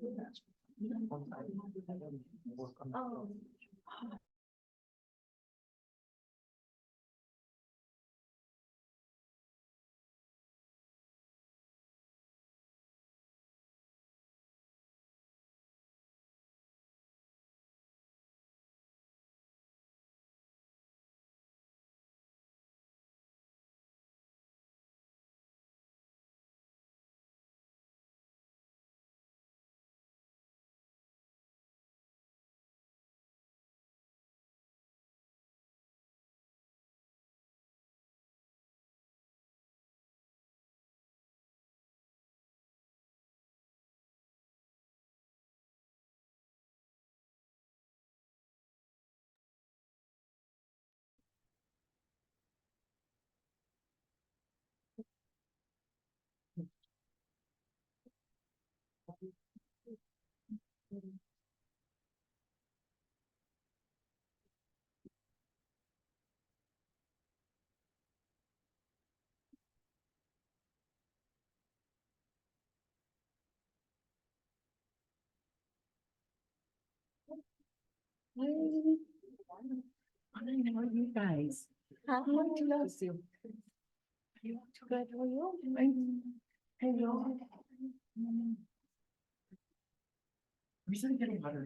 Oh. Hi, how are you guys? How How you love you? You too good, how are you? Hello. Recently getting water.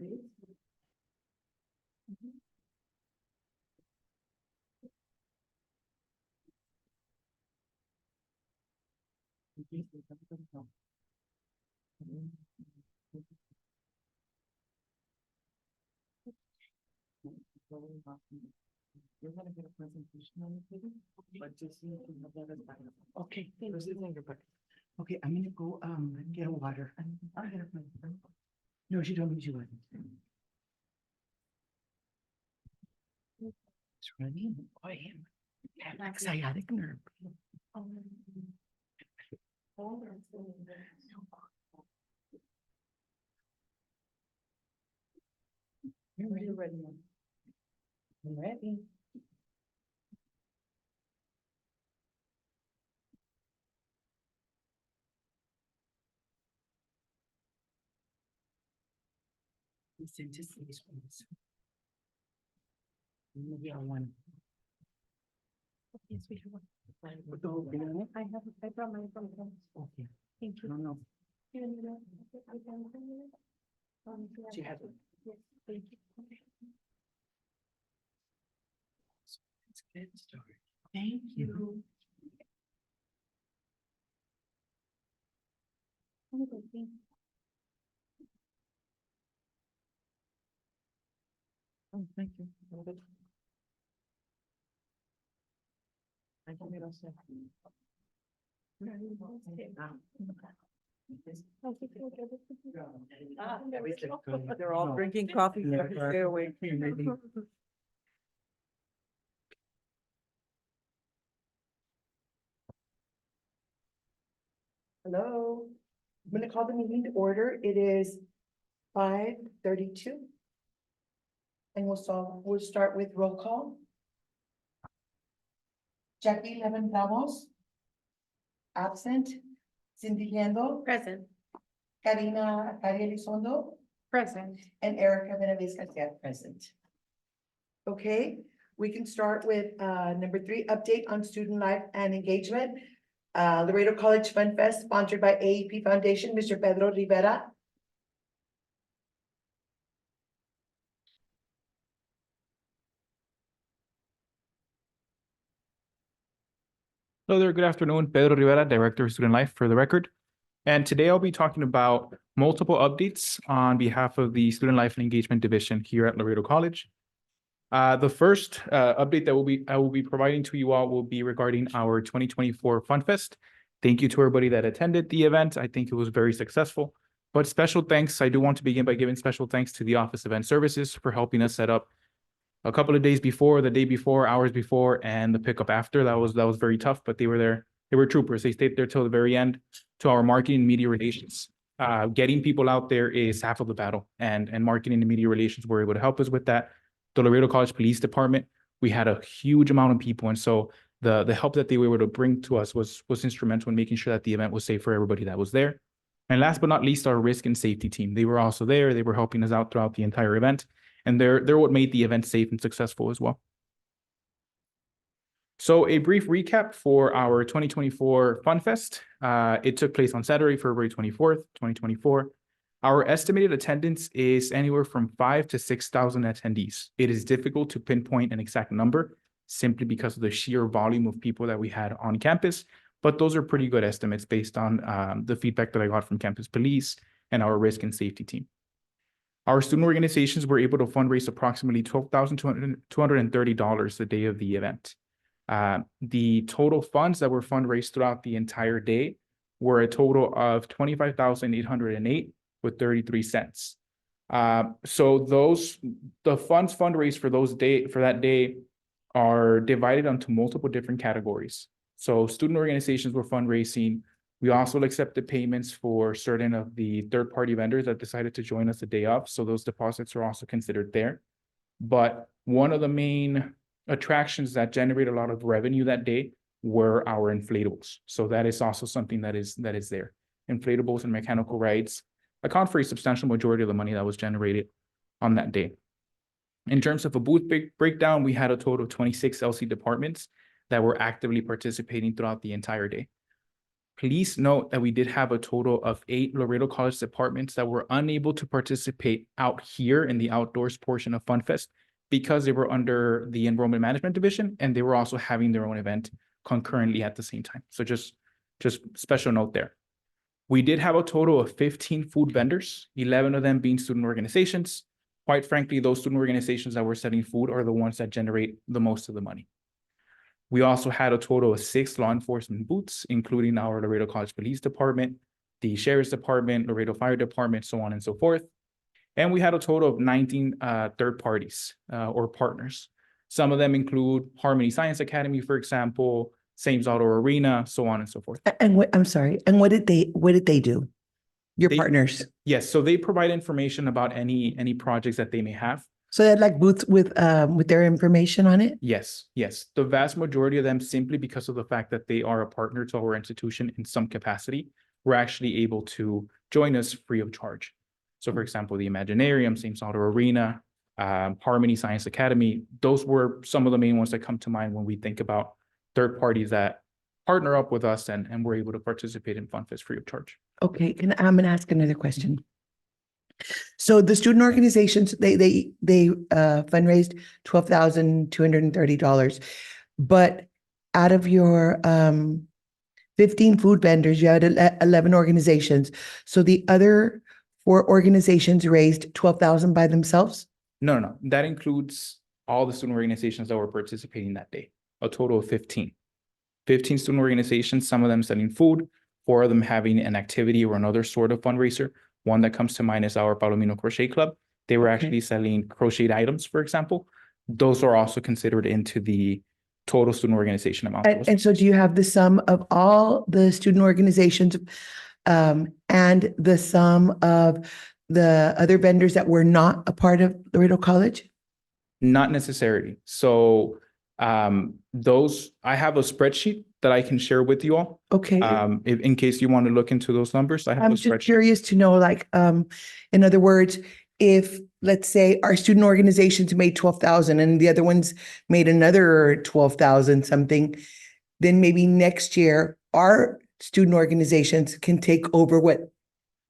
You're gonna get a presentation on it, maybe? But just so you can have that as backup. Okay, this is in your book. Okay, I'm gonna go, get a water. I'll get a presentation. No, she told me she wasn't. It's running, boy, I have like sciatic nerve. You're ready. I'm ready. Listen to these ones. Maybe I want. Yes, we have one. Put the whole thing on it? I brought my phone. Okay, Thank you. no. Here, you know, yeah. She has it. Yes, thank you. Let's get started. Thank you. Oh, thank you. I can get us there. They're all drinking coffee. Stay away. Hello, I'm gonna call the meeting to order. It is 5:32. And we'll start with roll call. Jackie Levin Ramos. Absent. Cindy Yendo, Present. Karina Caria Elizondo, Present. and Erica Benavides Garcia present. Okay, we can start with number 3, update on student life and engagement. Laredo College Fun Fest sponsored by AEP Foundation, Mr. Pedro Rivera. Hello there, good afternoon. Pedro Rivera, Director of Student Life for the record. And today I'll be talking about multiple updates on behalf of the Student Life and Engagement Division here at Laredo College. The first update that I will be providing to you all will be regarding our 2024 Fun Fest. Thank you to everybody that attended the event. I think it was very successful. But special thanks, I do want to begin by giving special thanks to the Office of Event Services for helping us set up a couple of days before, the day before, hours before, and the pickup after. That was very tough, but they were there. They were troopers. They stayed there till the very end. To our marketing and media relations, getting people out there is half of the battle, and marketing and media relations were able to help us with that. The Laredo College Police Department, we had a huge amount of people, and so the help that they were able to bring to us was instrumental in making sure that the event was safe for everybody that was there. And last but not least, our risk and safety team. They were also there. They were helping us out throughout the entire event. And they're what made the event safe and successful as well. So a brief recap for our 2024 Fun Fest. It took place on Saturday, February 24th, 2024. Our estimated attendance is anywhere from 5,000 to 6,000 attendees. It is difficult to pinpoint an exact number simply because of the sheer volume of people that we had on campus, but those are pretty good estimates based on the feedback that I got from campus police and our risk and safety team. Our student organizations were able to fundraise approximately $12,230 the day of the event. The total funds that were fundraised throughout the entire day were a total of $25,808 with 33 cents. So the funds fundraised for that day are divided into multiple different categories. So student organizations were fundraising. We also accepted payments for certain of the third-party vendors that decided to join us the day of. So those deposits are also considered there. But one of the main attractions that generate a lot of revenue that day were our inflatables. So that is also something that is there. Inflatables and mechanical rides account for a substantial majority of the money that was generated on that day. In terms of a booth breakdown, we had a total of 26 LC departments that were actively participating throughout the entire day. Please note that we did have a total of 8 Laredo College departments that were unable to participate out here in the outdoors portion of FunFest because they were under the Enrollment Management Division and they were also having their own event concurrently at the same time. So just special note there. We did have a total of 15 food vendors, 11 of them being student organizations. Quite frankly, those student organizations that were selling food are the ones that generate the most of the money. We also had a total of 6 law enforcement booths, including our Laredo College Police Department, the Sheriff's Department, Laredo Fire Department, so on and so forth. And we had a total of 19 third parties or partners. Some of them include Harmony Science Academy, for example, Sames Auto Arena, so on and so forth. And what, I'm sorry, and what did they do? Your partners? Yes, so they provide information about any projects that they may have. So they had like booths with their information on it? Yes. The vast majority of them, simply because of the fact that they are a partner to our institution in some capacity, were actually able to join us free of charge. So for example, the Imaginarium, Sames Auto Arena, Harmony Science Academy, those were some of the main ones that come to mind when we think about third parties that partner up with us and we're able to participate in FunFest free of charge. Okay, I'm gonna ask another question. So the student organizations, they fundraised $12,230, but out of your 15 food vendors, you had 11 organizations. So the other 4 organizations raised 12,000 by themselves? No. That includes all the student organizations that were participating that day, a total of 15. 15 student organizations, some of them selling food, 4 of them having an activity or another sort of fundraiser. One that comes to mind is our Palomino Crochet Club. They were actually selling crocheted items, for example. Those are also considered into the total student organization amount. And so do you have the sum of all the student organizations and the sum of the other vendors that were not a part of Laredo College? Not necessarily. So those, I have a spreadsheet that I can share with you all. Okay. In case you want to look into those numbers, I have I'm a just spreadsheet. curious to know, like, in other words, if, let's say, our student organizations made 12,000 and the other ones made another 12,000 something, then maybe next year our student organizations can take over what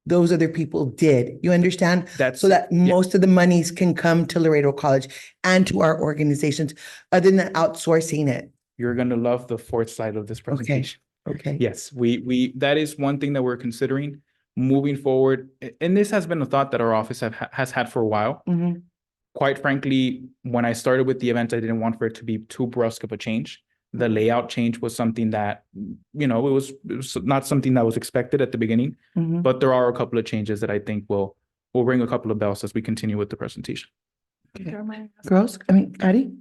those other people did. You understand? So that most of the monies can come to Laredo College and to our organizations, other than outsourcing it. You're going to love the 4th slide of this presentation. Okay. Yes, we that is one thing that we're considering moving forward. And this has been a thought that our office has had for a while. Mhm. Quite frankly, when I started with the event, I didn't want for it to be too brusque of a change. The layout change was something that, it was not something that was expected at the beginning, Mhm. but there are a couple of changes that I think will ring a couple of bells as we continue with the presentation. Girls, Patty?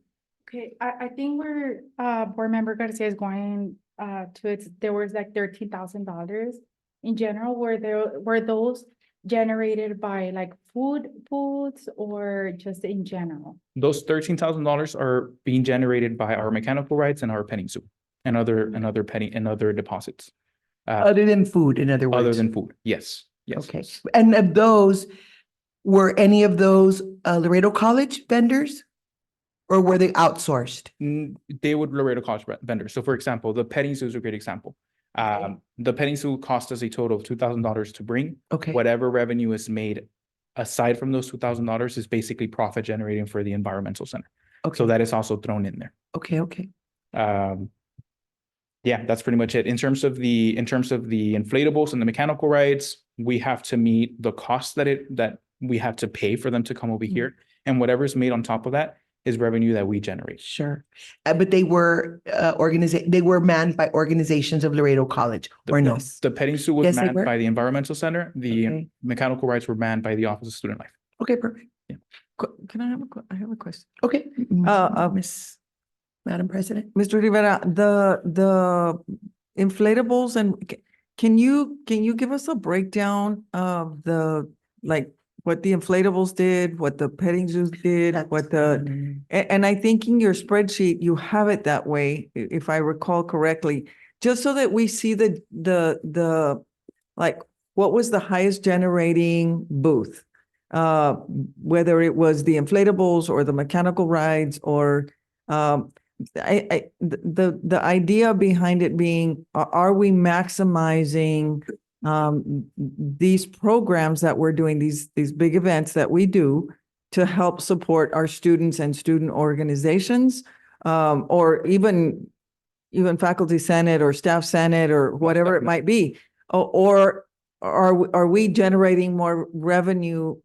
Okay, I think where board member Garcia is going there was like $13,000 in general. Were those generated by like foods or just in general? Those $13,000 are being generated by our mechanical rides and our petting zoo and other deposits. Other than food, in other other words. than food. Yes, yes. Okay. And of those, were any of those Laredo College vendors? Or were they outsourced? They would Laredo College vendors. So for example, the petting zoo is a great example. The petting zoo cost us a total of $2,000 to bring. Okay. Whatever revenue is made aside from those $2,000 is basically profit generating for the environmental center. Okay. So that is also thrown in there. Okay, okay. Yeah, that's pretty much it. In terms of the inflatables and the mechanical rides, we have to meet the cost that we have to pay for them to come over here. And whatever's made on top of that is revenue that we generate. Sure. But they were they were manned by organizations of Laredo College, or no? The petting zoo was Yes, they manned were? by the environmental center. The Okay. mechanical rides were manned by the Office of Student Life. Okay, perfect. Can I have I have a question? Okay. Miss, Madam President? Mr. Rivera, the inflatables and can you give us a breakdown of like what the inflatables did, what the petting zoos did, what the, and I think in your spreadsheet, you have it that way, if I recall correctly, just so that we see like, what was the highest generating booth? Whether it was the inflatables or the mechanical rides or, the idea behind it being, are we maximizing these programs that we're doing, these big events that we do to help support our students and student organizations, or even faculty senate or staff senate or whatever it might be, or are we generating more revenue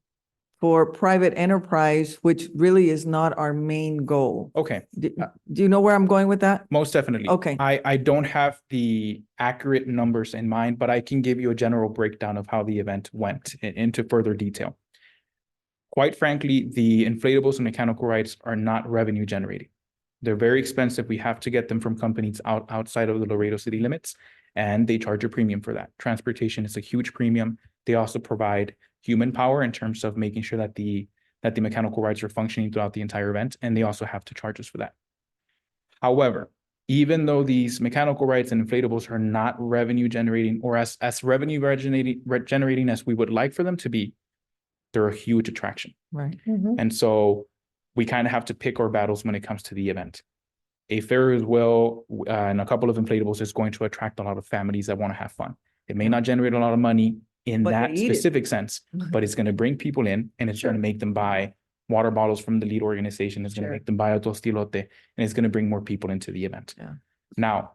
for private enterprise, which really is not our main goal? Okay, Do you know where I'm going with that? most definitely. Okay. I don't have the accurate numbers in mind, but I can give you a general breakdown of how the event went into further detail. Quite frankly, the inflatables and mechanical rides are not revenue generating. They're very expensive. We have to get them from companies outside of the Laredo city limits, and they charge a premium for that. Transportation is a huge premium. They also provide human power in terms of making sure that the mechanical rides are functioning throughout the entire event, and they also have to charge us for that. However, even though these mechanical rides and inflatables are not revenue generating or as revenue generating as we would like for them to be, they're a huge attraction. Right. And so we kind of have to pick our battles when it comes to the event. A Ferris wheel and a couple of inflatables is going to attract a lot of families that want to have fun. It may not generate a lot of money in But that they eat it. specific sense, but it's going to bring people in and it's going to make them buy water bottles from the lead organization. It's going to make them buy a tostilote, and it's going to bring more people into the event. Yeah. Now,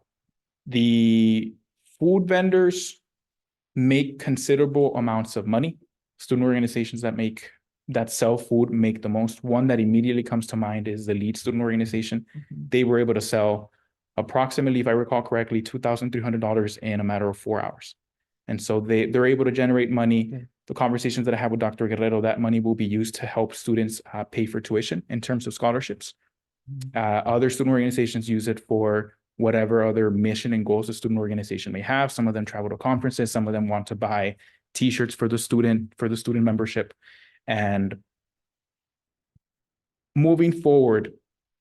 the food vendors make considerable amounts of money. Student organizations that sell food make the most. One that immediately comes to mind is the lead student organization. They were able to sell approximately, if I recall correctly, $2,300 in a matter of 4 hours. And so they're able to generate money. Okay. The conversations that I had with Dr. Guerrero, that money will be used to help students pay for tuition in terms of scholarships. Other student organizations use it for whatever other mission and goals the student organization may have. Some of them travel to conferences. Some of them want to buy T-shirts for the student membership. And moving forward,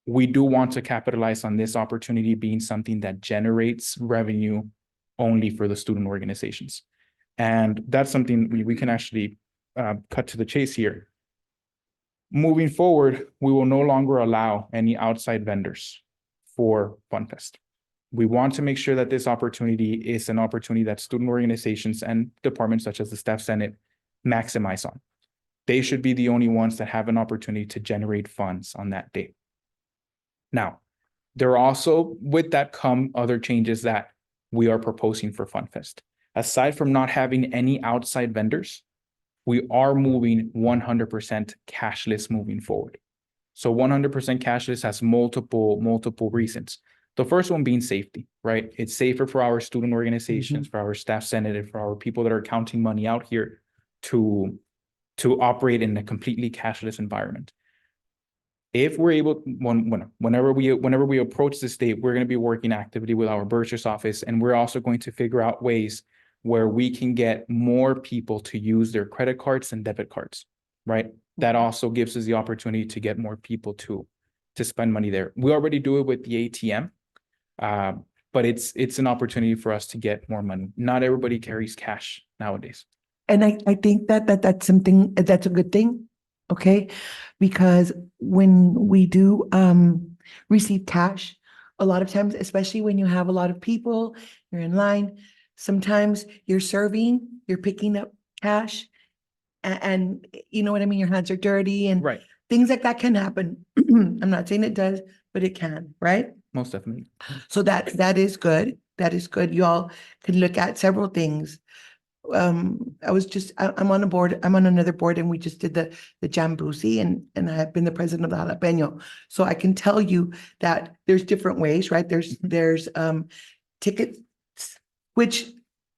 we do want to capitalize on this opportunity being something that generates revenue only for the student organizations. And that's something we can actually cut to the chase here. Moving forward, we will no longer allow any outside vendors for FunFest. We want to make sure that this opportunity is an opportunity that student organizations and departments such as the Staff Senate maximize on. They should be the only ones that have an opportunity to generate funds on that day. Now, there are also, with that come other changes that we are proposing for FunFest. Aside from not having any outside vendors, we are moving 100% cashless moving forward. So 100% cashless has multiple reasons. The first one being safety, right? It's safer for our student organizations, for our staff senate, and for our people that are counting money out here to operate in a completely cashless environment. If we're able, whenever we approach this date, we're going to be working actively with our bursar's office, and we're also going to figure out ways where we can get more people to use their credit cards and debit cards, right? That also gives us the opportunity to get more people to spend money there. We already do it with the ATM. but it's an opportunity for us to get more money. Not everybody carries cash nowadays. And I think that's something, that's a good thing, okay? Because when we do receive cash, a lot of times, especially when you have a lot of people, you're in line, sometimes you're serving, you're picking up cash. And you know what I mean, your hands are dirty and Right. things like that can happen. I'm not saying it does, but it can, right? Most definitely. So that is good. That is good. You all can look at several things. I'm on a board, I'm on another board and we just did the Jambusi and I've been the president of the Jalapeno. So I can tell you that there's different ways, right? There's tickets, which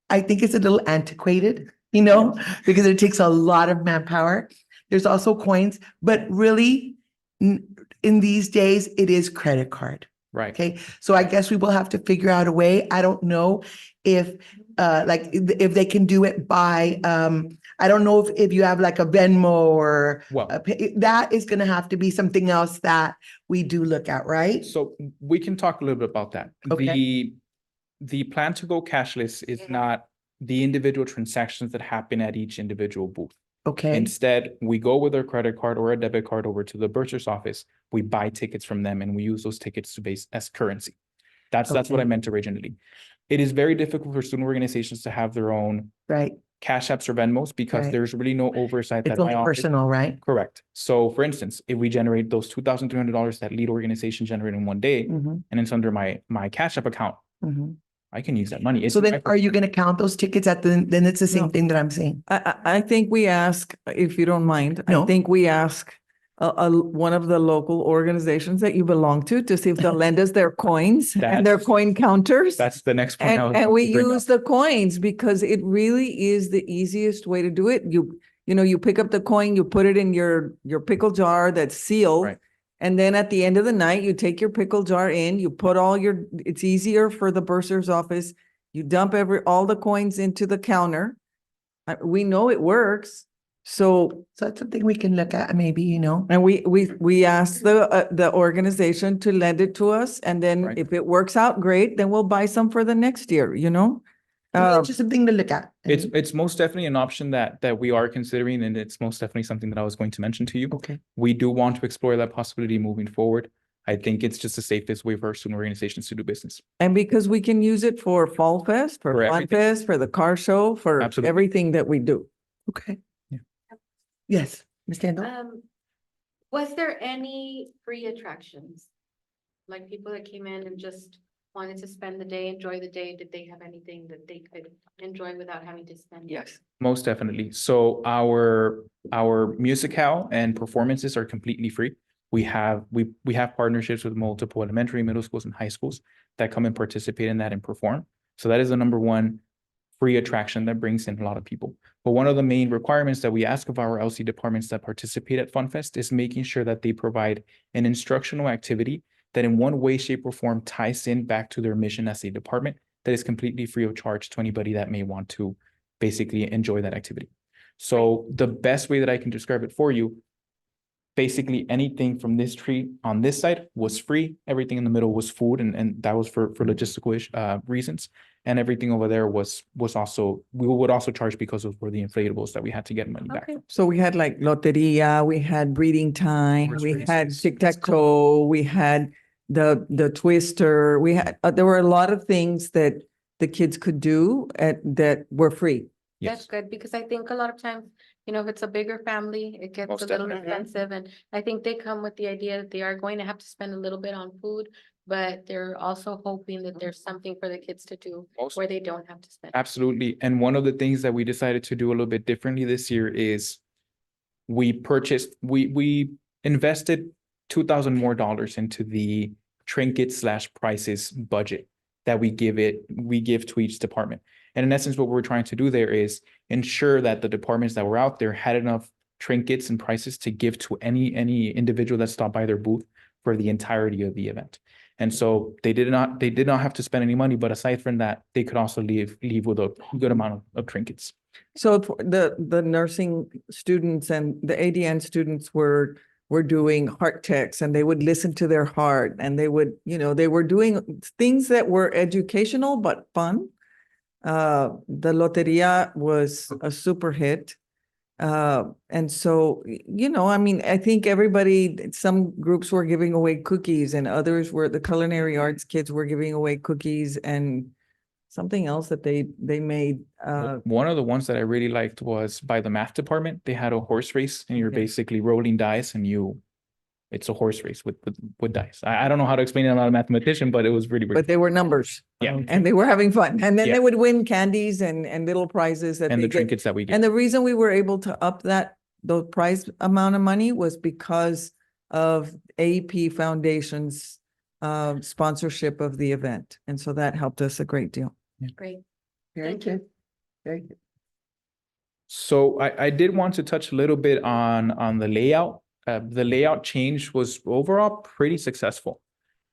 I think is a little antiquated, you know, because it takes a lot of manpower. There's also coins, but really in these days, it is credit card. Right. Okay, so I guess we will have to figure out a way. I don't know if if they can do it by I don't know if you have like a Venmo or Well, that is gonna have to be something else that we do look at, right? so we can talk a little bit about that. Okay. The plan to go cashless is not the individual transactions that happen at each individual booth. Okay, Instead, we go with our credit card or a debit card over to the bursar's office. We buy tickets from them and we use those tickets to base as currency. That's what Okay. I meant originally. It is very difficult for student organizations to have their own right. Cash Apps or Venmos because Right. there's really no oversight It's that my all office. personal, right? Correct. So for instance, if we generate those $2,300 that lead organization generated in one day, Mhm, and it's under my Cash App account, mhm. I can use that money. It's So then my- are you gonna count those tickets then it's the same No. thing that I'm saying? I think we ask, if you don't mind, I No. think we ask one of the local organizations that you belong to see if they'll lend us their coins and their That's- coin counters. That's the next point. I was And going we to bring use up. the coins because it really is the easiest way to do it. You know, you pick up the coin, you put it in your pickle jar that's sealed. Right. And then at the end of the night, you take your pickle jar in, you put it's easier for the bursar's office. You dump all the coins into the counter. We know it works. So, So that's something we can look at, maybe, you know? and we ask the organization to lend it to us. And then Right. if it works out, great, then we'll buy some for the next year, you know? It's just something to look at. It's most definitely an option that we are considering, and it's most definitely something that I was going to mention to you. Okay, We do want to explore that possibility moving forward. I think it's just the safest way for our student organizations to do business. And because we can use it for Fall Fest, for For Fun everything. Fest, for the car show, for Absolutely. everything that we do. okay. Yeah. Yes, Ms. Tando? Was there any free attractions? Like people that came in and just wanted to spend the day, enjoy the day, did they have anything that they could enjoy without having to spend? Yes. Most definitely. So our musicale and performances are completely free. We have partnerships with multiple elementary, middle schools, and high schools that come and participate in that and perform. So that is the number one free attraction that brings in a lot of people. But one of the main requirements that we ask of our LC departments that participate at FunFest is making sure that they provide an instructional activity that in one way, shape, or form ties in back to their mission as a department that is completely free of charge to anybody that may want to basically enjoy that activity. So the best way that I can describe it for you, basically anything from this tree on this side was free. Everything in the middle was food, and that was for logistical reasons. And everything over there was also, we would also charge because of were the inflatables that we had to get money back Okay. from. So we had like loteria, we had breeding time, Horse we had races. tic-tac-toe, we had the twister, we had, there were a lot of things that the kids could do that were free. That's Yes, good, because I think a lot of times, you know, if it's a bigger family, it gets Most a little definitely. expensive, and I think they come with the idea that they are going to have to spend a little bit on food, but they're also hoping that there's something for the kids to do most where they don't have to spend. absolutely. And one of the things that we decided to do a little bit differently this year is we invested $2,000 more into the trinket/prizes budget that we give to each department. And in essence, what we're trying to do there is ensure that the departments that were out there had enough trinkets and prizes to give to any individual that stopped by their booth for the entirety of the event. And so they did not have to spend any money, but aside from that, they could also leave with a good amount of trinkets. So for the nursing students and the ADN students were were doing heart checks and they would listen to their heart and they would, they were doing things that were educational but fun. The Loteria was a super hit. And so, I mean, I think some groups were giving away cookies and others were, the culinary arts kids were giving away cookies and something else that they made. One of the ones that I really liked was by the math department. They had a horse race and you're Okay. basically rolling dice and it's a horse race with dice. I don't know how to explain it. I'm not a mathematician, but it was really, really But they were numbers. Yeah. And they were having fun. And then Yeah. they would win candies and little prizes that and they the get. trinkets that we get. And the reason we were able to up the prize amount of money was because of AEP Foundation's sponsorship of the event. And so that helped us a great deal. Great. Very Thank you. good. Very good. So I did want to touch a little bit on the layout. The layout change was overall pretty successful.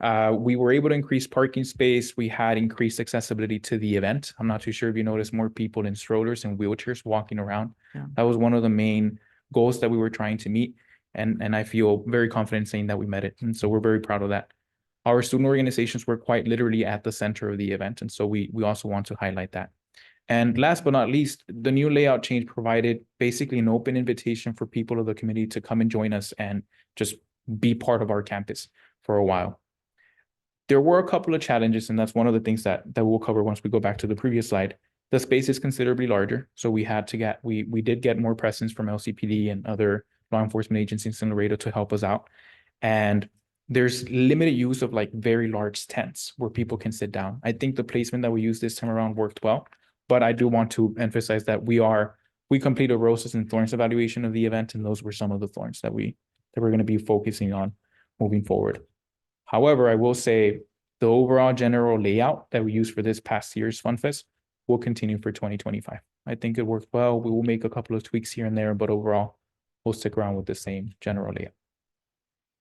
We were able to increase parking space. We had increased accessibility to the event. I'm not too sure if you noticed more people in strollers and wheelchairs walking around. Yeah. That was one of the main goals that we were trying to meet. And I feel very confident saying that we met it. And so we're very proud of that. Our student organizations were quite literally at the center of the event. And so we also want to highlight that. And last but not least, the new layout change provided basically an open invitation for people of the community to come and join us and just be part of our campus for a while. There were a couple of challenges, and that's one of the things that we'll cover once we go back to the previous slide. The space is considerably larger, so we did get more presence from LCPD and other law enforcement agencies in Laredo to help us out. And there's limited use of like very large tents where people can sit down. I think the placement that we used this time around worked well, but I do want to emphasize that we completed a roses and thorns evaluation of the event, and those were some of the thorns that we're going to be focusing on moving forward. However, I will say the overall general layout that we used for this past year's FunFest will continue for 2025. I think it worked well. We will make a couple of tweaks here and there, but overall, we'll stick around with the same general layout.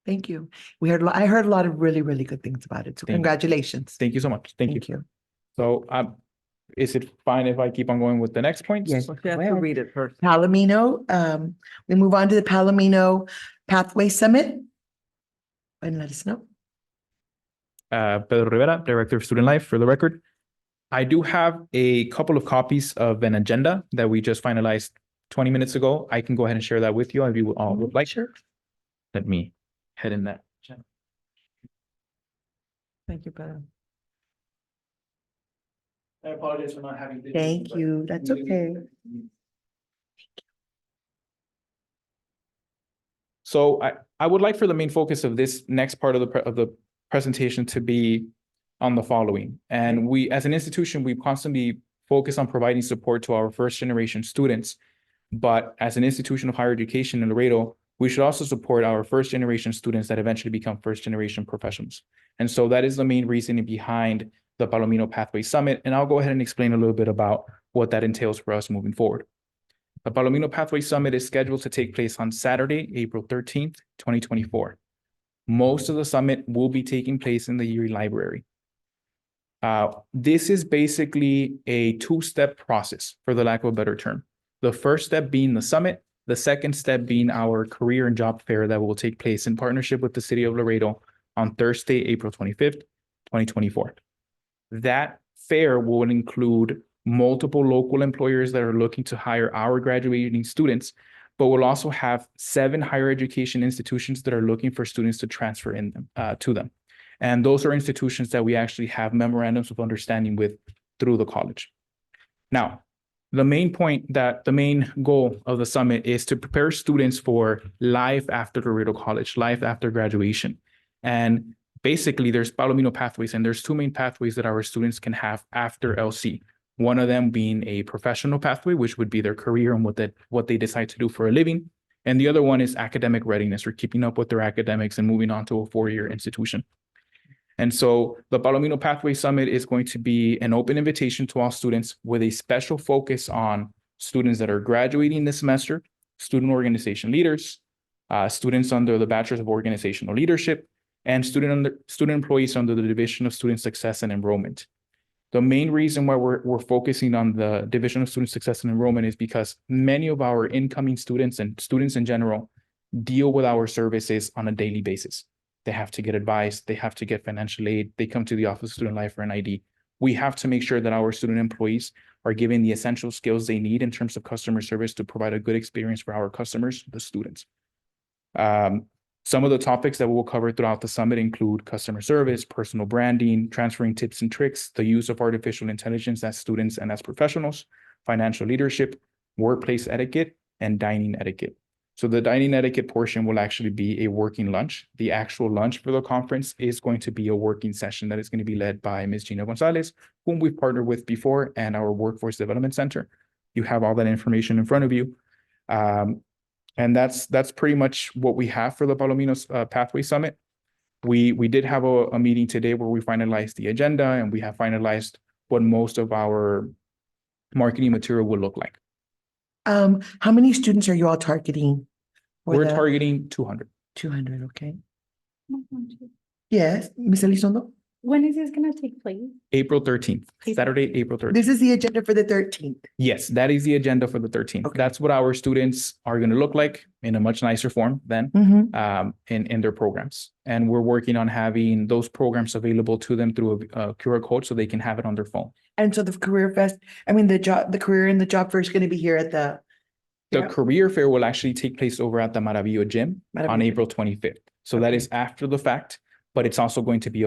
Thank you. I heard a lot of really, really good things about it. So Thank you. congratulations. Thank you so much. Thank you. Thank you. So is it fine if I keep on going with the next point? Yes. You have to read it first. Palomino, we move on to the Palomino Pathway Summit. And let us know. Pedro Rivera, Director of Student Life, for the record. I do have a couple of copies of an agenda that we just finalized 20 minutes ago. I can go ahead and share that with you if you all would like. Sure. Let me head in that. Thank you, Pedro. I apologize for not having. Thank you. That's okay. So I would like for the main focus of this next part of the presentation to be on the following. And we, as an institution, we constantly focus on providing support to our first generation students. But as an institution of higher education in Laredo, we should also support our first generation students that eventually become first generation professionals. And so that is the main reasoning behind the Palomino Pathway Summit. And I'll go ahead and explain a little bit about what that entails for us moving forward. The Palomino Pathway Summit is scheduled to take place on Saturday, April 13th, 2024. Most of the summit will be taking place in the Erie Library. This is basically a two-step process, for the lack of a better term. The first step being the summit, the second step being our career and job fair that will take place in partnership with the city of Laredo on Thursday, April 25th, 2024. That fair will include multiple local employers that are looking to hire our graduating students, but we'll also have 7 higher education institutions that are looking for students to transfer in them, to them. And those are institutions that we actually have memorandums of understanding with through the college. Now, the main goal of the summit is to prepare students for life after Laredo College, life after graduation. And basically, there's Palomino pathways, and there's 2 main pathways that our students can have after LC. One of them being a professional pathway, which would be their career and what they decide to do for a living. And the other one is academic readiness, or keeping up with their academics and moving on to a 4-year institution. And so the Palomino Pathway Summit is going to be an open invitation to all students with a special focus on students that are graduating this semester, student organization leaders, students under the Bachelor's of Organizational Leadership, and student employees under the Division of Student Success and Enrollment. The main reason why we're focusing on the Division of Student Success and Enrollment is because many of our incoming students and students in general deal with our services on a daily basis. They have to get advice, they have to get financial aid, they come to the Office of Student Life for an ID. We have to make sure that our student employees are given the essential skills they need in terms of customer service to provide a good experience for our customers, the students. Some of the topics that we'll cover throughout the summit include customer service, personal branding, transferring tips and tricks, the use of artificial intelligence as students and as professionals, financial leadership, workplace etiquette, and dining etiquette. So the dining etiquette portion will actually be a working lunch. The actual lunch for the conference is going to be a working session that is going to be led by Ms. Gina Gonzalez, whom we've partnered with before, and our Workforce Development Center. You have all that information in front of you. And that's pretty much what we have for the Palominos Pathway Summit. We did have a meeting today where we finalized the agenda, and we have finalized what most of our marketing material will look like. How many students are you all targeting? for We're the targeting 200. 200, okay. Yes, Ms. Elizondo? When is this gonna take place? April 13th, April. Saturday, April 13th. This is the agenda for the 13th. Yes, that is the agenda for the 13th. Okay. That's what our students are going to look like in a much nicer form than Mhm. in their programs. And we're working on having those programs available to them through a QR code so they can have it on their phone. And so the career fest, the career and the job fair is going to be here at the. The Yeah. career fair will actually take place over at the Maravillo Gym on Maravillo. April 25th. So that Okay. is after the fact, but it's also going to be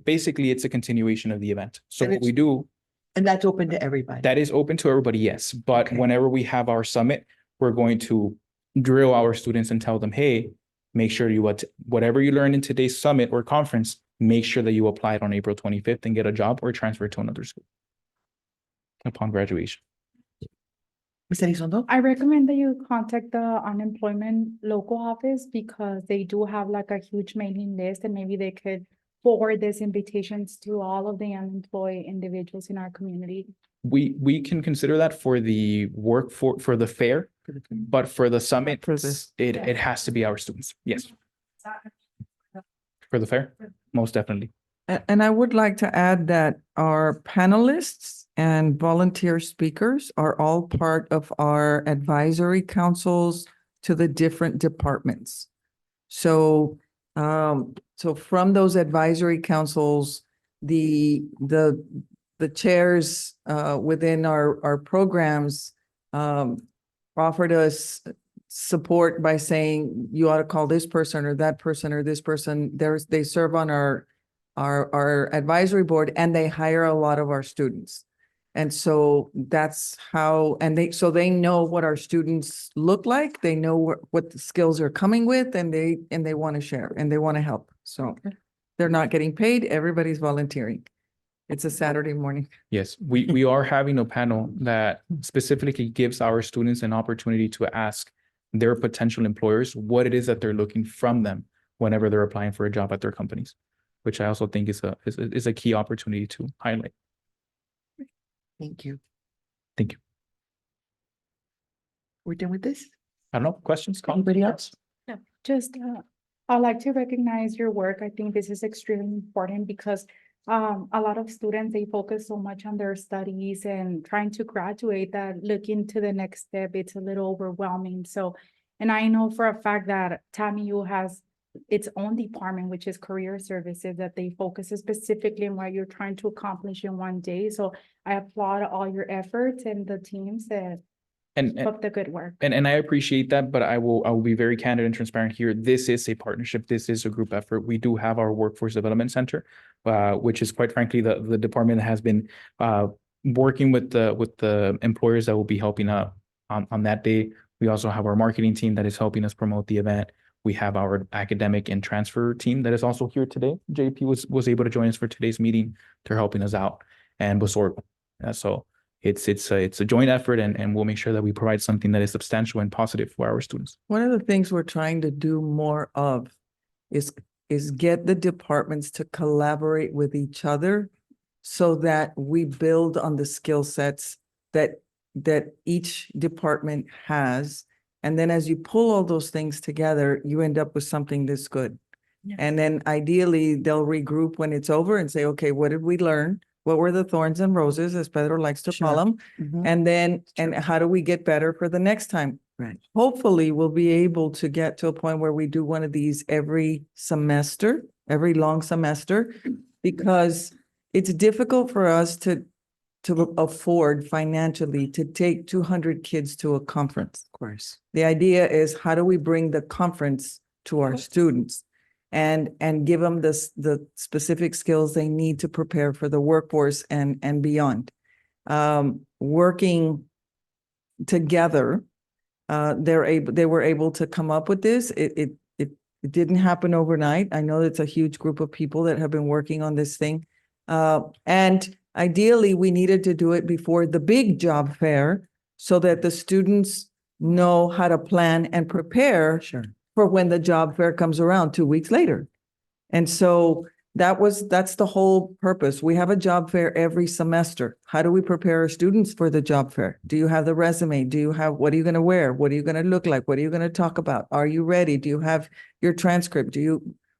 basically it's a continuation of the event. So And what we it's- do, And that's open to everybody. that is open to everybody, yes. But Okay. whenever we have our summit, we're going to drill our students and tell them, hey, make sure you, whatever you learned in today's summit or conference, make sure that you apply it on April 25th and get a job or transfer to another school upon graduation. Ms. Elizondo? I recommend that you contact the unemployment local office because they do have like a huge mailing list and maybe they could forward these invitations to all of the unemployed individuals in our community. We can consider that for the for the fair, but for the summit, For this. it has to be our students. Yes. For the fair, most definitely. And I would like to add that our panelists and volunteer speakers are all part of our advisory councils to the different departments. So, so from those advisory councils, the chairs, within our programs, offered us support by saying, you ought to call this person or that person or this person. They serve on our advisory board and they hire a lot of our students. And so that's how, and they know what our students look like. They know what the skills are coming with and they want to share and they want to help. So they're not getting paid. Everybody's volunteering. It's a Saturday morning. Yes, we are having a panel that specifically gives our students an opportunity to ask their potential employers what it is that they're looking from them whenever they're applying for a job at their companies, which I also think is a key opportunity to highlight. Thank you. Thank you. We're done with this? I don't know, questions, comments? Anybody else? Just, I'd like to recognize your work. I think this is extremely important because a lot of students, they focus so much on their studies and trying to graduate that looking to the next step, it's a little overwhelming. So, and I know for a fact that TAMU has its own department, which is career services, that they focus specifically on what you're trying to accomplish in one day. So I applaud all your efforts and the teams that And keep up the good work. And I appreciate that, but I will be very candid and transparent here. This is a partnership. This is a group effort. We do have our Workforce Development Center, which is quite frankly the department that has been working with the employers that will be helping out on that day. We also have our marketing team that is helping us promote the event. We have our academic and transfer team that is also here today. JP was able to join us for today's meeting. They're helping us out, and Basorgo. So it's a joint effort, and we'll make sure that we provide something that is substantial and positive for our students. One of the things we're trying to do more of is get the departments to collaborate with each other so that we build on the skill sets that each department has. And then as you pull all those things together, you end up with something this good. Yeah. And then ideally they'll regroup when it's over and say, okay, what did we learn? What were the thorns and roses, as Pedro likes to call them? Mhm. And then, and how do we get better for the next time? Right. Hopefully, we'll be able to get to a point where we do one of these every semester, every long semester, because it's difficult for us to afford financially to take 200 kids to a conference. Of course. The idea is, how do we bring the conference to our students and give them the specific skills they need to prepare for the workforce and beyond? Working together, they were able to come up with this. It didn't happen overnight. I know it's a huge group of people that have been working on this thing. And ideally, we needed to do it before the big job fair so that the students know how to plan and prepare Sure. for when the job fair comes around 2 weeks later. And so that's the whole purpose. We have a job fair every semester. How do we prepare our students for the job fair? Do you have the resume? What are you going to wear? What are you going to look like? What are you going to talk about? Are you ready? Do you have your transcript?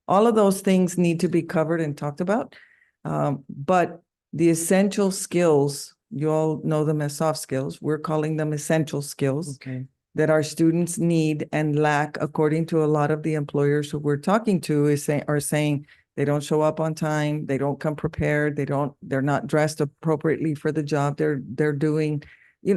All of those things need to be covered and talked about. But the essential skills, you all know them as soft skills. We're calling them essential skills Okay. that our students need and lack, according to a lot of the employers who we're talking to, are saying they don't show up on time, they don't come prepared, they're not dressed appropriately for the job they're doing.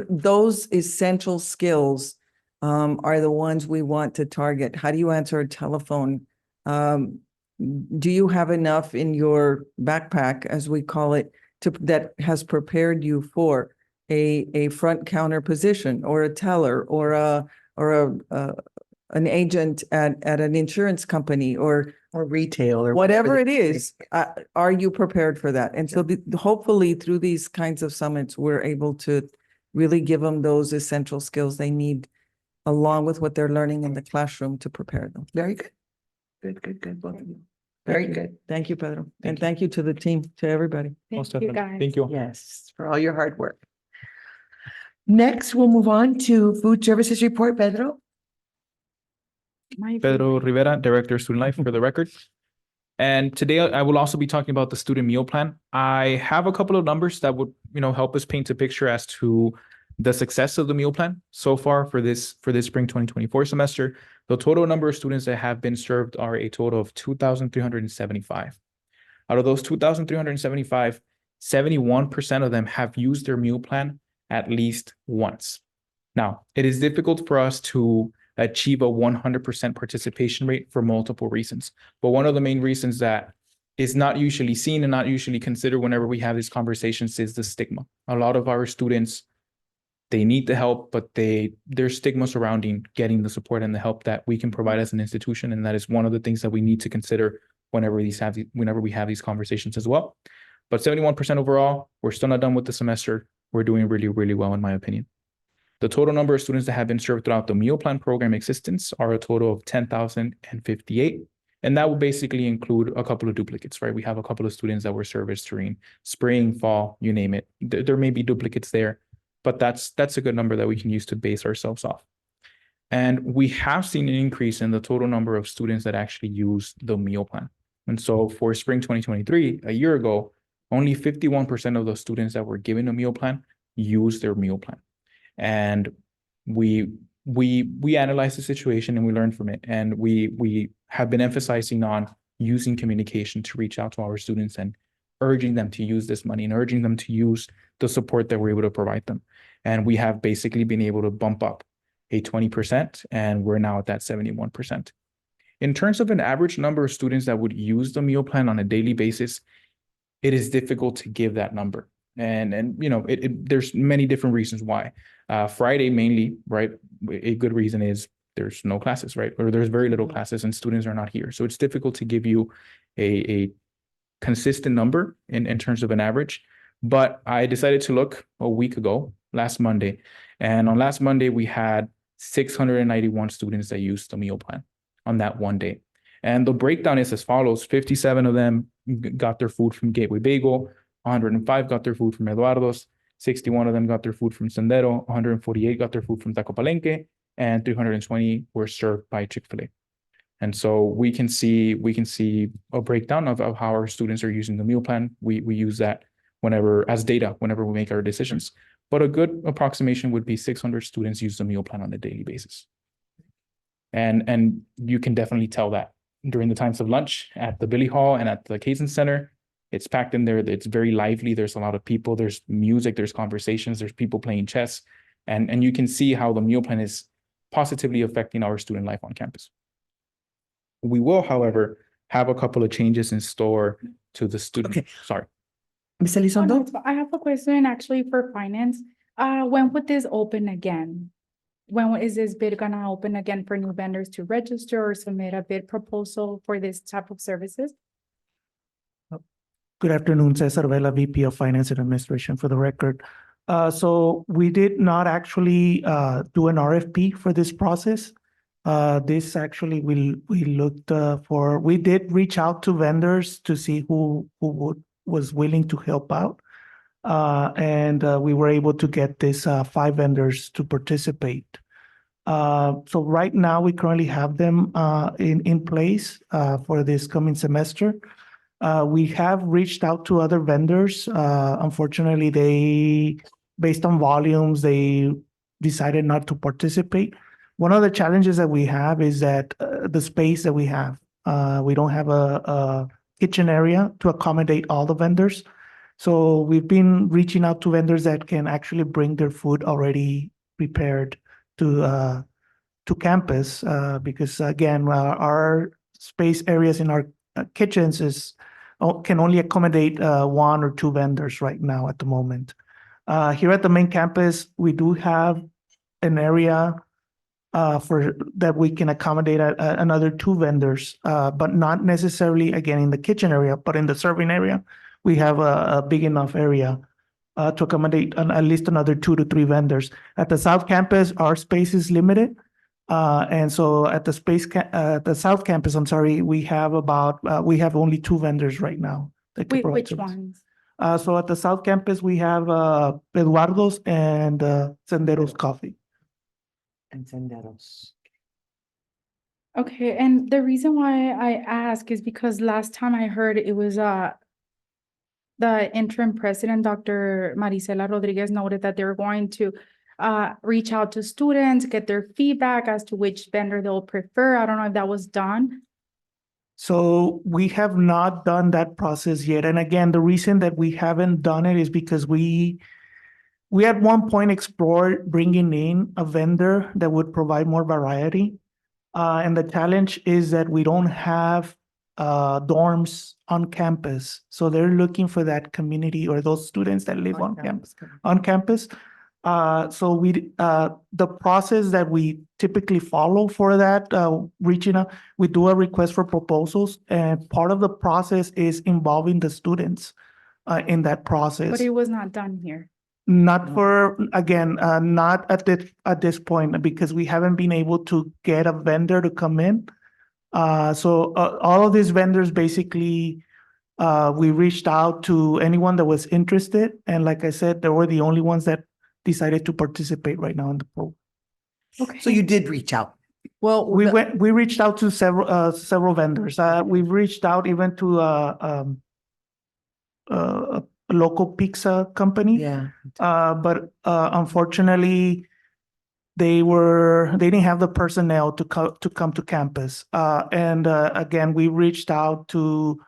Those essential skills are the ones we want to target. How do you answer a telephone? Do you have enough in your backpack, as we call it, that has prepared you for a front counter position, or a teller, or an agent at an insurance company, or retail or whatever it is? Are you prepared for that? And so hopefully through these kinds of summits, we're able to really give them those essential skills they need, along with what they're learning in the classroom, to prepare them. Very good. Good, both of you. Very Thank you. good. Thank you, Pedro. And you. thank you to the team, to everybody. Most Thank you, definitely. guys. Thank you. Yes, for all your hard work. Next, we'll move on to food services report, Pedro. My Pedro Rivera, Director of Student Life, for the record. And today I will also be talking about the student meal plan. I have a couple of numbers that would, help us paint a picture as to the success of the meal plan so far for this spring 2024 semester. The total number of students that have been served are a total of 2,375. Out of those 2,375, 71% of them have used their meal plan at least once. Now, it is difficult for us to achieve a 100% participation rate for multiple reasons. But one of the main reasons that is not usually seen and not usually considered whenever we have these conversations is the stigma. A lot of our students, they need the help, but there's stigma surrounding getting the support and the help that we can provide as an institution. And that is one of the things that we need to consider whenever we have these conversations as well. But 71% overall, we're still not done with the semester. We're doing really, really well, in my opinion. The total number of students that have been served throughout the meal plan program existence are a total of 10,058. And that will basically include a couple of duplicates, right? We have a couple of students that were serviced during spring, fall, you name it. There may be duplicates there, but that's a good number that we can use to base ourselves off. And we have seen an increase in the total number of students that actually use the meal plan. And so for spring 2023, a year ago, only 51% of those students that were given a meal plan used their meal plan. And we analyzed the situation and we learned from it. And we have been emphasizing on using communication to reach out to our students and urging them to use this money and urging them to use the support that we're able to provide them. And we have basically been able to bump up a 20%, and we're now at that 71%. In terms of an average number of students that would use the meal plan on a daily basis, it is difficult to give that number. And there's many different reasons why. Friday mainly, right? A good reason is there's no classes, right? Or there's very little classes and students are not here. So it's difficult to give you a consistent number in terms of an average. But I decided to look a week ago, last Monday. And on last Monday, we had 691 students that used the meal plan on that one day. And the breakdown is as follows. 57 of them got their food from Gateway Bagel, 105 got their food from Eduardo's, 61 of them got their food from Sendero, 148 got their food from Taco Palenque, and 320 were served by Chick-fil-A. And so we can see a breakdown of how our students are using the meal plan. We use that as data, whenever we make our decisions. But a good approximation would be 600 students use the meal plan on a daily basis. And you can definitely tell that during the times of lunch at the Billy Hall and at the Kaizen Center. It's packed in there. It's very lively. There's a lot of people. There's music. There's conversations. There's people playing chess. And you can see how the meal plan is positively affecting our student life on campus. We will, however, have a couple of changes in store to the student. Okay. Sorry. Ms. Oh, no, Elizondo? it's fine. I have a question actually for finance. When would this open again? When is this bid gonna open again for new vendors to register or submit a bid proposal for this type of services? Good afternoon, Cesar Vela, VP of Finance and Administration for the record. So we did not actually do an RFP for this process. This actually we looked for, we did reach out to vendors to see who was willing to help out. And we were able to get this 5 vendors to participate. So right now we currently have them in place for this coming semester. We have reached out to other vendors. Unfortunately, based on volumes, they decided not to participate. One of the challenges that we have is that the space that we have, we don't have a kitchen area to accommodate all the vendors. So we've been reaching out to vendors that can actually bring their food already prepared to campus, because again, our space areas in our kitchens can only accommodate 1 or 2 vendors right now at the moment. Here at the main campus, we do have an area for that we can accommodate another 2 vendors, but not necessarily again in the kitchen area, but in the serving area. We have a big enough area to accommodate at least another 2 to 3 vendors. At the South Campus, our space is limited. And so at the South Campus, I'm sorry, we have we have only 2 vendors right now. That can Wait, provide which service. ones? So at the South Campus, we have Eduardo's and Senderos Coffee. And Senderos. Okay, and the reason why I ask is because last time I heard it was the interim president, Dr. Marisela Rodriguez, noted that they were going to reach out to students, get their feedback as to which vendor they'll prefer. I don't know if that was done. So we have not done that process yet. And again, the reason that we haven't done it is because we at one point explored bringing in a vendor that would provide more variety. And the challenge is that we don't have dorms on campus. So they're looking for that community or those students that live on campus. So the process that we typically follow for that, reaching out, we do a request for proposals, and part of the process is involving the students in that process. But it was not done here. Not for, again, not at this point, because we haven't been able to get a vendor to come in. So all of these vendors, basically, we reached out to anyone that was interested. And like I said, they were the only ones that decided to participate right now in the program. Okay. So you did reach out. Well, We reached out to several vendors. We've reached out even to a local pizza company. Yeah. But unfortunately, they didn't have the personnel to come to campus. And again, we reached out to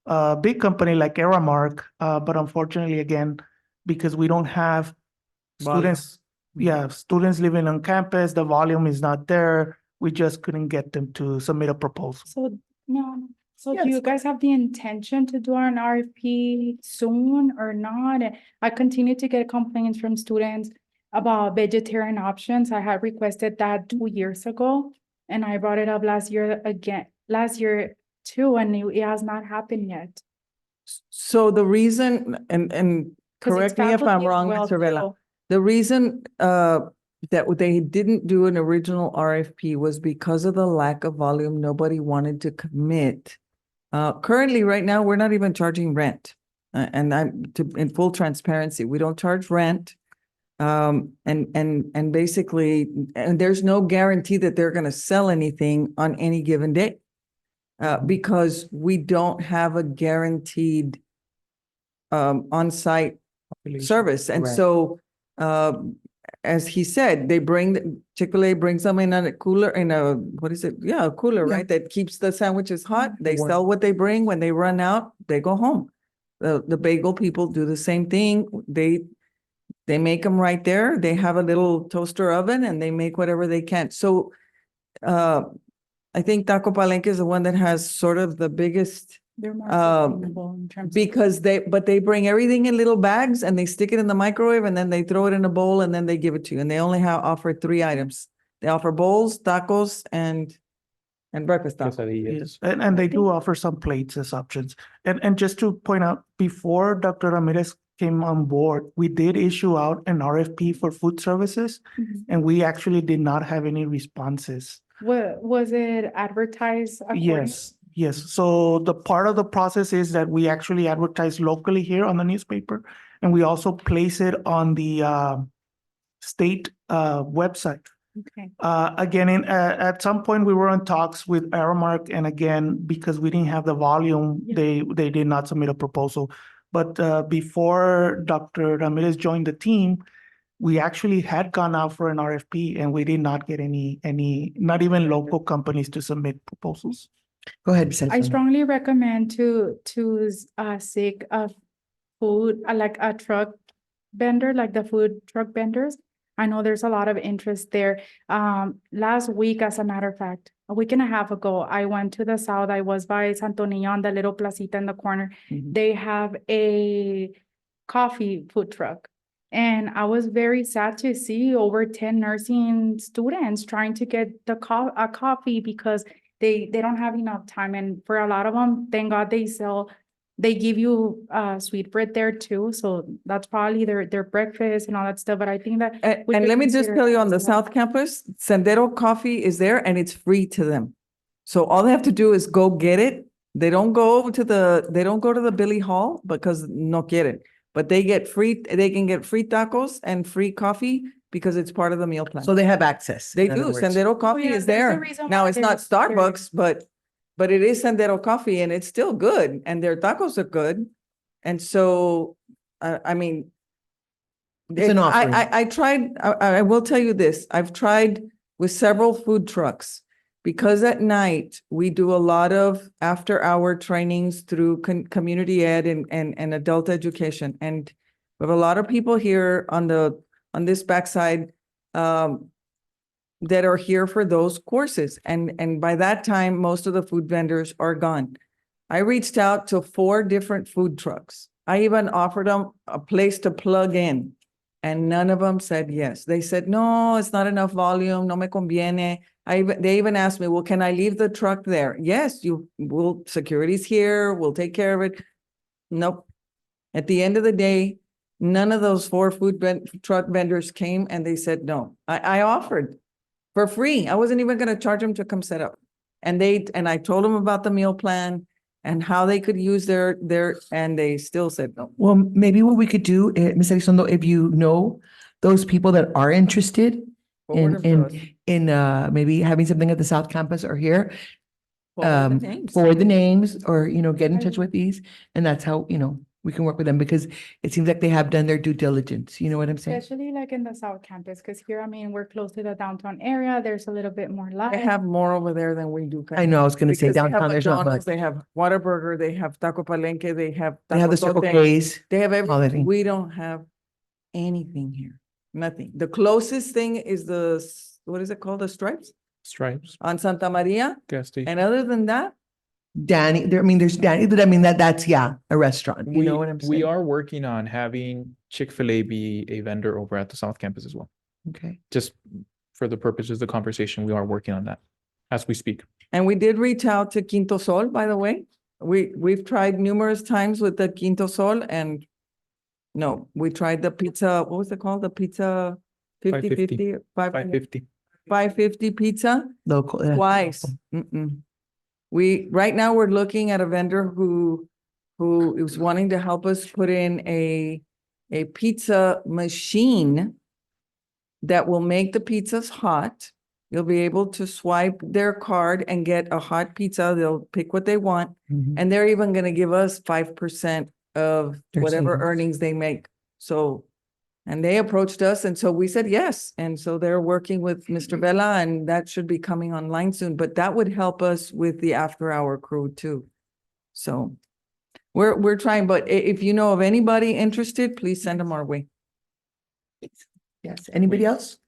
a big company like Aramark, but unfortunately, again, because we don't have Volume. students living on campus, the volume is not there. We just couldn't get them to submit a proposal. So, no, so Yes. do you guys have the intention to do an RFP soon or not? I continue to get complaints from students about vegetarian options. I had requested that 2 years ago, and I brought it up last year too, and it has not happened yet. so the reason, and 'Cause it's correct me if I'm faculty as wrong, well, Mr. Vela. too. The reason that they didn't do an original RFP was because of the lack of volume. Nobody wanted to commit. Currently, right now, we're not even charging rent. And in full transparency, we don't charge rent. And basically, and there's no guarantee that they're going to sell anything on any given day. Because we don't have a guaranteed on-site Population. service. And Right. so, as he said, Chick-fil-A brings them in a cooler, what is it? Yeah, a cooler, Yeah. right? That keeps the sandwiches hot. They Warm. sell what they bring. When they run out, they go home. The bagel people do the same thing. They make them right there. They have a little toaster oven and they make whatever they can. So, I think Taco Palenque is the one that has sort of the biggest, They're more Um, sustainable in terms of. because they bring everything in little bags and they stick it in the microwave and then they throw it in a bowl and then they give it to you. And they only offer 3 items. They offer bowls, tacos, and breakfast tacos. Quesadillas. Yes, and they do offer some plates as options. And just to point out, before Dr. Ramirez came on board, we did issue out an RFP for food services, Mhm. and we actually did not have any responses. Was it advertised? according- Yes. So the part of the process is that we actually advertise locally here on the newspaper, and we also place it on the state website. Okay. Again, at some point, we were in talks with Aramark, and again, because we didn't have the volume, Yeah. they did not submit a proposal. But before Dr. Ramirez joined the team, we actually had gone out for an RFP, and we did not get any, not even local companies to submit proposals. Go ahead, Ms. I Elizondo. strongly recommend to seek a food, like a truck vendor, like the food truck vendors. I know there's a lot of interest there. Last week, as a matter of fact, a week and a half ago, I went to the south. I was by Santo Niño on the little placita in the corner. Mhm. They have a coffee food truck. And I was very sad to see over 10 nursing students trying to get a coffee because they don't have enough time. And for a lot of them, thank God they give you sweet bread there too. So that's probably their breakfast and all that stuff. But I think that. we And should let me just consider tell you, that on the as well. South Campus, Sendero Coffee is there and it's free to them. So all they have to do is go get it. They don't go to the Billy Hall because no quieren. But they can get free tacos and free coffee because it's part of the meal plan. So they have access. They in other do. words. Sendero Coffee yeah, is there's a there. reason Now, why it's not they're- Starbucks, but it is Sendero Coffee and it's still good and their tacos are good. And so, I mean, It's an offering. I tried, I will tell you this, I've tried with several food trucks. Because at night, we do a lot of after-hour trainings through community ed and adult education. And we have a lot of people here on this backside that are here for those courses. And by that time, most of the food vendors are gone. I reached out to 4 different food trucks. I even offered them a place to plug in. And none of them said yes. They said, no, it's not enough volume, no me conviene. They even asked me, well, can I leave the truck there? Yes, security's here, we'll take care of it. Nope. At the end of the day, none of those 4 truck vendors came and they said no. I offered for free. I wasn't even gonna charge them to come set up. And I told them about the meal plan and how they could use and they still said no. Well, maybe what we could do, Ms. Elizondo, if you know those people that are interested Forward in, them to us. in maybe having something at the South Campus or here, Forward the names. forward the names or, get in I touch will. with these. And that's how, we can work with them because it seems like they have done their due diligence. You know what I'm saying? Especially like in the South Campus, because here, I mean, we're close to the downtown area. There's a little bit more They light. have more over there than we do. I know, I was gonna say Because they have downtown, there's not McDonald's, much. They have Whataburger, they have Taco Palenque, they have. They have the Taco Circle Tote. Ks. They have all that everything. thing. We don't have anything here. Nothing. The closest thing is what is it called? The Stripes Stripes, on Santa Maria. gas station. And other than that, Danny, there's Danny, but I mean, that's, yeah, a restaurant. You know what I'm saying? We are working on having Chick-fil-A be a vendor over at the South Campus as well. Okay. Just for the purposes of the conversation, we are working on that as we speak. and we did reach out to Quinto Sol, by the way. We've tried numerous times with the Quinto Sol and no, we tried the pizza, what was it called? The pizza 50/50, 550. 550 pizza. Local. yeah. Twice. Mm-mm. Right now, we're looking at a vendor who is wanting to help us put in a pizza machine that will make the pizzas hot. You'll be able to swipe their card and get a hot pizza. They'll pick what they want. Mhm. And they're even gonna give us 5% of Their whatever savings. earnings they make. So, and they approached us, and so we said yes. And so they're working with Mr. Vela, and that should be coming online soon, but that would help us with the after-hour crew too. So we're trying, but if you know of anybody interested, please send them our way. Yes, anybody else?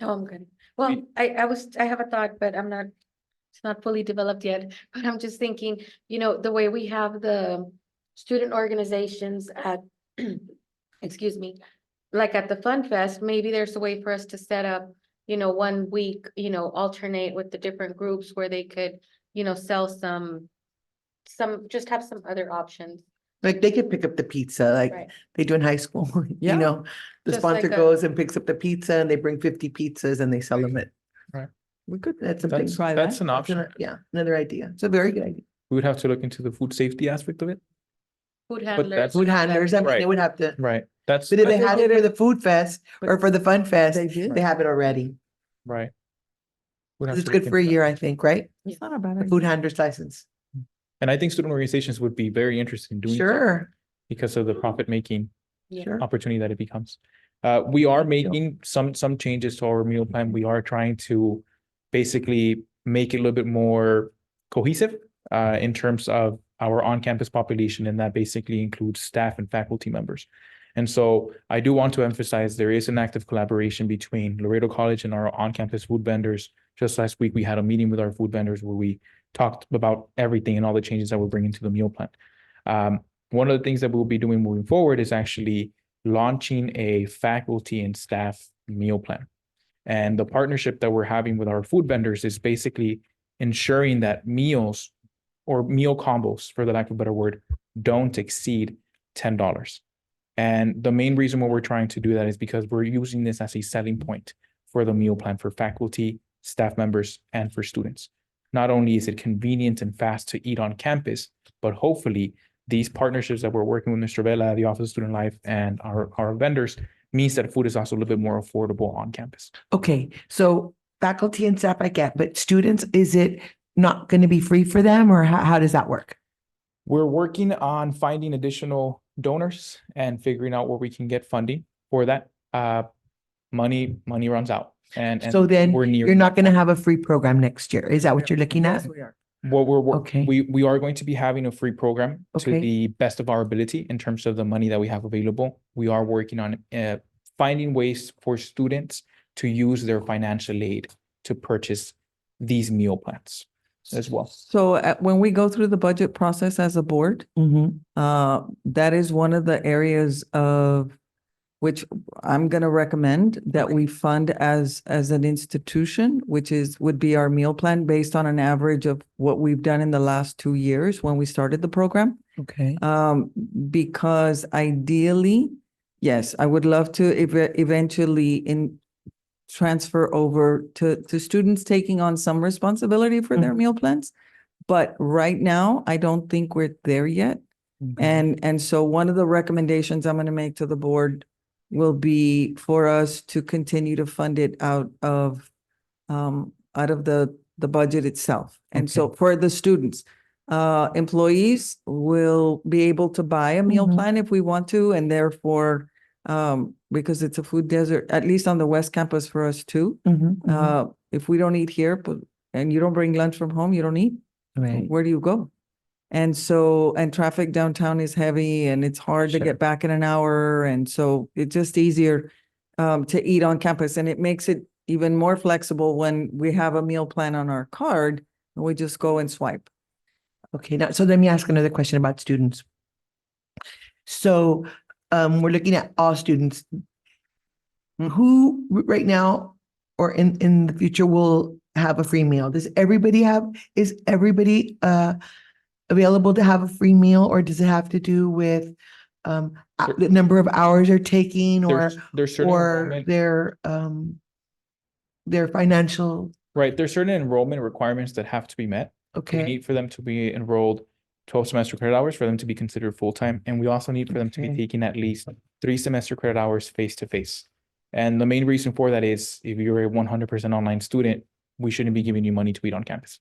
Oh, I'm good. Well, I have a thought, but it's not fully developed yet, but I'm just thinking, the way we have the student organizations at, excuse me, like at the Fun Fest, maybe there's a way for us to set up, 1 week, alternate with the different groups where they could, sell just have some other options. Like they could pick up the pizza like Right. they do in high school, Yeah. you know? The Just sponsor like a- goes and picks up the pizza and they bring 50 pizzas and they sell them at. We could That's something. That's, try that's that. an option. Yeah, another idea. It's a very good idea. We would have to look into the food safety aspect of it. Food that's- handlers. Food handlers, I mean, Right. they would have to, Right. That's, but if they They had it did for it- the food fest or for the fun fest, They did. they have it already. right. We'd have It's to good look for a into that. year, I think, right? It's not a bad The idea. food handler's license. And I think student organizations would be very interested in doing so Sure, because of the profit making Yeah. sure. opportunity that it becomes. We are Thank you. making some changes to our meal plan. We are trying to basically make it a little bit more cohesive in terms of our on-campus population, and that basically includes staff and faculty members. And so I do want to emphasize there is an active collaboration between Laredo College and our on-campus food vendors. Just last week, we had a meeting with our food vendors where we talked about everything and all the changes that we're bringing to the meal plan. One of the things that we'll be doing moving forward is actually launching a faculty and staff meal plan. And the partnership that we're having with our food vendors is basically ensuring that meals or meal combos, for the lack of a better word, don't exceed $10. And the main reason why we're trying to do that is because we're using this as a selling point for the meal plan for faculty, staff members, and for students. Not only is it convenient and fast to eat on campus, but hopefully these partnerships that we're working with Mr. Vela, the Office of Student Life, and our vendors means that food is also a little bit more affordable on campus. Okay, so faculty and staff I get, but students, is it not going to be free for them or how does that work? We're working on finding additional donors and figuring out where we can get funding for that. Money runs out. And So then we're near you're not going to have a free program next year. Is that what you're looking at? Yes, we are. what Okay. we are going to be having a free program to Okay. the best of our ability in terms of the money that we have available. We are working on finding ways for students to use their financial aid to purchase these meal plans as well. So when we go through the budget process as a board, Mhm. that is one of the areas of which I'm going to recommend that we fund as an institution, which would be our meal plan based on an average of what we've done in the last 2 years when we started the program. Okay. Because ideally, yes, I would love to eventually transfer over to students taking on some responsibility for their Mhm. meal plans. But right now, I don't think we're there yet. And so one of the recommendations I'm going to make to the board will be for us to continue to fund it out of the budget itself. And so for the students, employees will be able to buy a meal Mhm. plan if we want to, and therefore, because it's a food desert, at least on the West Campus for us too. Mhm, mhm. If we don't eat here, and you don't bring lunch from home, you don't eat. Right. Where do you go? And so, and traffic downtown is heavy and it's hard to Sure. get back in an hour. And so it's just easier to eat on campus, and it makes it even more flexible when we have a meal plan on our card and we just go and swipe. Okay, now, so let me ask another question about students. So, we're looking at all students. Who right now or in the future will have a free meal? Is everybody available to have a free meal, or does it have to do with the number of hours they're taking or There's certain enrollment, their financial? right, there's certain enrollment requirements that have to be met. We Okay, need for them to be enrolled 12 semester credit hours for them to be considered full-time. And we also need for them to be Okay. taking at least 3 semester credit hours face-to-face. And the main reason for that is if you're a 100% online student, we shouldn't be giving you money to eat on campus.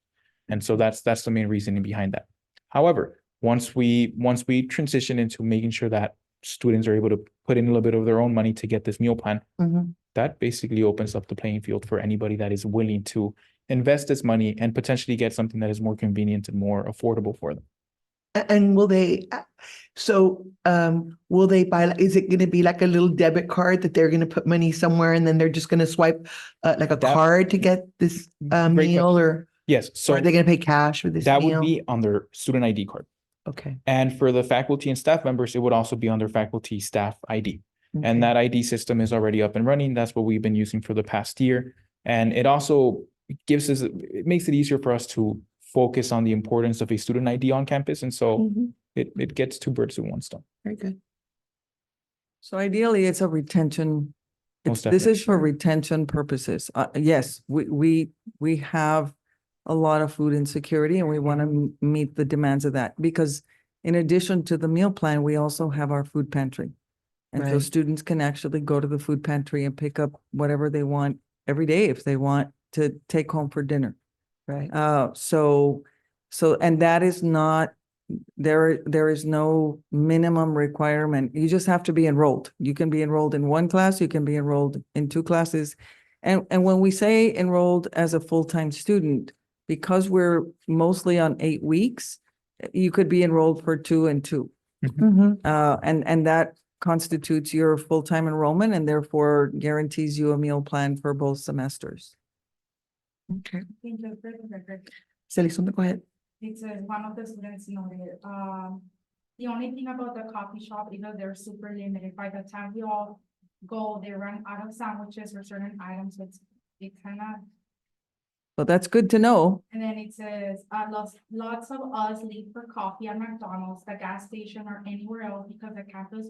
And so that's the main reasoning behind that. However, once we transition into making sure that students are able to put in a little bit of their own money to get this meal plan, Mhm. that basically opens up the playing field for anybody that is willing to invest this money and potentially get something that is more convenient and more affordable for them. And will they, will they buy, is it gonna be like a little debit card that they're gonna put money somewhere and then they're just gonna swipe like a That- card to get this Great meal, or Yes, or so are they gonna pay cash for this that would meal? be on their student ID card. Okay. And for the faculty and staff members, it would also be on their faculty staff ID. Okay. And that ID system is already up and running. That's what we've been using for the past year. And it also gives us, it makes it easier for us to focus on the importance of a student ID on campus. And so Mhm. it gets two birds with one stone. Very good. So ideally, it's a retention. Most This is for definitely. retention purposes. Yes, we have a lot of food insecurity and we want to meet the demands of that, because in addition to the meal plan, we also have our food pantry. And so Right. students can actually go to the food pantry and pick up whatever they want every day if they want to take home for dinner. Right. And that is not, there is no minimum requirement. You just have to be enrolled. You can be enrolled in one class, you can be enrolled in two classes. And when we say enrolled as a full-time student, because we're mostly on 8 weeks, you could be enrolled for 2 and 2. Mhm. And that constitutes your full-time enrollment and therefore guarantees you a meal plan for both semesters. Okay. Thank you for the record. Celisonda, go ahead. It says one of the students noted, the only thing about the coffee shop is that they're super limited. By the time we all go, they run out of sandwiches or certain items, so it kind of, So that's good to know. and then it says, lots of us leave for coffee at McDonald's, the gas station, or anywhere else because the campus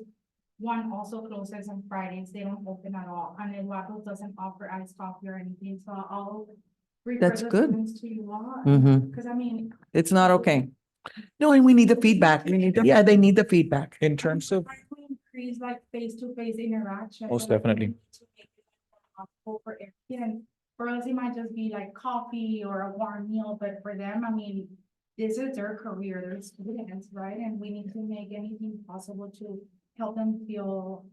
one also closes on Fridays. They don't open at all, and Laredo doesn't offer iced coffee or anything, so I'll refer That's the good. students to you all, Mhm. because I mean, It's not okay. No, and we need the feedback. Yeah, they need the feedback. In terms of, try to increase like face-to-face interaction. Most so, like, definitely. we need to make it more possible for everything. And for us, it might just be like coffee or a warm meal, but for them, I mean, this is their career, they're students, right? And we need to make anything possible to help them feel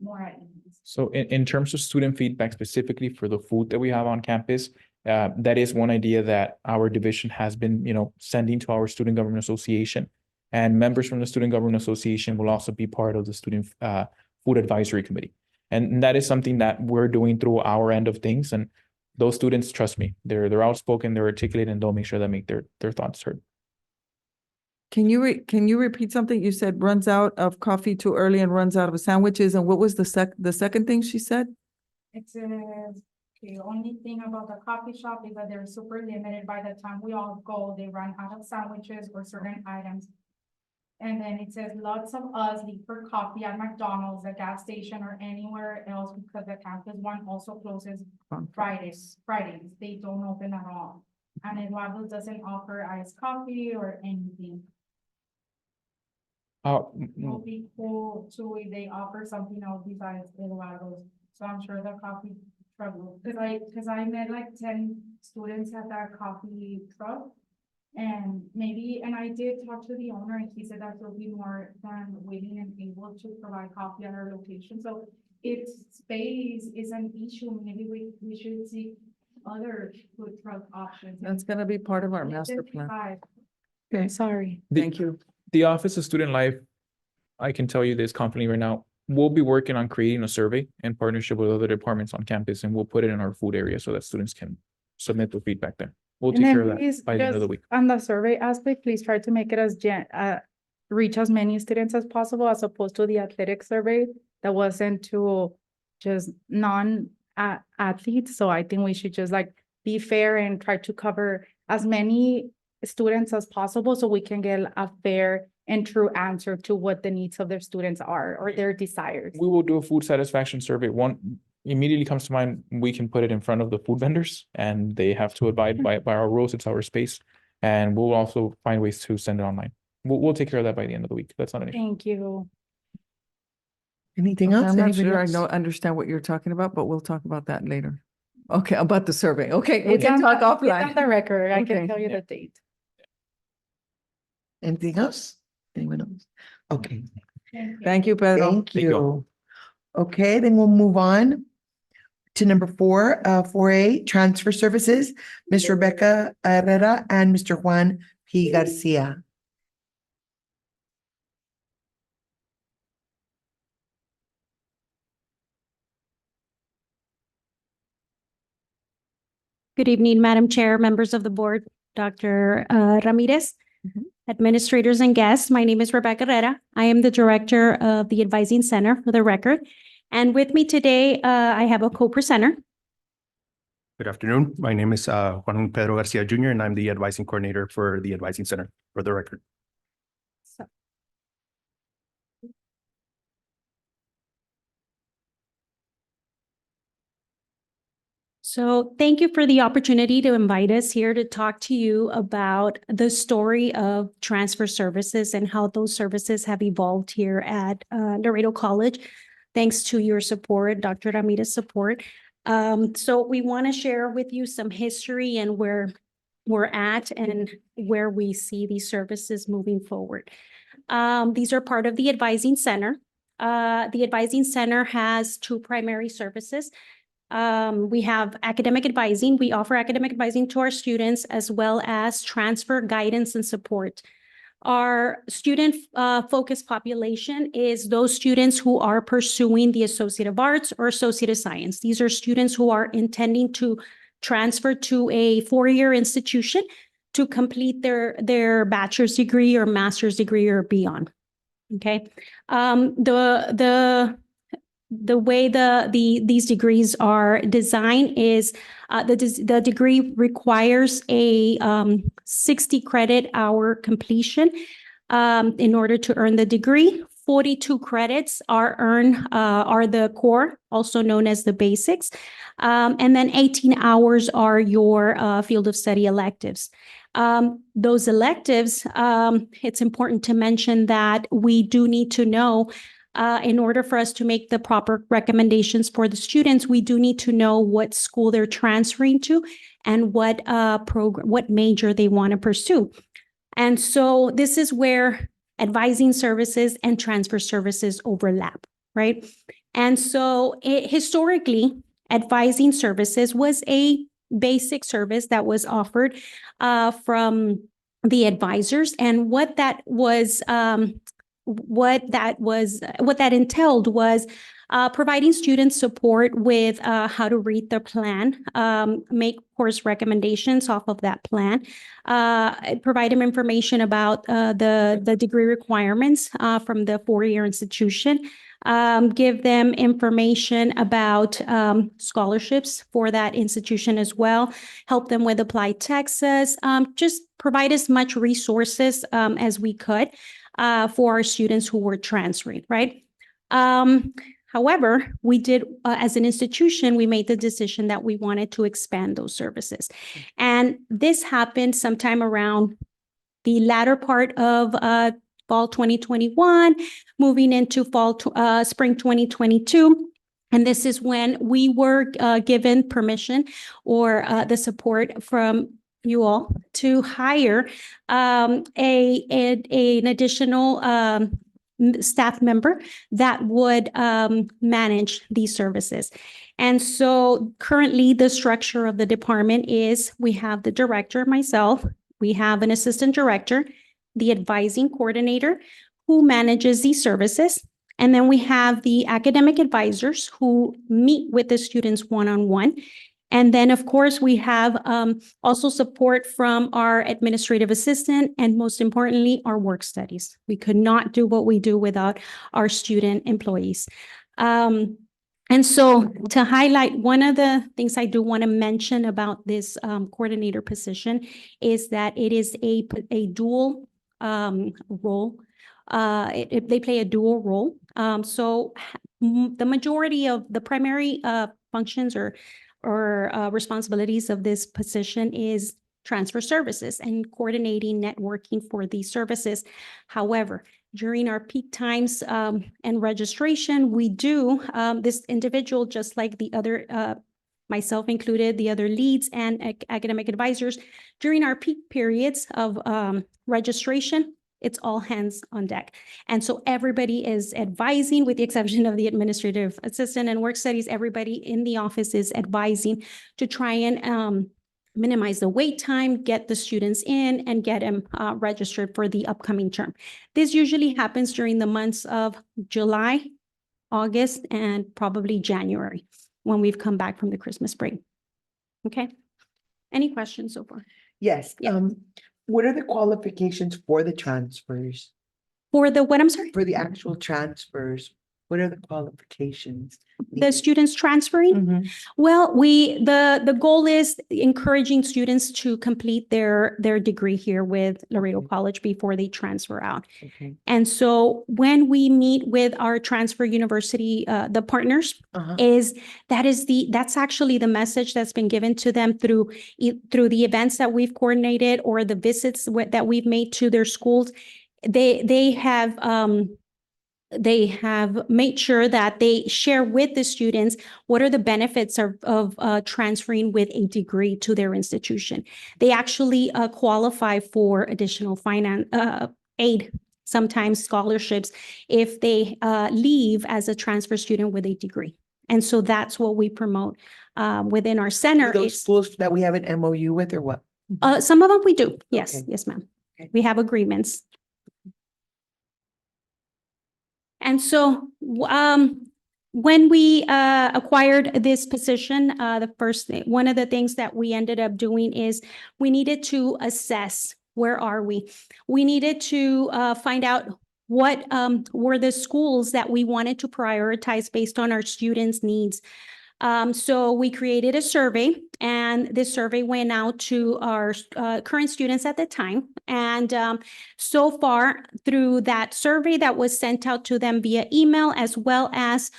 more at ease. so in terms of student feedback specifically for the food that we have on campus, that is one idea that our division has been, sending to our Student Government Association. And members from the Student Government Association will also be part of the Student Food Advisory Committee. And that is something that we're doing through our end of things. And those students, trust me, they're outspoken, they're articulate, and they'll make sure that make their thoughts heard. Can you repeat something? You said runs out of coffee too early and runs out of sandwiches. And what was the second thing she said? It says, the only thing about the coffee shop is that they're super limited. By the time we all go, they run out of sandwiches or certain items. And then it says lots of us leave for coffee at McDonald's, a gas station, or anywhere else because the campus one also closes on Fridays. They don't open at all. And Eduardo doesn't offer iced coffee or anything. It would be cool too if they offer something else besides Eduardo's. So I'm sure the coffee truck will, cause I met like 10 students at that coffee truck. And I did talk to the owner and he said that there'll be more than willing and able to provide coffee at our location. So if space is an issue, maybe we should see other food truck options. That's gonna be part of our master plan. Okay. Sorry. Thank you. The Office of Student Life, I can tell you this confidently right now, we'll be working on creating a survey in partnership with other departments on campus, and we'll put it in our food area so that students can submit their feedback there. We'll And take care then of that please, by the end of the just week. on the survey aspect, please try to make it as reach as many students as possible, as opposed to the athletic survey that was sent to just athletes. So I think we should just like be fair and try to cover as many students as possible so we can get a fair and true answer to what the needs of their students are or their desires. We will do a food satisfaction survey. One immediately comes to mind, we can put it in front of the food vendors and they have to abide by our rules. It's our space. And we'll also find ways to send it online. We'll take care of that by the end of the week. That's not an issue. Thank you. Anything else? I'm not Anybody sure I else? don't understand what you're talking about, but we'll talk about that later. Okay, about the survey. Okay, we It's can on talk the- It's on offline. the record. I Okay. can tell you Yeah. the date. Anything else? Anyone else? Okay, Thank you, Pedro. thank Thank you all. you. Okay, then we'll move on to number 4A, transfer services, Ms. Rebecca Herrera and Mr. Juan P. Garcia. Good evening, Madam Chair, members of the board, Dr. Ramirez, administrators and guests. My name is Rebecca Herrera. I am the director of the Advising Center for the record. And with me today, I have a co-presenter. Good afternoon. My name is Juan Pedro Garcia Jr., and I'm the advising coordinator for the Advising Center, for the record. So thank you for the opportunity to invite us here to talk to you about the story of transfer services and how those services have evolved here at Laredo College, thanks to your support, Dr. Ramirez's support. So we want to share with you some history and where we're at and where we see these services moving forward. These are part of the Advising Center. The Advising Center has two primary services. We have academic advising. We offer academic advising to our students as well as transfer guidance and support. Our student focused population is those students who are pursuing the Associate of Arts or Associate of Science. These are students who are intending to transfer to a four-year institution to complete their bachelor's degree or master's degree or beyond. Okay. The way these degrees are designed is the degree requires a 60 credit hour completion in order to earn the degree. 42 credits are the core, also known as the basics, and then 18 hours are your field of study electives. Those electives, it's important to mention that we do need to know in order for us to make the proper recommendations for the students, we do need to know what school they're transferring to and what what major they want to pursue. And so this is where advising services and transfer services overlap, right? And so historically, advising services was a basic service that was offered from the advisors, and what that entailed was providing students support with how to read the plan, make course recommendations off of that plan, provide them information about the degree requirements from the four-year institution, give them information about scholarships for that institution as well, help them with applied texts, just provide as much resources as we could for our students who were transferring, right? However, we did, as an institution, we made the decision that we wanted to expand those services. And this happened sometime around the latter part of fall 2021, moving into spring 2022. And this is when we were given permission or the support from you all to hire an additional staff member that would manage these services. And so currently the structure of the department is we have the director, myself, we have an assistant director, the advising coordinator who manages these services. And then we have the academic advisors who meet with the students one-on-one. And then, of course, we have also support from our administrative assistant and, most importantly, our work studies. We could not do what we do without our student employees. And so to highlight, one of the things I do want to mention about this coordinator position is that it is a dual role. They play a dual role. So the majority of the primary functions or responsibilities of this position is transfer services and coordinating networking for these services. However, during our peak times and registration, we do this individual, just like the other, myself included, the other leads and academic advisors, during our peak periods of registration, It's all hands on deck. And so everybody is advising, with the exception of the administrative assistant and work studies, everybody in the office is advising to try and minimize the wait time, get the students in, and get them registered for the upcoming term. This usually happens during the months of July, August, and probably January, when we've come back from the Christmas break. Okay? Any questions so far? Yes, Yeah. what are the qualifications for the transfers? For the, what, I'm sorry? For the actual transfers, what are the qualifications? The students transferring? Mhm. Well, the goal is encouraging students to complete their degree here with Laredo Okay. College before they transfer out. Okay. And so when we meet with our transfer university, the partners, Uh-huh. that's actually the message that's been given to them through the events that we've coordinated or the visits that we've made to their schools. They have made sure that they share with the students what are the benefits of transferring with a degree to their institution. They actually qualify for additional finance aid, sometimes scholarships, if they leave as a transfer student with a degree. And so that's what we promote within our center. Are those schools that we have an MOU with or what? Some of them we do. Yes, Okay. yes, ma'am. Okay. We have agreements. And so when we acquired this position, one of the things that we ended up doing is we needed to assess, where are we? We needed to find out what were the schools that we wanted to prioritize based on our students' needs. So we created a survey, and this survey went out to our current students at the time. And so far, through that survey that was sent out to them via email, as well as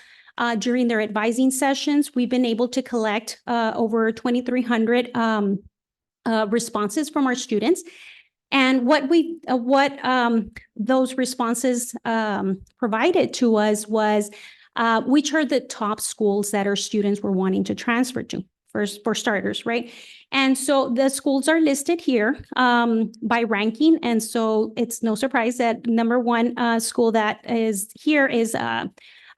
during their advising sessions, we've been able to collect over 2,300 responses from our students. And what those responses provided to us was which are the top schools that our students were wanting to transfer to, for starters, right? And so the schools are listed here by ranking. And so it's no surprise that number one school that is here is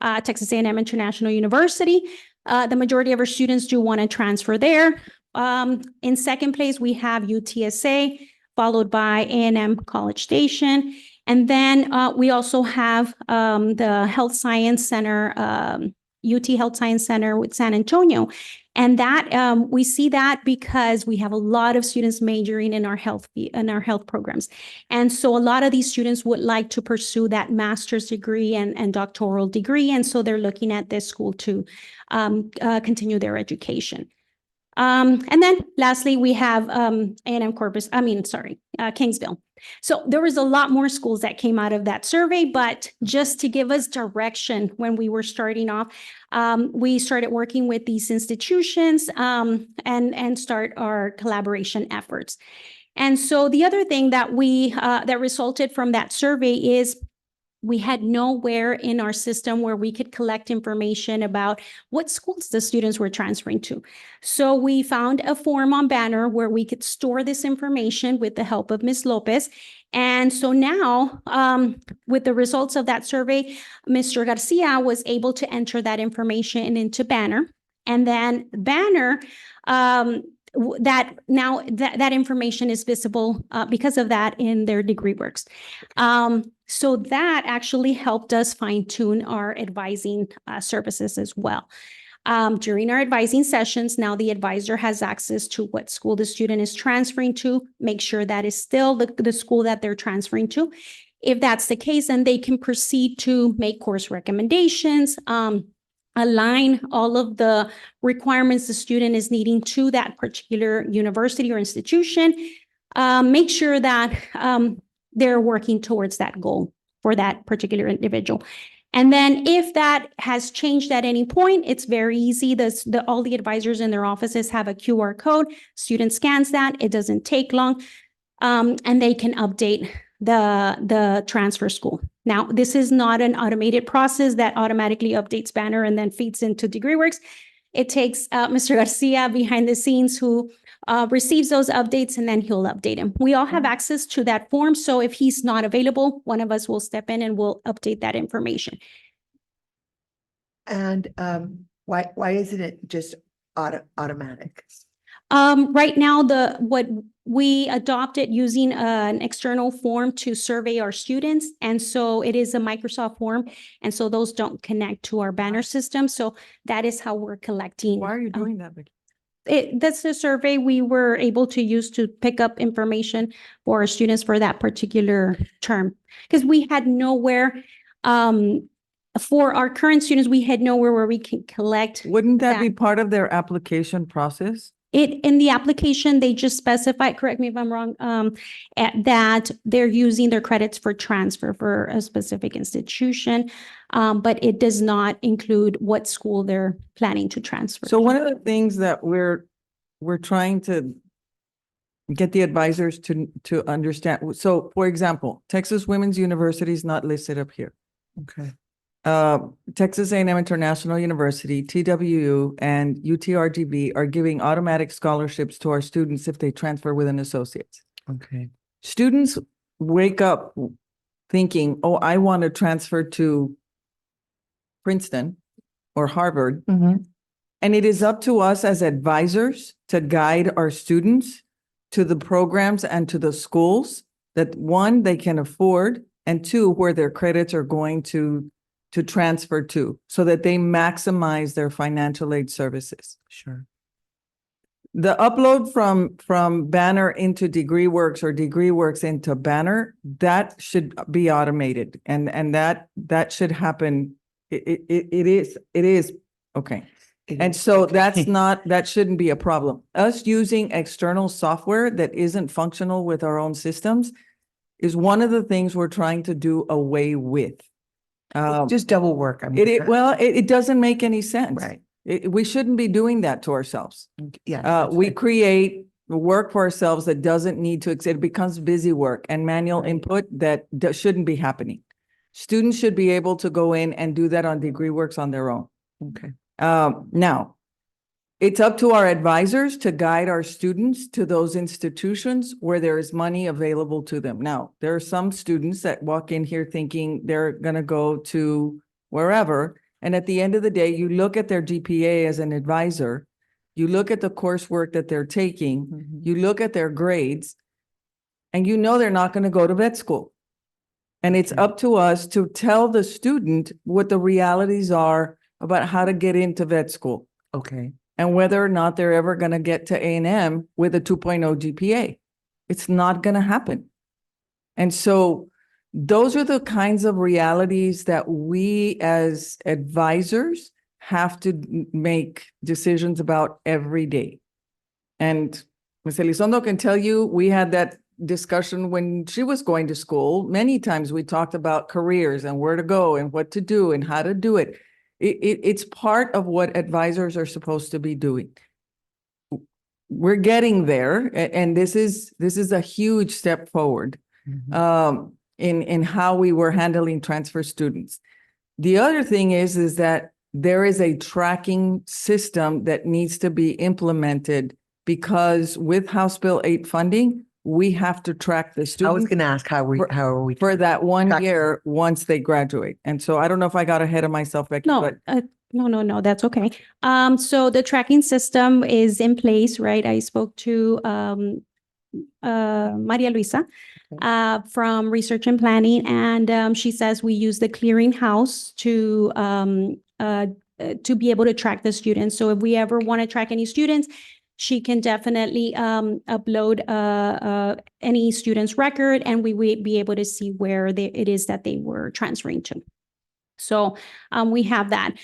Texas A&M International University. The majority of our students do want to transfer there. In second place, we have UTSA, followed by A&M College Station. And then we also have the Health Science Center, UT Health Science Center with San Antonio. And that we see that because we have a lot of students majoring in our health programs. And so a lot of these students would like to pursue that master's degree and doctoral degree. And so they're looking at this school to continue their education. And then lastly, we have A&M Kingsville. So there was a lot more schools that came out of that survey, but just to give us direction when we were starting off, we started working with these institutions and start our collaboration efforts. And so the other thing that that resulted from that survey is we had nowhere in our system where we could collect information about what schools the students were transferring to. So we found a form on Banner where we could store this information with the help of Ms. Lopez. And so now, with the results of that survey, Mr. Garcia was able to enter that information into Banner. And then Banner, that information is visible because of that in their degree works. So that actually helped us fine tune our advising services as well. During our advising sessions, now the advisor has access to what school the student is transferring to, make sure that is still the school that they're transferring to. If that's the case, then they can proceed to make course recommendations, align all of the requirements the student is needing to that particular university or institution, make sure that they're working towards that goal for that particular individual. And then if that has changed at any point, it's very easy. All the advisors in their offices have a QR code. Student scans that. It doesn't take long. And they can update the transfer school. Now, this is not an automated process that automatically updates Banner and then feeds into DegreeWorks. It takes Mr. Garcia behind the scenes who receives those updates and then he'll update them. We all have access to that form. So if he's not available, one of us will step in and we'll update that information. And why isn't it just automatic? Right now, what we adopted using an external form to survey our students. And so it is a Microsoft form. And so those don't connect to our banner system. So that is how we're collecting. Why are you doing that, Vicky? That's the survey we were able to use to pick up information for our students for that particular term. Because we had nowhere, for our current students, we had nowhere where we can collect. Wouldn't that that. be part of their application process? In the application, they just specify, correct me if I'm wrong, that they're using their credits for transfer for a specific institution. But it does not include what school they're planning to transfer. So one of the things that we're trying to get the advisors to understand. So for example, Texas Women's University is not listed up here. Okay. Texas A&M International University, TWU, and UTRGV are giving automatic scholarships to our students if they transfer with an associate's. Okay. Students wake up thinking, oh, I want to transfer to Princeton or Harvard. Mhm. And it is up to us as advisors to guide our students to the programs and to the schools that, one, they can afford, and two, where their credits are going to transfer to, so that they maximize their financial aid services. Sure. The upload from Banner into DegreeWorks or DegreeWorks into Banner, that should be automated, and that should happen. It is okay. And so that shouldn't be a problem. Us using external software that isn't functional with our own systems is one of the things we're trying to do away with. Just double work. I mean, It doesn't make any sense. Right. We shouldn't be doing that to ourselves. Yeah. We create work for ourselves that doesn't need to, it becomes busy work and manual input that shouldn't be happening. Students should be able to go in and do that on DegreeWorks on their own. Okay. Now, it's up to our advisors to guide our students to those institutions where there is money available to them. Now, there are some students that walk in here thinking they're going to go to wherever. And at the end of the day, you look at their GPA as an advisor, you look at the coursework that they're taking, you look at their grades, and you know they're not going to go to vet school. And it's up to us to tell the student what the realities are about how to get into vet school. Okay. And whether or not they're ever going to get to A&M with a 2.0 GPA. It's not going to happen. And so those are the kinds of realities that we as advisors have to make decisions about every day. And Ms. Elizondo can tell you, we had that discussion when she was going to school. Many times we talked about careers and where to go and what to do and how to do it. It's part of what advisors are supposed to be doing. We're getting there, and this is a huge step forward in how we were handling transfer students. The other thing is that there is a tracking system that needs to be implemented, because with House Bill 8 funding, we have to track the students. I was going to ask how are we For that 1 tracking? year once they graduate. And so I don't know if I got ahead of myself, Becky, No, but no, that's okay. So the tracking system is in place, right? I spoke to Maria Luisa from Research and Planning, and she says we use the clearinghouse to be able to track the students. So if we ever want to track any students, she can definitely upload any student's record, and we would be able to see where it is that they were transferring to. So we have that.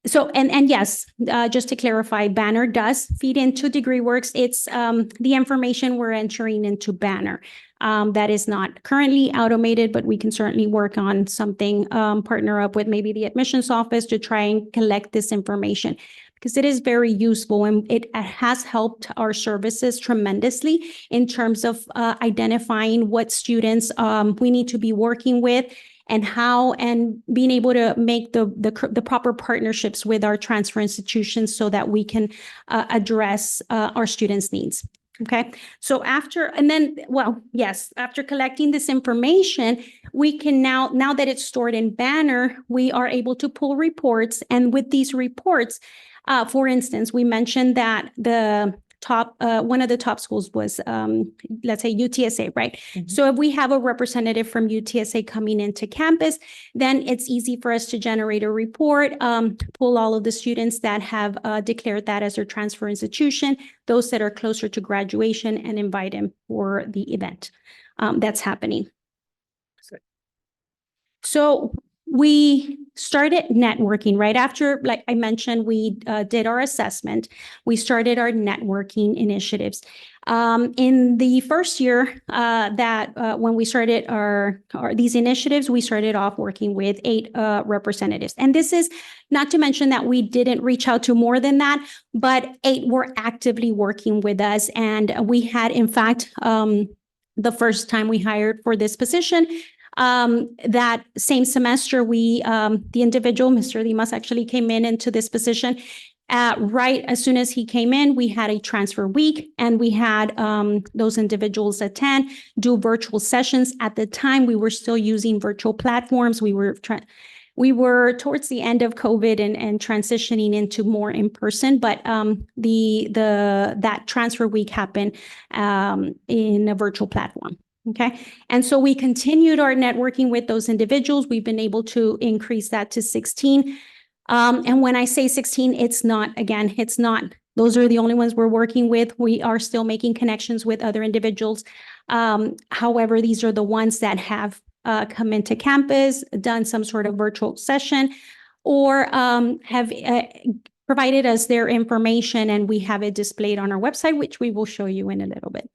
So, and yes, just to clarify, Banner does feed into DegreeWorks. It's the information we're entering into Banner. That is not currently automated, but we can certainly work on something, partner up with maybe the admissions office to try and collect this information, because it is very useful and it has helped our services tremendously in terms of identifying what students we need to be working with and how, and being able to make the proper partnerships with our transfer institutions so that we can address our students' needs. Okay, so after collecting this information, we can now that it's stored in Banner, we are able to pull reports. And with these reports, for instance, we mentioned that the top, one of the top schools was, let's say UTSA, right? So if we have a representative from UTSA coming into campus, then it's easy for us to generate a report, pull all of the students that have declared that as their transfer institution, those that are closer to graduation, and invite them for the event that's happening. So we started networking right after, like I mentioned, we did our assessment. We started our networking initiatives. In the first year when we started these initiatives, we started off working with 8 representatives. And this is not to mention that we didn't reach out to more than that, but 8 were actively working with us. And we had, in fact, the first time we hired for this position, that same semester, the individual, Mr. Dimas, actually came into this position. Right as soon as he came in, we had a transfer week, and we had those individuals do virtual sessions. At the time, we were still using virtual platforms. We were towards the end of COVID and transitioning into more in person, but that transfer week happened in a virtual platform. Okay. And so we continued our networking with those individuals. We've been able to increase that to 16. And when I say 16, it's not, those are the only ones we're working with. We are still making connections with other individuals. However, these are the ones that have come into campus, done some sort of virtual session, or have provided us their information, and we have it displayed on our website, which we will show you in a little bit.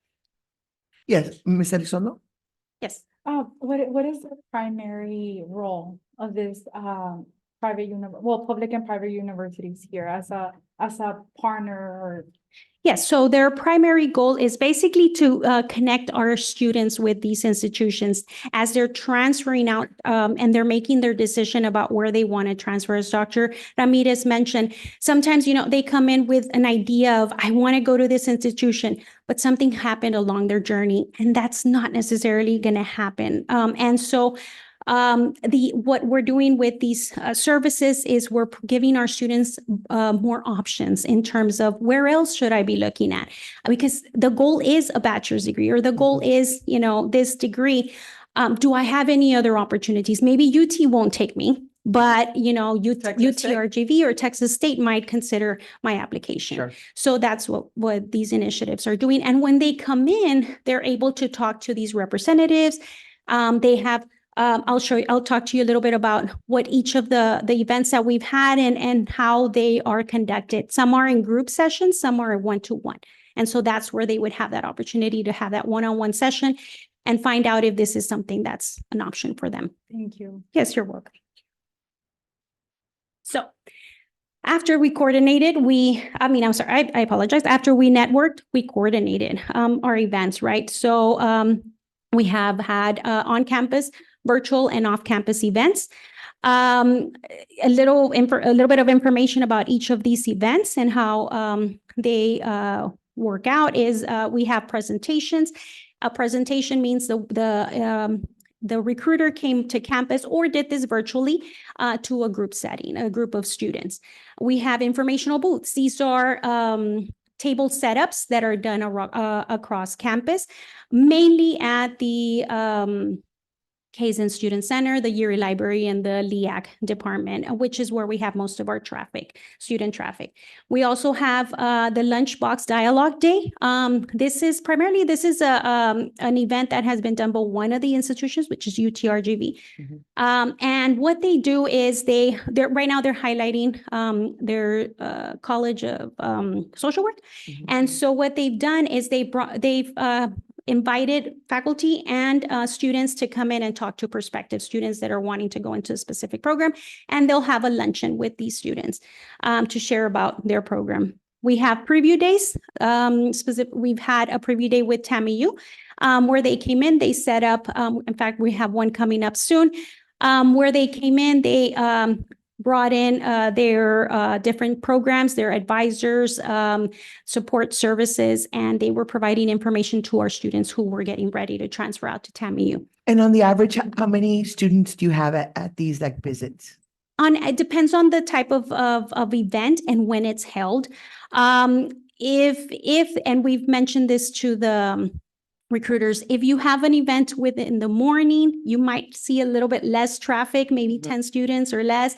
Yes, Ms. Elizondo? Yes. What is the primary role of this public and private universities here as a partner or? Yes, so their primary goal is basically to connect our students with these institutions as they're transferring out and they're making their decision about where they want to transfer. As Dr. Ramirez mentioned, sometimes, they come in with an idea of, I want to go to this institution, but something happened along their journey, and that's not necessarily going to happen. And so what we're doing with these services is we're giving our students more options in terms of where else should I be looking at, because the goal is a bachelor's degree, or the goal is, this degree. Do I have any other opportunities? Maybe UT won't take me, but UTRGV or Texas State might consider my application. Sure. So that's what these initiatives are doing. And when they come in, they're able to talk to these representatives. They have I'll talk to you a little bit about what each of the events that we've had and how they are conducted. Some are in group sessions, some are one-to-one. And so that's where they would have that opportunity to have that one-on-one session and find out if this is something that's an option for them. Thank you. Yes, you're welcome. So after we coordinated, I apologize. After we networked, we coordinated our events, right? So we have had on-campus, virtual, and off-campus events. A little bit of information about each of these events and how they work out is we have presentations. A presentation means the recruiter came to campus or did this virtually to a group setting, a group of students. We have informational booths. These are table setups that are done across campus, mainly at the Kaizen Student Center, the Yeary Library, and the LEAC department, which is where we have most of our student traffic. We also have the Lunchbox Dialogue Day. This is an event that has been done by one of the institutions, which is UTRGV. And what they do is right now they're highlighting their College of Social Work. And so what they've done is they've invited faculty and students to come in and talk to prospective students that are wanting to go into a specific program, and they'll have a luncheon with these students to share about their program. We have preview days. We've had a preview day with TAMIU where they came in, they set up, in fact, we have one coming up soon. where they came in, they brought in their different programs, their advisors, support services, and they were providing information to our students who were getting ready to transfer out to TAMU. And on the average, how many students do you have at these like visits? It depends on the type of event and when it's held. And we've mentioned this to the recruiters, if you have an event within the morning, you might see a little bit less traffic, maybe 10 students or less,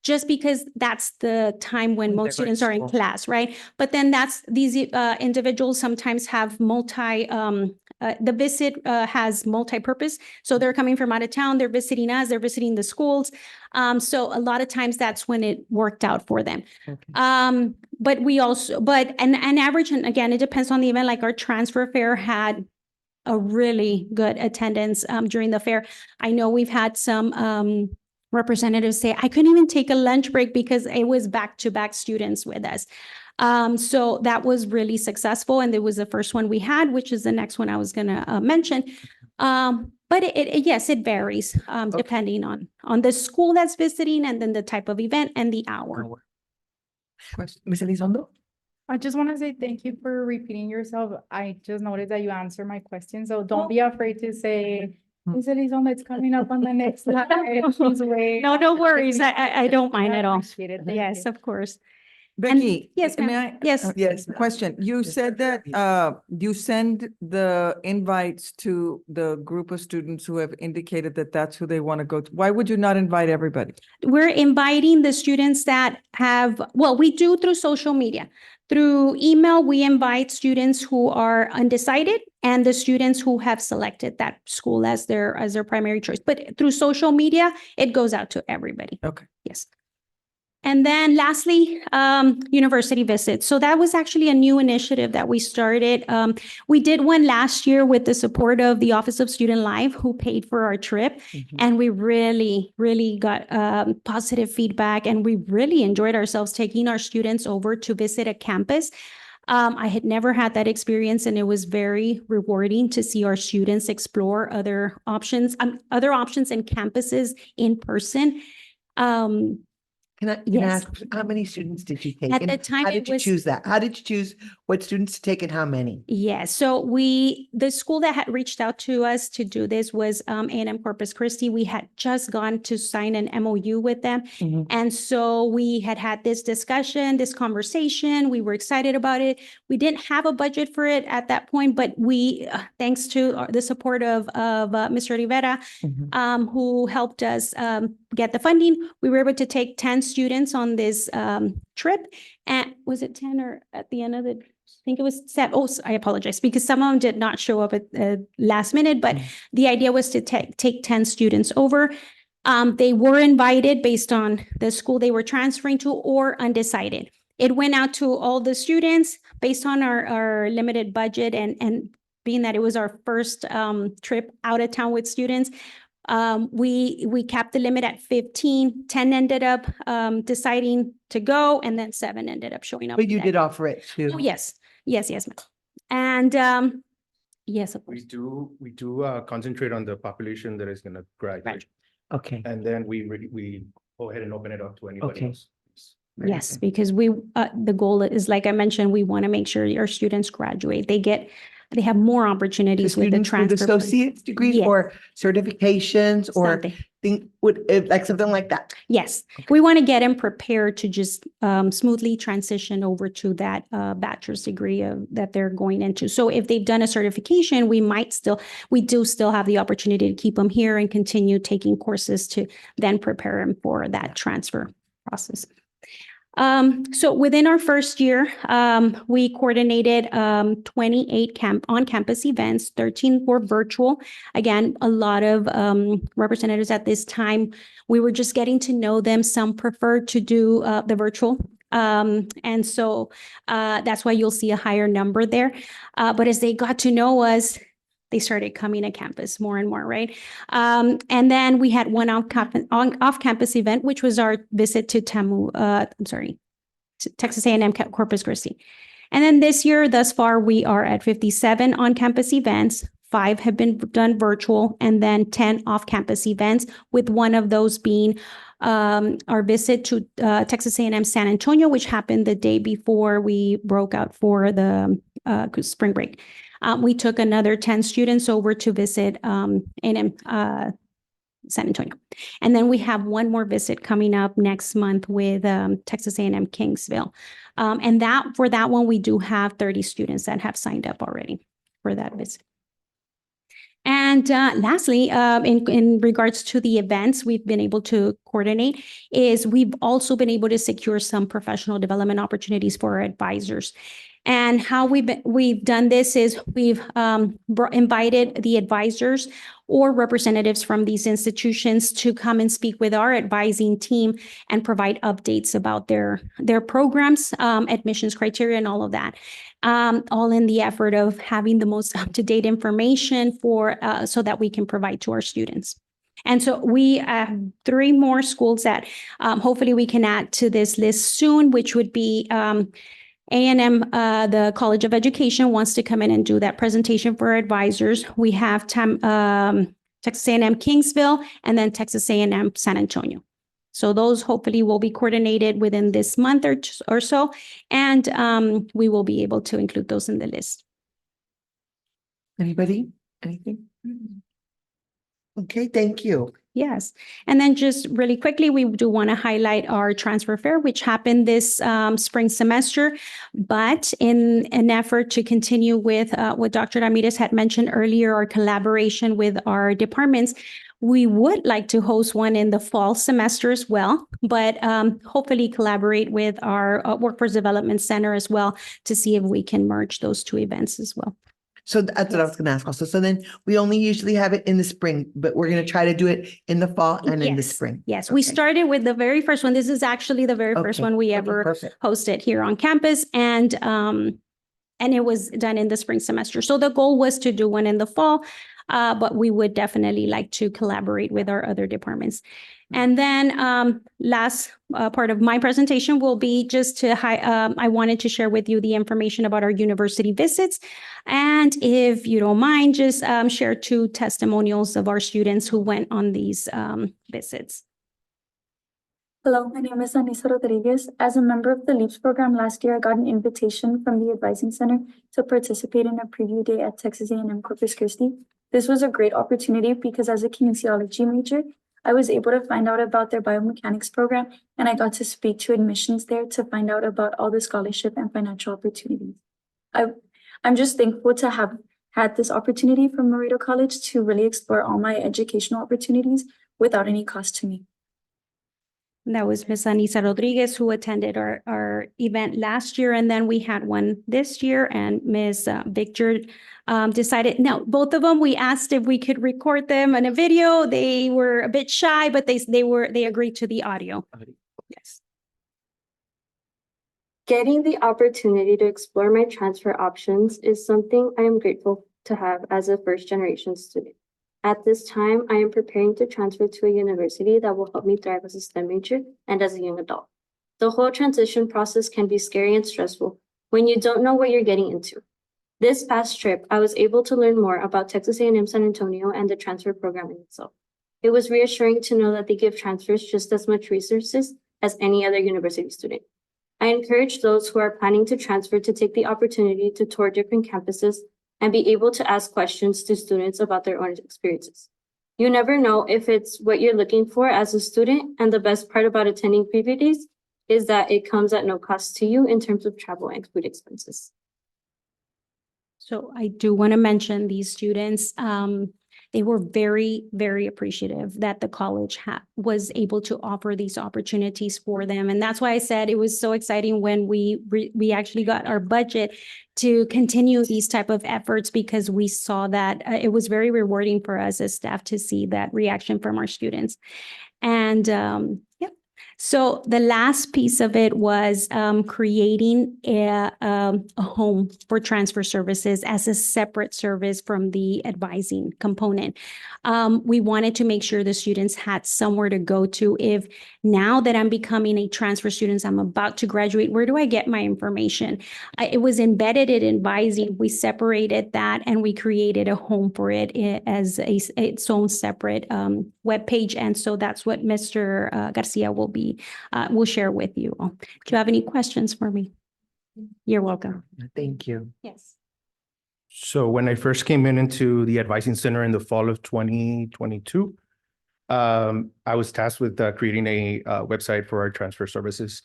just because that's the time when When they're most going students to are in school. class, right? But then these individuals sometimes have the visit has multi-purpose. So they're coming from out of town, they're visiting us, they're visiting the schools. So a lot of times that's when it worked out for them. But we also, an average, and again, it depends on the event, like our transfer fair had a really good attendance during the fair. I know we've had some representatives say, I couldn't even take a lunch break because it was back-to-back students with us. So that was really successful, and it was the first one we had, which is the next one I was gonna mention. But yes, it varies depending on the school that's visiting, and then the type of event and the hour. Question, Ms. Elizondo? I just want to say thank you for repeating yourself. I just noticed that you answered my question, so don't be afraid to say, Ms. Elizondo, it's coming up on the next slide. Please wait. No worries. I don't mind I at all. appreciate it. Thank Yes, you. of course. Becky. yes, may ma'am. I- Yes. Yes. Question, you said that you send the invites to the group of students who have indicated that that's who they want to go to. Why would you not invite everybody? We're inviting the students that we do through social media. Through email, we invite students who are undecided and the students who have selected that school as their primary choice. But through social media, it goes out to everybody. Okay. Yes. And then lastly, university visits. So that was actually a new initiative that we started. We did one last year with the support of the Office of Student Life, who paid for our trip. And we really, really got positive feedback, and we really enjoyed ourselves taking our students over to visit a campus. I had never had that experience, and it was very rewarding to see our students explore other options and campuses in person. Can I Yes. ask, how many students did you take? At And the time, how it did you was- choose that? How did you choose what students to take and how many? Yeah, so the school that had reached out to us to do this was A&M Corpus Christi. We had just gone to sign an MOU with them. Mhm. And so we had this discussion, this conversation. We were excited about it. We didn't have a budget for it at that point, but we, thanks to the support of Mr. Rivera, Mhm. who helped us get the funding, we were able to take 10 students on this trip. And was it 10 or at the end of the, I think it was 7. Oh, I apologize, because some of them did not show up at last minute, but the idea was to take 10 students over. They were invited based on the school they were transferring to or undecided. It went out to all the students based on our limited budget, and being that it was our first trip out of town with students. We capped the limit at 15. 10 ended up deciding to go, and then 7 ended up showing up. But you that did day. offer it too. Oh, yes, ma'am. And yes, of course. We do concentrate on the population that is gonna graduate. Okay. And then we go ahead and open it up to anybody Okay. else. Yes, because the goal is, like I mentioned, we want to make sure our students graduate. They have more The opportunities with the students with transfer. associate's degrees Yes. or certifications or Something. like something like that. Yes, we want to get them prepared to just smoothly transition over to that bachelor's degree that they're going into. So if they've done a certification, we do still have the opportunity to keep them here and continue taking courses to then prepare them for that transfer process. So within our first year, we coordinated 28 on-campus events, 13 were virtual. Again, a lot of representatives at this time, we were just getting to know them. Some preferred to do the virtual. And so that's why you'll see a higher number there. But as they got to know us, they started coming to campus more and more, right? And then we had one off-campus event, which was our visit to Texas A&M Corpus Christi. And then this year, thus far, we are at 57 on-campus events, 5 have been done virtual, and then 10 off-campus events, with one of those being our visit to Texas A&M San Antonio, which happened the day before we broke out for the spring break. We took another 10 students over to visit A&M San Antonio. And then we have one more visit coming up next month with Texas A&M Kingsville. And for that one, we do have 30 students that have signed up already for that visit. And lastly, in regards to the events we've been able to coordinate, is we've also been able to secure some professional development opportunities for our advisors. And how we've done this is we've invited the advisors or representatives from these institutions to come and speak with our advising team and provide updates about their programs, admissions criteria, and all of that. All in the effort of having the most up-to-date information so that we can provide to our students. And so we have 3 more schools that hopefully we can add to this list soon, which would be A&M, the College of Education wants to come in and do that presentation for advisors. We have Texas A&M Kingsville, and then Texas A&M San Antonio. So those hopefully will be coordinated within this month or so, and we will be able to include those in the list. Anybody? Anything? Okay, thank you. Yes. And then just really quickly, we do want to highlight our transfer fair, which happened this spring semester. But in an effort to continue with what Dr. Ramirez had mentioned earlier, our collaboration with our departments, we would like to host one in the fall semester as well, but hopefully collaborate with our Workforce Development Center as well to see if we can merge those 2 events as well. So that's what I was going to ask also. So then we only usually have it in the spring, but we're going to try to do it in the fall and in the spring. Yes, we Okay. started with the very first one. This is actually the very first Okay. one we Okay, ever perfect. hosted here on campus, and it was done in the spring semester. So the goal was to do one in the fall, but we would definitely like to collaborate with our other departments. And then last part of my presentation will be just to I wanted to share with you the information about our university visits. And if you don't mind, just share 2 testimonials of our students who went on these visits. Hello, my name is Anissa Rodriguez. As a member of the LEAPS program last year, I got an invitation from the Advising Center to participate in a preview day at Texas A&M Corpus Christi. This was a great opportunity because as a kinesiology major, I was able to find out about their biomechanics program, and I got to speak to admissions there to find out about all the scholarship and financial opportunities. I'm just thankful to have had this opportunity from Laredo College to really explore all my educational opportunities without any cost to me. That was Ms. Anissa Rodriguez, who attended our event last year, and then we had one this year, and Ms. Victor decided, no, both of them, we asked if we could record them in a video. They were a bit shy, but they agreed to the audio. Yes. Getting the opportunity to explore my transfer options is something I am grateful to have as a first-generation student. At this time, I am preparing to transfer to a university that will help me thrive as a STEM major and as a young adult. The whole transition process can be scary and stressful when you don't know what you're getting into. This past trip, I was able to learn more about Texas A&M San Antonio and the transfer program in itself. It was reassuring to know that they give transfers just as much resources as any other university student. I encourage those who are planning to transfer to take the opportunity to tour different campuses and be able to ask questions to students about their own experiences. You never know if it's what you're looking for as a student, and the best part about attending preview days is that it comes at no cost to you in terms of travel and food expenses. So I do want to mention these students, they were very, very appreciative that the college was able to offer these opportunities for them. And that's why I said it was so exciting when we actually got our budget to continue these type of efforts, because we saw that it was very rewarding for us as staff to see that reaction from our students. And yep. So the last piece of it was creating a home for transfer services as a separate service from the advising component. We wanted to make sure the students had somewhere to go to. If now that I'm becoming a transfer student, I'm about to graduate, where do I get my information? It was embedded in advising. We separated that and we created a home for it as its own separate webpage. And so that's what Mr. Garcia will share with you. Do you have any questions for me? You're welcome. Thank you. Yes. So when I first came into the advising center in the fall of 2022, I was tasked with creating a website for our transfer services.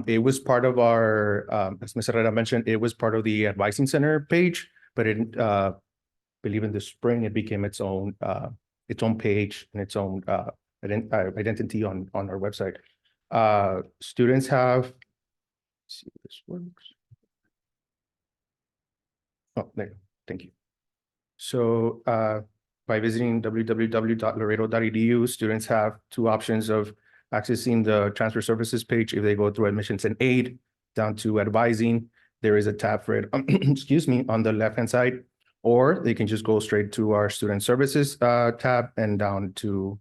It was part of our, as Ms. Herrera mentioned, it was part of the advising center page, but I believe in the spring, it became its own page and its own identity on our website. Students have, let's see if this works. Oh, there, thank you. So by visiting www.laredo.edu, students have two options of accessing the transfer services page. If they go through admissions and aid down to advising, there is a tab for it, excuse me, on the left-hand side, or they can just go straight to our student services tab and down to,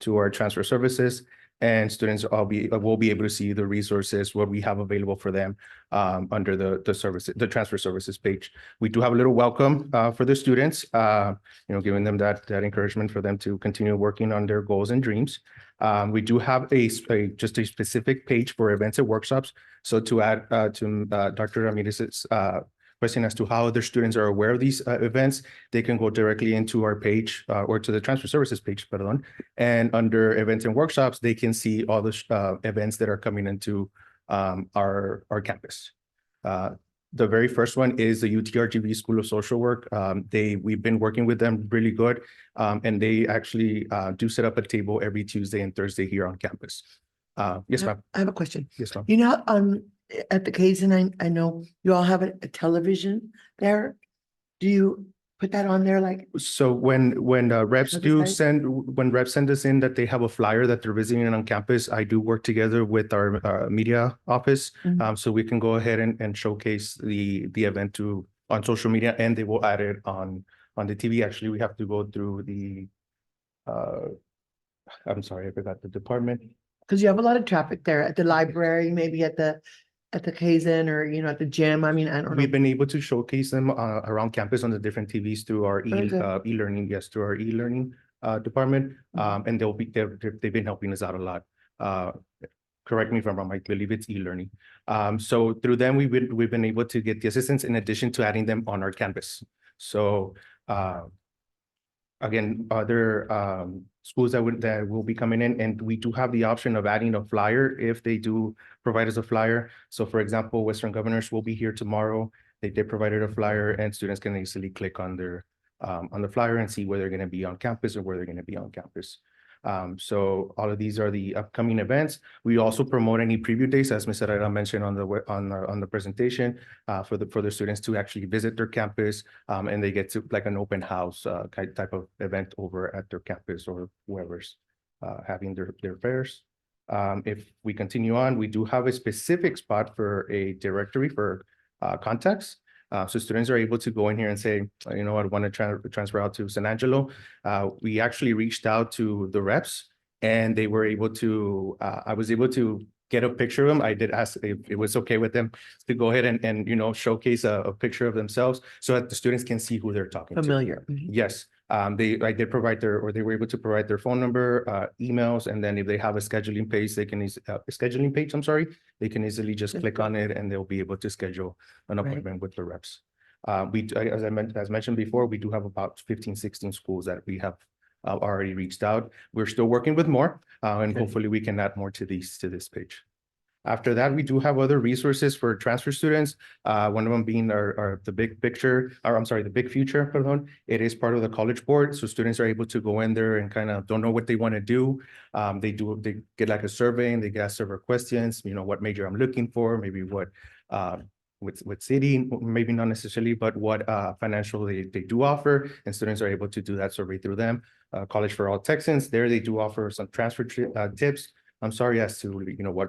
to our transfer services. And students will be able to see the resources, what we have available for them under the transfer services page. We do have a little welcome for the students, giving them that encouragement for them to continue working on their goals and dreams. We do have just a specific page for events and workshops. So to add to Dr. Ramirez's question as to how other students are aware of these events, they can go directly into our page or to the transfer services page, pardon, and under events and workshops, they can see all the events that are coming into our campus. The very first one is the UTRGV School of Social Work. We've been working with them really good, and they actually do set up a table every Tuesday and Thursday here on campus. Yes, ma'am. I have a question. Yes, ma'am. You know, at the case, and I know you all have a television there. Do you put that on there like? So when reps when reps send us in that they have a flyer that they're visiting on campus, I do work together with our media office. So we can go ahead and showcase the event on social media, and they will add it on the TV. Actually, we have to go through the I'm sorry, I forgot the department. Because you have a lot of traffic there at the library, maybe at the Kaizen or, at the gym. I mean, I don't know. We've been able to showcase them around campus on the different TVs through our e-learning, through our e-learning department. And they've been helping us out a lot. Correct me if I'm wrong, I believe it's e-learning. So through them, we've been able to get the assistance in addition to adding them on our campus. So again, other schools that will be coming in, and we do have the option of adding a flyer if they do provide us a flyer. So for example, Western Governors will be here tomorrow. They provided a flyer, and students can easily click on the flyer and see where they're going to be on campus or where they're going to be on campus. So all of these are the upcoming events. We also promote any preview days, as Ms. Herrera mentioned on the presentation, for the students to actually visit their campus, and they get to like an open house type of event over at their campus or whoever's having their fairs. If we continue on, we do have a specific spot for a directory for contacts. So students are able to go in here and say, I want to transfer out to San Angelo. We actually reached out to the reps, and they were able to, I was able to get a picture of them. I did ask if it was okay with them to go ahead and showcase a picture of themselves so that the students can see who they're talking to. Familiar. Yes. They did provide they were able to provide their phone number, emails, and then if they have a scheduling page, they can they can easily just click on it, and they'll be able to schedule an appointment with the reps. As mentioned before, we do have about 15, 16 schools that we have already reached out. We're still working with more, and hopefully we can add more to this page. After that, we do have other resources for transfer students. One of them being the big picture, or I'm sorry, the big future, pardon. It is part of the College Board. So students are able to go in there and kind of don't know what they want to do. They get like a survey, and they get several questions, what major I'm looking for, maybe what, with city, maybe not necessarily, but what financial they do offer, and students are able to do that survey through them. College for All Texans, there they do offer some transfer tips. I'm sorry, as to,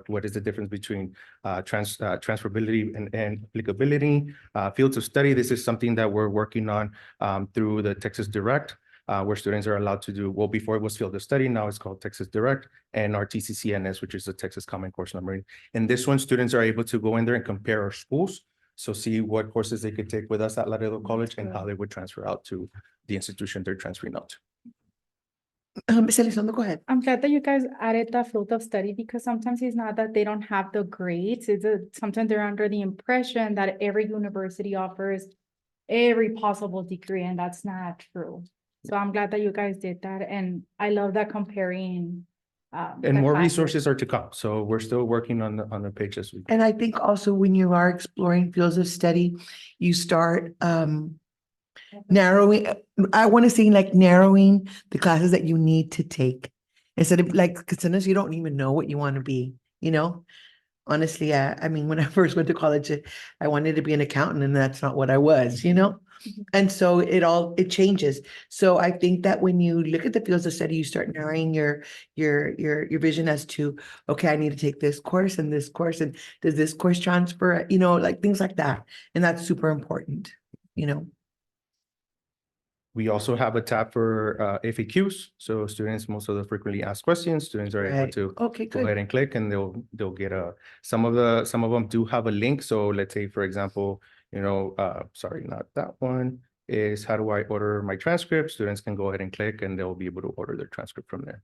what is the difference between transferability and applicability, fields of study. This is something that we're working on through the Texas Direct, where students are allowed to do, well, before it was field of study, now it's called Texas Direct, and our TCCNS, which is the Texas Common Course Numbering. In this one, students are able to go in there and compare our schools. So see what courses they could take with us at Laredo College and how they would transfer out to the institution they're transferring out to. Ms. Elizondo, go ahead. I'm glad that you guys added the field of study because sometimes it's not that they don't have the grades. Sometimes they're under the impression that every university offers every possible degree, and that's not true. So I'm glad that you guys did that, and I love that comparing. And the more classes. resources are to come. So we're still working on the page this week. And I think also when you are exploring fields of study, you start narrowing, I want to say like narrowing the classes that you need to take. Instead of like, because sometimes you don't even know what you want to be, Honestly, I mean, when I first went to college, I wanted to be an accountant and that's not what I was, And so it changes. So I think that when you look at the fields of study, you start narrowing your vision as to, okay, I need to take this course, and does this course transfer, like things like that. And that's super important, We also have a tab for FAQs. So students, most of the frequently asked questions, students are able Right. to Okay, go ahead good. and click, and they'll get some of them do have a link. So let's say, for example, sorry, not that one, is how do I order my transcript? Students can go ahead and click and they'll be able to order their transcript from there.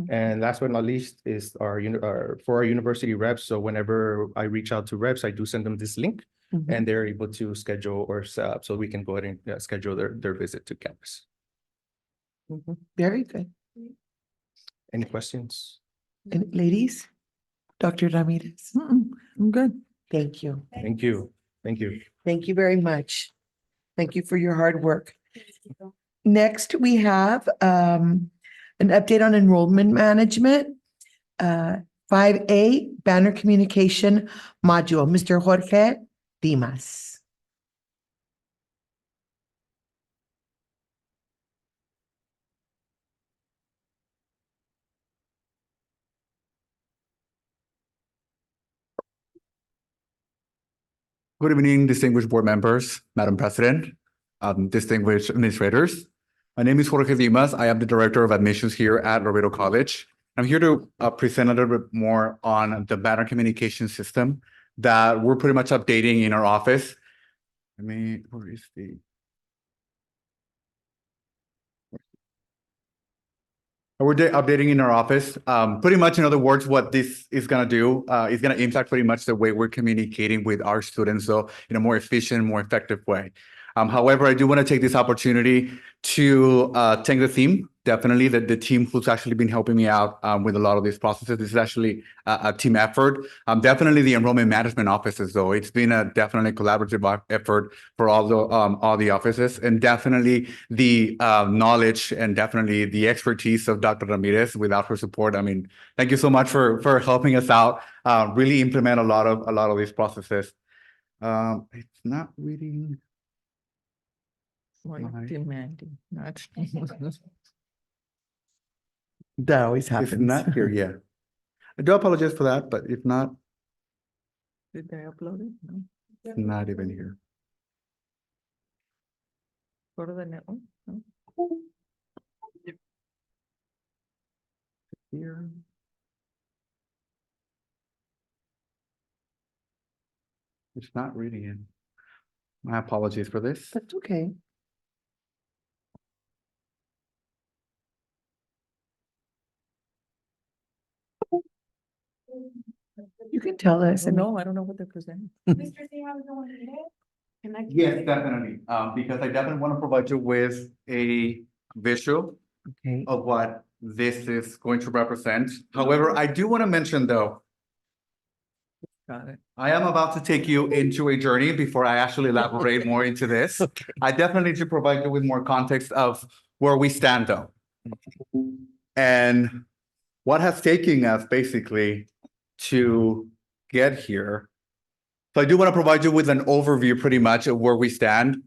And last but not least is for our university reps. So whenever I reach out to reps, I do send them this link, and they're able to schedule or set up so we can go ahead and schedule their visit to campus. Very good. Any questions? And ladies, Dr. Ramirez, I'm good. thank you. Thank you. Thank you. Thank you very much. Thank you for your hard work. Next, we have an update on enrollment management. 5A, banner communication module, Mr. Jorge Dimas. Good evening, distinguished board members, Madam President, distinguished administrators. My name is Jorge Dimas. I am the Director of Admissions here at Laredo College. I'm here to present a little bit more on the banner communication system that we're pretty much updating in our office. Where is the? We're updating in our office. Pretty much, in other words, what this is going to do is going to impact pretty much the way we're communicating with our students, so in a more efficient, more effective way. However, I do want to take this opportunity to thank the team. Definitely the team who's actually been helping me out with a lot of these processes. This is actually a team effort. Definitely the enrollment management offices, though. It's been a definitely collaborative effort for all the offices, and definitely the knowledge and definitely the expertise of Dr. Ramirez. Without her support, I mean, thank you so much for helping us out. Really implement a lot of these processes. It's not reading. Demanding, not. That always happens. It's not here yet. I do apologize for that, but if not, Did they upload it? No. it's not even here. Go to the network. No. Here. It's not reading it. My apologies for this. That's okay. You can tell us. I mean, No, I don't know what they're presenting. Yes, definitely. Because I definitely want to provide you with a visual okay. of what this is going to represent. However, I do want to mention though, Got it. I am about to take you into a journey before I actually elaborate more into this. Okay. I definitely need to provide you with more context of where we stand though. And what has taken us basically to get here. So I do want to provide you with an overview pretty much of where we stand.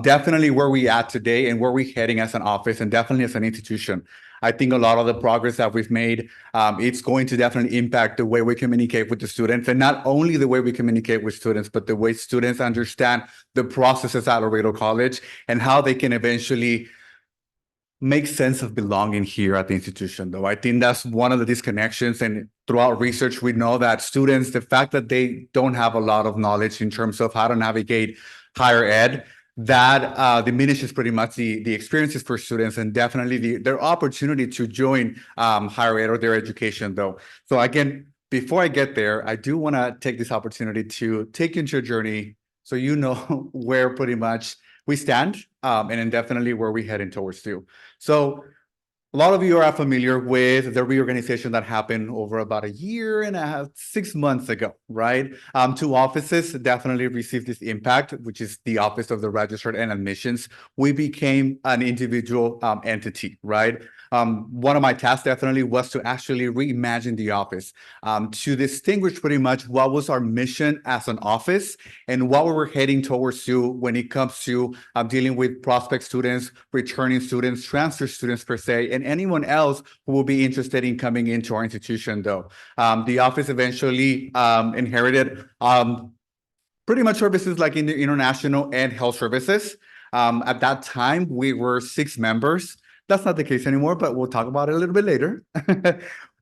Definitely where we at today and where we're heading as an office and definitely as an institution. I think a lot of the progress that we've made, it's going to definitely impact the way we communicate with the students, and not only the way we communicate with students, but the way students understand the processes at Laredo College and how they can eventually make sense of belonging here at the institution, though. I think that's one of the disconnections. And throughout research, we know that students, the fact that they don't have a lot of knowledge in terms of how to navigate higher ed, that diminishes pretty much the experiences for students and definitely their opportunity to join higher ed or their education, though. So again, before I get there, I do want to take this opportunity to take you into a journey so you know where pretty much we stand, and then definitely where we're heading towards too. So a lot of you are familiar with the reorganization that happened over about a year and a half, 6 months ago, right? Two offices definitely received this impact, which is the Office of the Registrar and Admissions. We became an individual entity, right? One of my tasks definitely was to actually reimagine the office, to distinguish pretty much what was our mission as an office and what we were heading towards to when it comes to dealing with prospect students, returning students, transfer students per se, and anyone else who will be interested in coming into our institution, though. The office eventually inherited pretty much services like in the international and health services. At that time, we were 6 members. That's not the case anymore, but we'll talk about it a little bit later.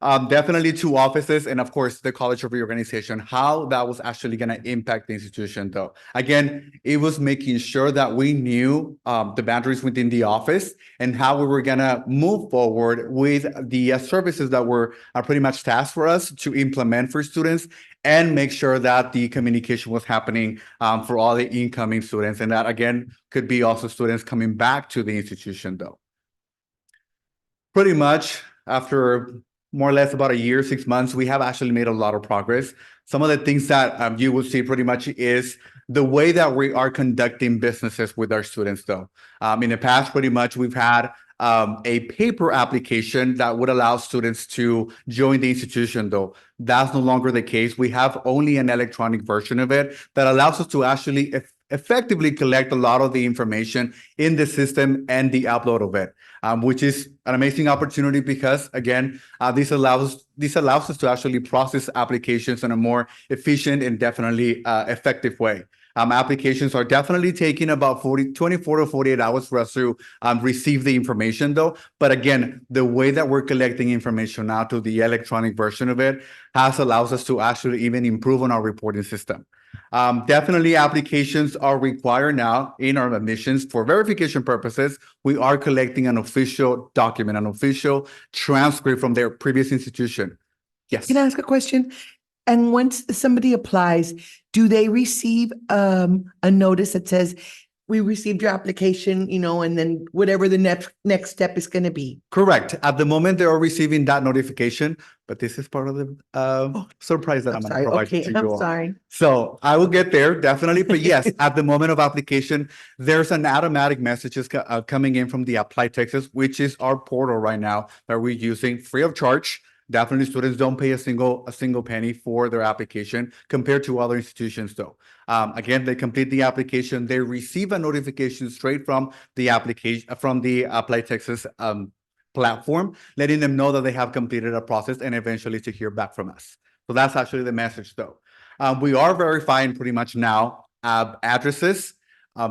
Definitely 2 offices, and of course, the College of Reorganization, how that was actually going to impact the institution, though. Again, it was making sure that we knew the boundaries within the office and how we were going to move forward with the services that were pretty much tasked for us to implement for students and make sure that the communication was happening for all the incoming students. And that, again, could be also students coming back to the institution, though. Pretty much after more or less about a year, 6 months, we have actually made a lot of progress. Some of the things that you will see pretty much is the way that we are conducting businesses with our students, though. In the past, pretty much we've had a paper application that would allow students to join the institution, though. That's no longer the case. We have only an electronic version of it that allows us to actually effectively collect a lot of the information in the system and the upload of it, which is an amazing opportunity because, again, this allows us to actually process applications in a more efficient and definitely effective way. Applications are definitely taking about 24 to 48 hours for us to receive the information, though. But again, the way that we're collecting information now to the electronic version of it allows us to actually even improve on our reporting system. Definitely applications are required now in our admissions for verification purposes. We are collecting an official document, an official transcript from their previous institution. Yes. Can I ask a question? And once somebody applies, do they receive a notice that says, we received your application, and then whatever the next step is going to be? Correct. At the moment, they are receiving that notification, but this is part of the surprise that I'm going to provide to you I'm all. sorry. So I will get there, definitely. But yes, at the moment of application, there's an automatic messages coming in from the Apply Texas, which is our portal right now that we're using free of charge. Definitely students don't pay a single penny for their application compared to other institutions, though. Again, they complete the application, they receive a notification straight from the application, from the Apply Texas platform, letting them know that they have completed a process and eventually to hear back from us. So that's actually the message, though. We are verifying pretty much now addresses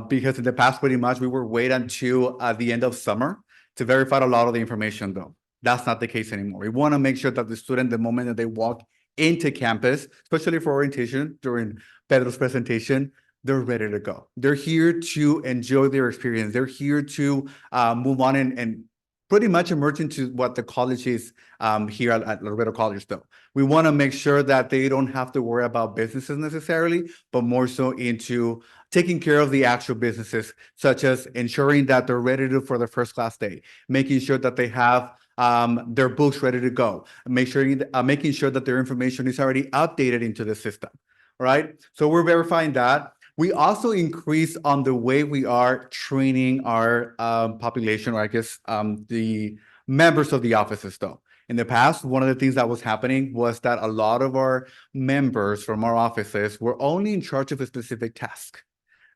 because in the past, pretty much we were waiting until the end of summer to verify a lot of the information, though. That's not the case anymore. We want to make sure that the student, the moment that they walk into campus, especially for orientation during Pedro's presentation, they're ready to go. They're here to enjoy their experience. They're here to move on and pretty much emerge into what the college is here at Laredo College, though. We want to make sure that they don't have to worry about businesses necessarily, but more so into taking care of the actual businesses, such as ensuring that they're ready for their first class day, making sure that they have their books ready to go, making sure that their information is already updated into the system, right? So we're verifying that. We also increase on the way we are training our population, or I guess the members of the offices, though. In the past, one of the things that was happening was that a lot of our members from our offices were only in charge of a specific task.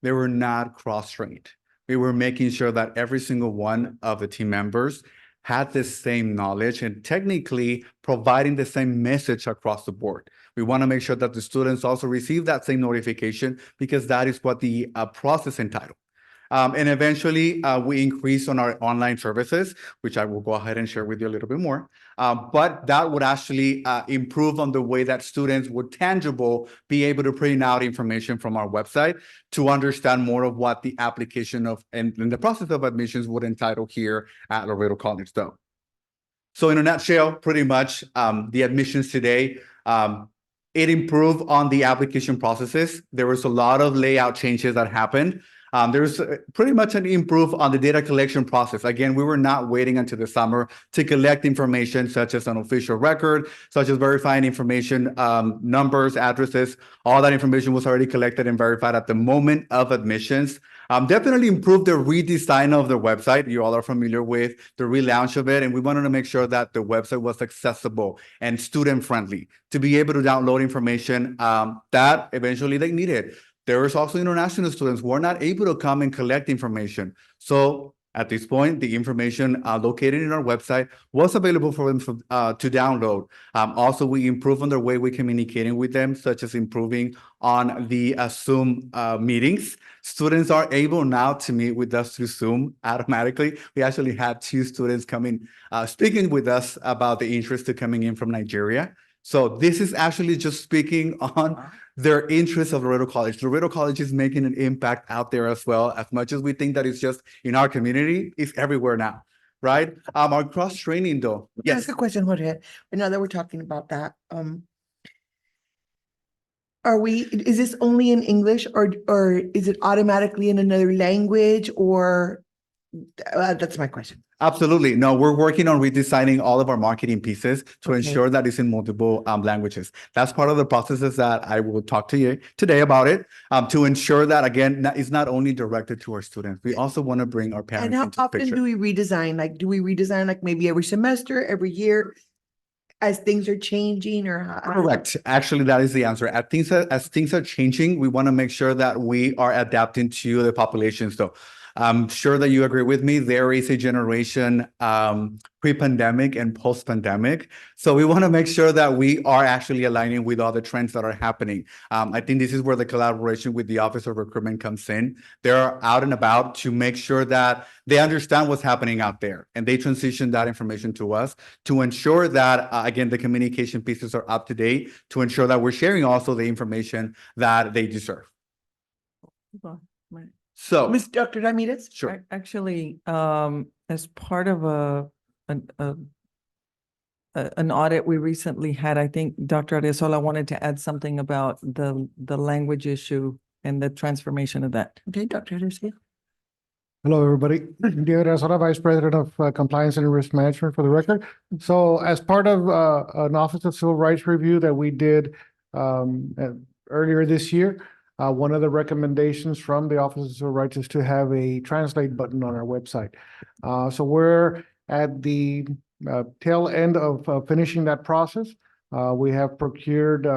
They were not cross-trained. We were making sure that every single one of the team members had the same knowledge and technically providing the same message across the board. We want to make sure that the students also receive that same notification because that is what the process entitled. And eventually, we increase on our online services, which I will go ahead and share with you a little bit more. But that would actually improve on the way that students would tangible be able to print out information from our website to understand more of what the application of and the process of admissions would entitle here at Laredo College, though. So in a nutshell, pretty much the admissions today, it improved on the application processes. There was a lot of layout changes that happened. There's pretty much an improve on the data collection process. Again, we were not waiting until the summer to collect information such as an official record, such as verifying information, numbers, addresses. All that information was already collected and verified at the moment of admissions. Definitely improved the redesign of the website. You all are familiar with the relaunch of it, and we wanted to make sure that the website was accessible and student-friendly to be able to download information that eventually they needed. There is also international students who are not able to come and collect information. So at this point, the information located in our website was available for them to download. Also, we improve on the way we're communicating with them, such as improving on the Zoom meetings. Students are able now to meet with us through Zoom automatically. We actually had 2 students coming, speaking with us about the interest to coming in from Nigeria. So this is actually just speaking on their interest of Laredo College. Laredo College is making an impact out there as well. As much as we think that it's just in our community, it's everywhere now, right? Our cross training though. Can I Yes. ask a question, Jorge? And now that we're talking about that, is this only in English or is it automatically in another language or that's my question. Absolutely. No, we're working on redesigning all of our marketing pieces to Okay. ensure that it's in multiple languages. That's part of the processes that I will talk to you today about it, to ensure that, again, it's not only directed to our students. We also want to bring our And parents how into the often picture. do we redesign? Like, do we redesign like maybe every semester, every year as things are changing or how? Correct. Actually, that is the answer. As things are changing, we want to make sure that we are adapting to the population. So I'm sure that you agree with me. There is a generation pre-pandemic and post-pandemic. So we want to make sure that we are actually aligning with all the trends that are happening. I think this is where the collaboration with the Office of Recruitment comes in. They're out and about to make sure that they understand what's happening out there and they transition that information to us to ensure that, again, the communication pieces are up to date to ensure that we're sharing also the information that they deserve. So, Miss Dr. Ramirez? sure. Actually, as part of an audit we recently had, I think Dr. Arezola wanted to add something about the language issue and the transformation of that. Okay, Dr. Garcia. Hello, everybody. Diego Arezola, Vice President of Compliance and Risk Management for the record. So as part of an Office of Civil Rights review that we did earlier this year, one of the recommendations from the Office of Civil Rights is to have a translate button on our website. So we're at the tail end of finishing that process. We have procured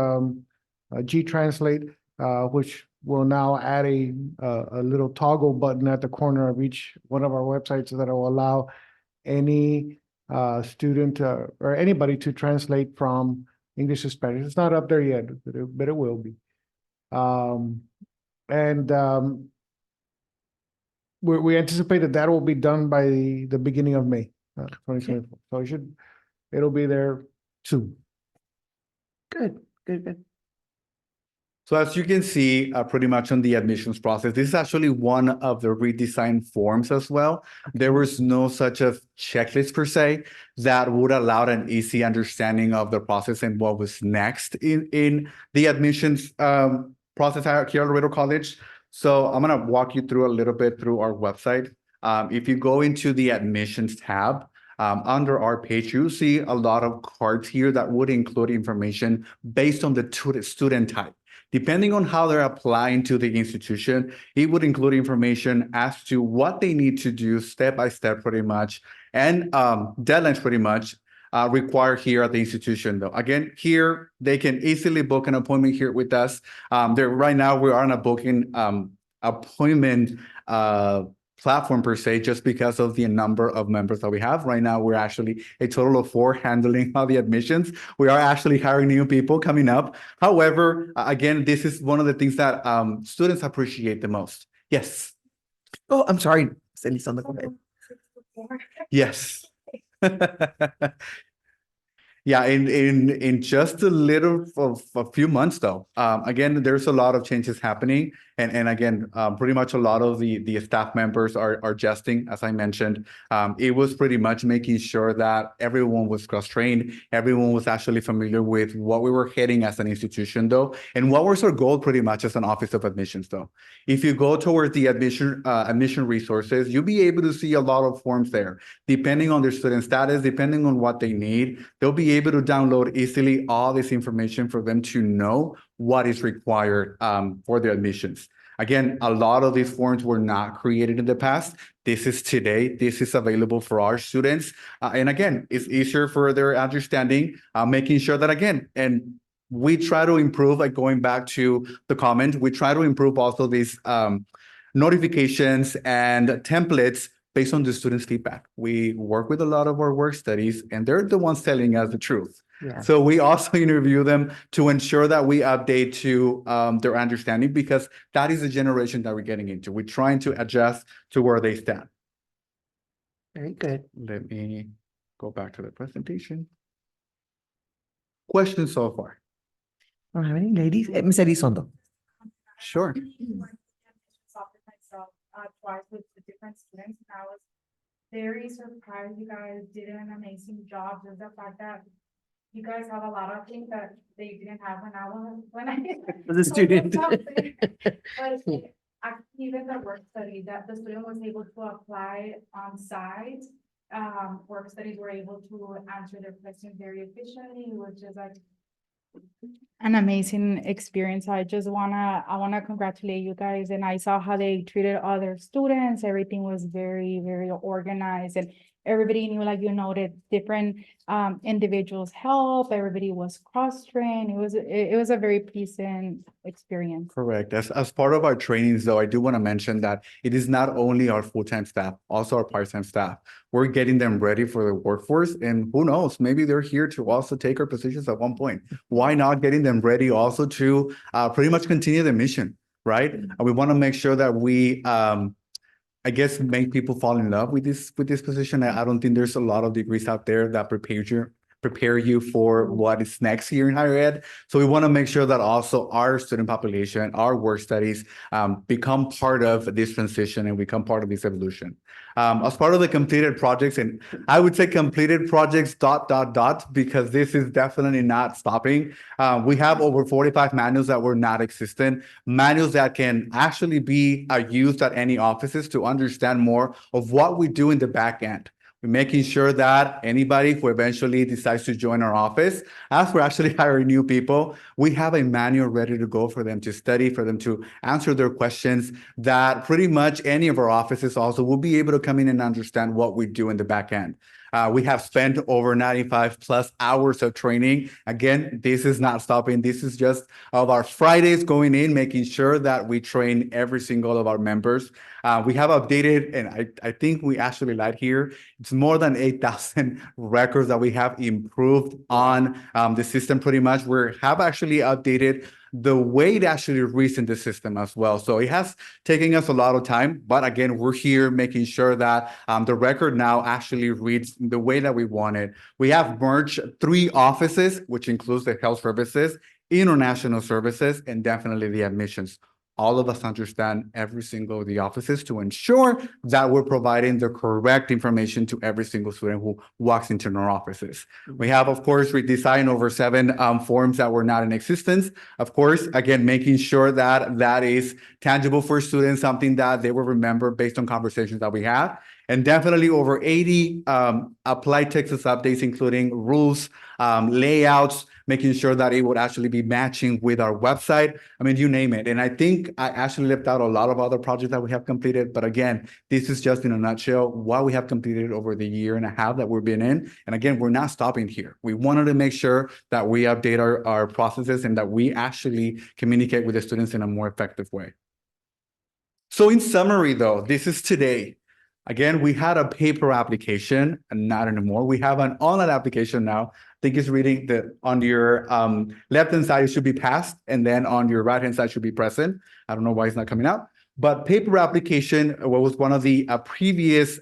G-Translate, which will now add a little toggle button at the corner of each one of our websites that will allow any student or anybody to translate from English to Spanish. It's not up there yet, but it will be. We anticipate that will be done by the beginning of May, 2024. So it'll be there soon. Good. So as you can see, pretty much on the admissions process, this is actually one of the redesigned forms as well. There was no such a checklist per se that would allow an easy understanding of the process and what was next in the admissions process here at Laredo College. So I'm going to walk you through a little bit through our website. If you go into the admissions tab, under our page, you'll see a lot of cards here that would include information based on the student type. Depending on how they're applying to the institution, it would include information as to what they need to do step by step pretty much, and deadlines pretty much required here at the institution though. Again, here, they can easily book an appointment here with us. Right now, we are on a booking appointment platform per se, just because of the number of members that we have. Right now, we're actually a total of 4 handling all the admissions. We are actually hiring new people coming up. However, again, this is one of the things that students appreciate the most. Yes. Oh, I'm sorry. Elizondo, go ahead. Yes. Yeah, in just a little of a few months though. Again, there's a lot of changes happening. And again, pretty much a lot of the staff members are adjusting, as I mentioned. It was pretty much making sure that everyone was cross-trained, everyone was actually familiar with what we were heading as an institution though, and what was our goal pretty much as an Office of Admissions though. If you go towards the admission resources, you'll be able to see a lot of forms there. Depending on their student status, depending on what they need, they'll be able to download easily all this information for them to know what is required for their admissions. Again, a lot of these forms were not created in the past. This is today. This is available for our students. And again, it's easier for their understanding, making sure that again, and we try to improve, like going back to the comment, we try to improve also these notifications and templates based on the students' feedback. We work with a lot of our work studies, and they're the ones telling us the truth. Yeah. So we also interview them to ensure that we update to their understanding, because that is the generation that we're getting into. We're trying to adjust to where they stand. Very good. Let me go back to the presentation. Questions so far? Don't have any ladies? Ms. Elizondo. Sure. Twice with the different students, and I was very surprised you guys did an amazing job. Just the fact that you guys have a lot of things that they didn't have when I As a student. But even the work study that the student was able to apply on site, work studies were able to answer their questions very efficiently, which is like an amazing experience. I wanna congratulate you guys, and I saw how they treated other students. Everything was very, very organized, and everybody knew, like, that different individuals help. Everybody was cross-trained. It was a very pleasant experience. Correct. As part of our trainings, though, I do want to mention that it is not only our full-time staff, also our part-time staff. We're getting them ready for the workforce, and who knows, maybe they're here to also take our positions at one point. Why not getting them ready also to pretty much continue the mission, right? And we want to make sure that we I guess make people fall in love with this position. I don't think there's a lot of degrees out there that prepare you for what is next here in higher ed. So we want to make sure that also our student population, our work studies become part of this transition and become part of this evolution. As part of the completed projects, and I would say completed projects ... because this is definitely not stopping. We have over 45 manuals that were not existent, manuals that can actually be used at any offices to understand more of what we do in the back end. We're making sure that anybody who eventually decides to join our office, as we're actually hiring new people, we have a manual ready to go for them to study, for them to answer their questions, that pretty much any of our offices also will be able to come in and understand what we do in the back end. We have spent over 95 plus hours of training. Again, this is not stopping. This is just of our Fridays going in, making sure that we train every single of our members. We have updated, and I think we actually lied here. It's more than 8,000 records that we have improved on the system pretty much. We have actually updated the way it actually reads in the system as well. So it has taken us a lot of time, but again, we're here making sure that the record now actually reads the way that we want it. We have merged 3 offices, which includes the health services, international services, and definitely the admissions. All of us understand every single of the offices to ensure that we're providing the correct information to every single student who walks into our offices. We have, of course, redesigned over 7 forms that were not in existence. Of course, again, making sure that that is tangible for students, something that they will remember based on conversations that we have. And definitely over 80 applied Texas updates, including rules, layouts, making sure that it would actually be matching with our website. I mean, you name it. And I think I actually left out a lot of other projects that we have completed. But again, this is just in a nutshell what we have completed over the 1.5 years that we've been in. And again, we're not stopping here. We wanted to make sure that we update our processes and that we actually communicate with the students in a more effective way. So in summary, though, this is today. Again, we had a paper application and not anymore. We have an online application now. I think it's reading that on your left-hand side, it should be passed, and then on your right-hand side should be present. I don't know why it's not coming out. But paper application was one of the previous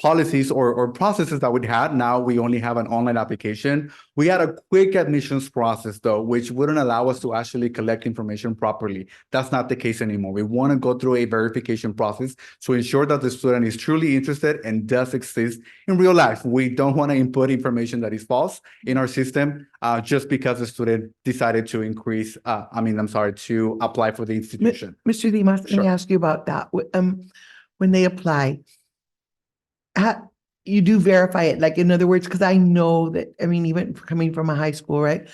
policies or processes that we had. Now we only have an online application. We had a quick admissions process, though, which wouldn't allow us to actually collect information properly. That's not the case anymore. We want to go through a verification process to ensure that the student is truly interested and does exist in real life. We don't want to input information that is false in our system just because the student decided to to apply for the institution. Mr. Dimas, let me Sure. ask you about that. When they apply, you do verify it, like in other words, because I know that, I mean, even coming from a high school, right?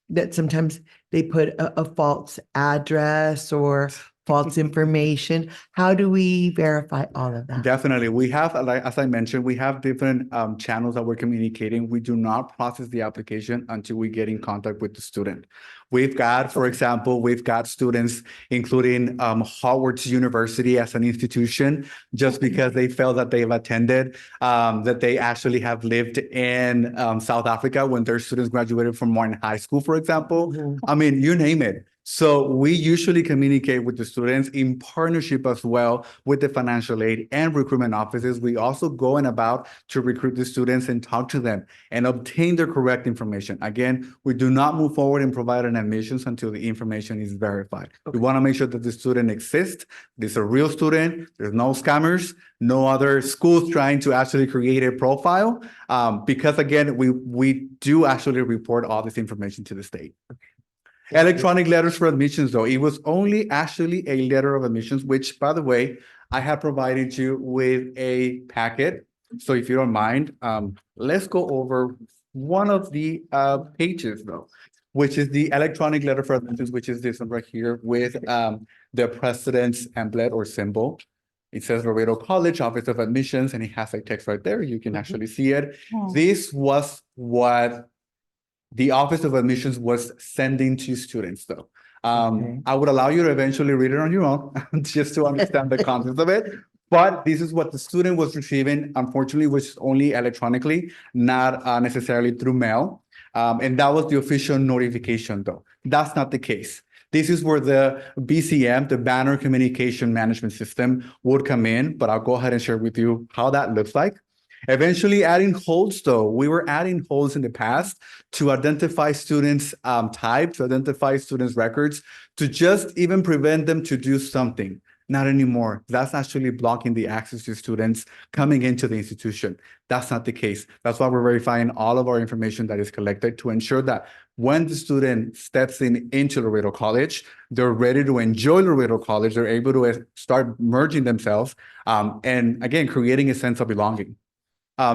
That sometimes they put a false address or false information. How do we verify all of that? Definitely. We have, like, as I mentioned, we have different channels that we're communicating. We do not process the application until we get in contact with the student. We've got, for example, we've got students, including Howard University as an institution, just because they felt that they've attended, that they actually have lived in South Africa when their students graduated from Martin High School, for example. I mean, you name it. So we usually communicate with the students in partnership as well with the financial aid and recruitment offices. We also go about to recruit the students and talk to them and obtain the correct information. Again, we do not move forward and provide an admissions until the information is verified. We want to make sure that the student exists. This is a real student. There's no scammers, no other schools trying to actually create a profile. Because again, we do actually report all this information to the state. Electronic letters for admissions, though, it was only actually a letter of admissions, which, by the way, I have provided you with a packet. So if you don't mind, let's go over one of the pages, though, which is the electronic letter for admissions, which is this one right here with the president's emblem or symbol. It says Laredo College Office of Admissions, and it has a text right there. You can actually see it. Oh. This was what the Office of Admissions was sending to students, though. Okay. I would allow you to eventually read it on your own, just to understand the content of it. But this is what the student was receiving, unfortunately, which is only electronically, not necessarily through mail. And that was the official notification, though. That's not the case. This is where the BCM, the Banner Communication Management System, would come in, but I'll go ahead and share with you how that looks like. Eventually adding holds, though. We were adding holds in the past to identify students' type, to identify students' records, to just even prevent them to do something. Not anymore. That's actually blocking the access to students coming into the institution. That's not the case. That's why we're verifying all of our information that is collected to ensure that when the student steps into Laredo College, they're ready to enjoy Laredo College. They're able to start merging themselves and, again, creating a sense of belonging.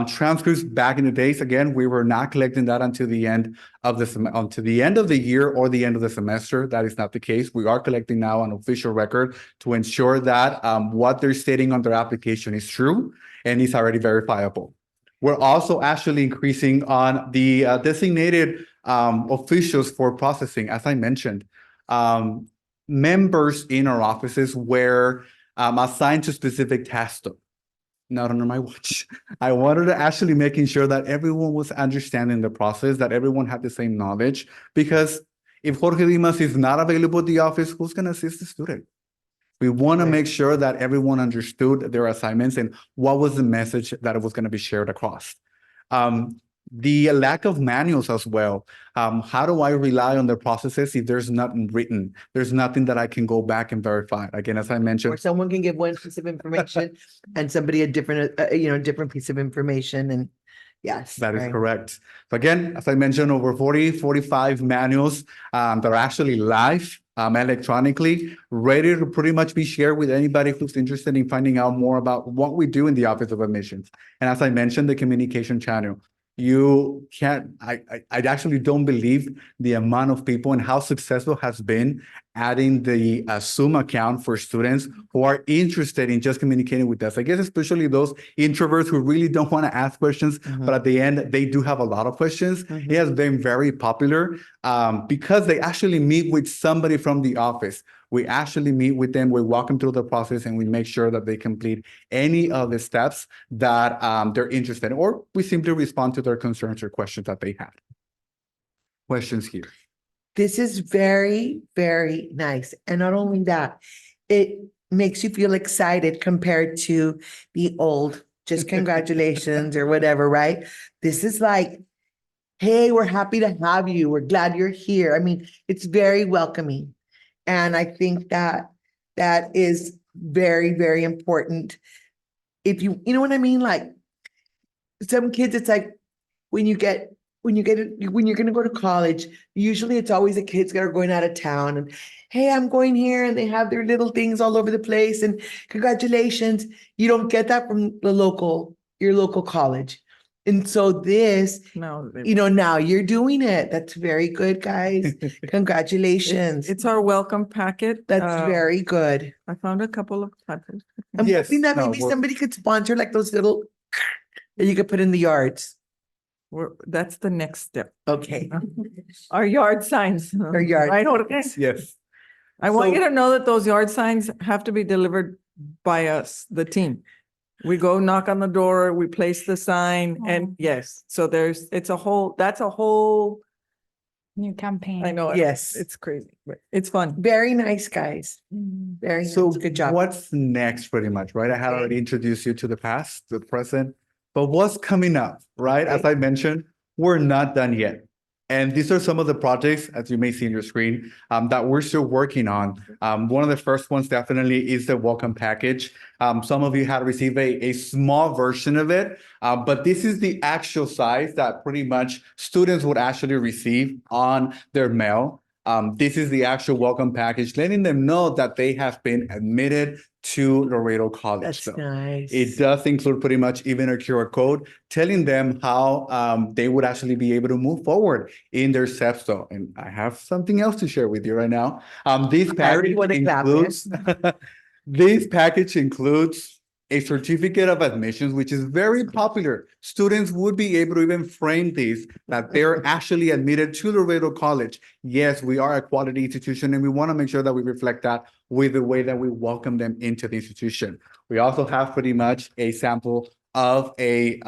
Transcripts back in the days, again, we were not collecting that until the end of the year or the end of the semester. That is not the case. We are collecting now an official record to ensure that what they're stating on their application is true and is already verifiable. We're also actually increasing on the designated officials for processing. As I mentioned, members in our offices were assigned to specific tasks. Not under my watch. I wanted to actually making sure that everyone was understanding the process, that everyone had the same knowledge, because if Jorge Dimas is not available at the office, who's going to assist the student? We want to make sure that everyone understood their assignments and what was the message that was going to be shared across. The lack of manuals as well. How do I rely on the processes if there's nothing written? There's nothing that I can go back and verify. Again, as I mentioned. Or someone can give one piece of information and somebody a different, different piece of information, and yes. That is right. correct. So again, as I mentioned, over 45 manuals that are actually live electronically, ready to pretty much be shared with anybody who's interested in finding out more about what we do in the Office of Admissions. And as I mentioned, the communication channel. You can't, I actually don't believe the amount of people and how successful has been adding the Zoom account for students who are interested in just communicating with us. I guess especially those introverts who really don't want to ask questions, but at the end, they do have a lot of questions. It has been very popular because they actually meet with somebody from the office. We actually meet with them, we walk them through the process, and we make sure that they complete any of the steps that they're interested in, or we simply respond to their concerns or questions that they had. Questions here? This is very, very nice. And not only that, it makes you feel excited compared to the old, just congratulations or whatever, right? This is like, hey, we're happy to have you. We're glad you're here. I mean, it's very welcoming. And I think that that is very, very important. If you know what I mean? Like some kids, it's like when you're gonna go to college, usually it's always the kids that are going out of town and hey, I'm going here, and they have their little things all over the place and congratulations. You don't get that from your local college. And so this, No, now you're doing it. That's very good, guys. Congratulations. it's our welcome packet. That's very good. I found a couple of typos. I'm Yes, hoping that no, maybe we're- somebody could sponsor like those little that you could put in the yards. That's the next step. Okay. Our yard signs. Our yard Right, Jorge? Yes. I want you So- to know that those yard signs have to be delivered by us, the team. We go knock on the door, we place the sign, and yes, so that's a whole, New campaign. I know. Yes. It's crazy, but it's fun. Very nice, guys. Mhm. Very So nice. Good job. what's next, pretty much, right? I had already introduced you to the past, the present, but what's coming up, right? As I mentioned, we're not done yet. And these are some of the projects, as you may see on your screen, that we're still working on. One of the first ones definitely is the welcome package. Some of you had received a small version of it, but this is the actual size that pretty much students would actually receive on their mail. This is the actual welcome package, letting them know that they have been admitted to Laredo College. That's So nice. it does include pretty much even a QR code telling them how they would actually be able to move forward in their steps. So, and I have something else to share with you right now. This I already package wanna clap, includes this package includes a certificate of admissions, which is very popular. Students would be able to even frame these that they're actually admitted to Laredo College. Yes, we are a quality institution, and we want to make sure that we reflect that with the way that we welcome them into the institution. We also have pretty much a sample of a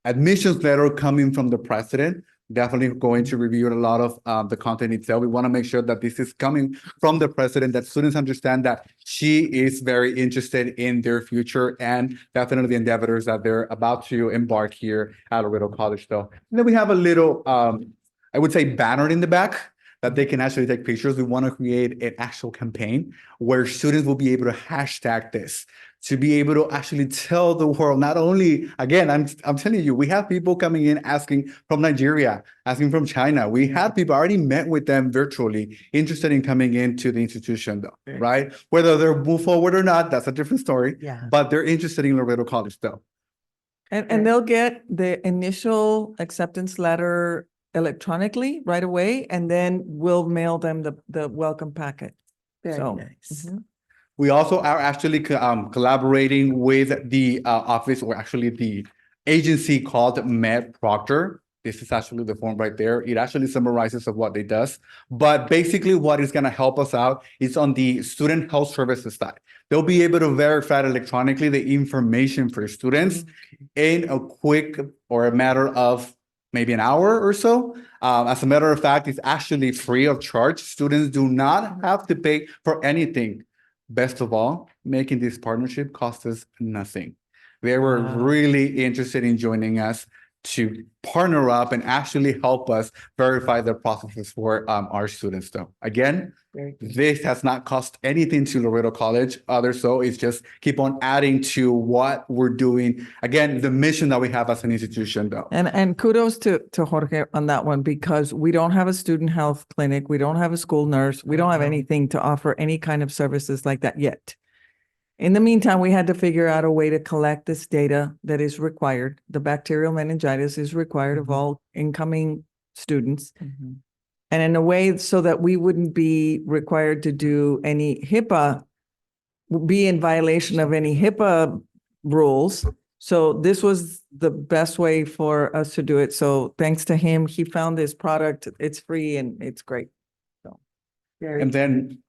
admissions letter coming from the president. Definitely going to review a lot of the content itself. We want to make sure that this is coming from the president, that students understand that she is very interested in their future and definitely the endeavors that they're about to embark here at Laredo College though. And then we have a little, I would say, banner in the back that they can actually take pictures. We want to create an actual campaign where students will be able to hashtag this, to be able to actually tell the world, not only, again, I'm telling you, we have people coming in asking from Nigeria, asking from China. We had people already met with them virtually, interested in coming into the institution though, right? Whether they're move forward or not, that's a different story. Yeah. But they're interested in Laredo College though. And they'll get the initial acceptance letter electronically right away, and then we'll mail them the welcome packet. Very So, nice. mhm. We also are actually collaborating with the office, or actually the agency called Med Proctor. This is actually the form right there. It actually summarizes of what it does. But basically what is going to help us out is on the student health services side. They'll be able to verify electronically the information for students in a quick or a matter of maybe an hour or so. As a matter of fact, it's actually free of charge. Students do not have to pay for anything. Best of all, making this partnership cost us nothing. They were Wow. really interested in joining us to partner up and actually help us verify the processes for our students though. Again, Very good. this has not cost anything to Laredo College. So it's just keep on adding to what we're doing. Again, the mission that we have as an institution though. And kudos to Jorge on that one, because we don't have a student health clinic, we don't have a school nurse, we don't have anything to offer any kind of services like that yet. In the meantime, we had to figure out a way to collect this data that is required. The bacterial meningitis is required of all incoming students. And in a way so that we wouldn't be required to do any HIPAA, be in violation of any HIPAA rules. So this was the best way for us to do it. So thanks to him, he found this product. It's free and it's great. Very then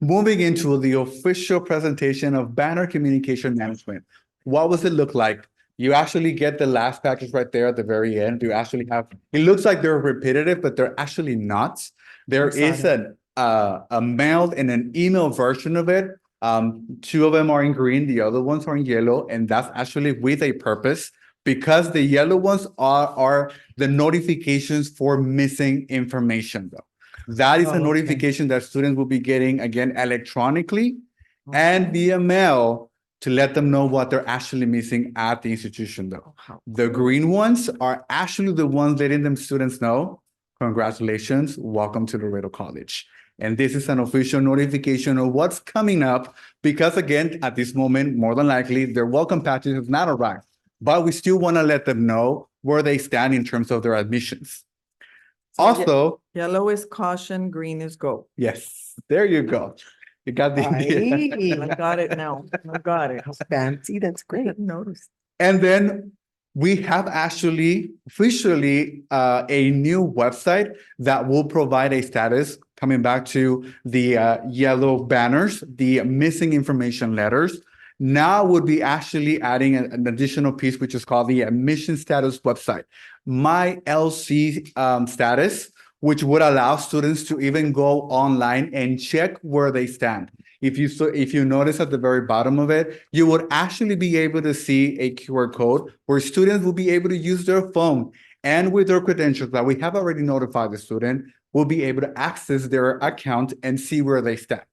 moving into the official presentation of banner communication management. What does it look like? You actually get the last package right there at the very end. You actually have, it looks like they're repetitive, but they're actually not. There is a mailed and an email version of it. Two of them are in green, the other ones are in yellow, and that's actually with a purpose, because the yellow ones are the notifications for missing information though. That is Oh, a okay. notification that students will be getting again electronically and via mail to let them know what they're actually missing at the institution though. The green ones are actually the ones letting them students know, congratulations, welcome to Laredo College. And this is an official notification of what's coming up, because again, at this moment, more than likely, their welcome package has not arrived. But we still want to let them know where they stand in terms of their admissions. Also, Yellow is caution, green is go. yes, there you go. You got the idea. I got it now. I got it. Fancy, that's great. Notice. And then we have actually officially a new website that will provide a status, coming back to the yellow banners, the missing information letters. Now would be actually adding an additional piece, which is called the admission status website, my LC status, which would allow students to even go online and check where they stand. If you notice at the very bottom of it, you would actually be able to see a QR code where students will be able to use their phone, and with their credentials that we have already notified the student, will be able to access their account and see where they stand.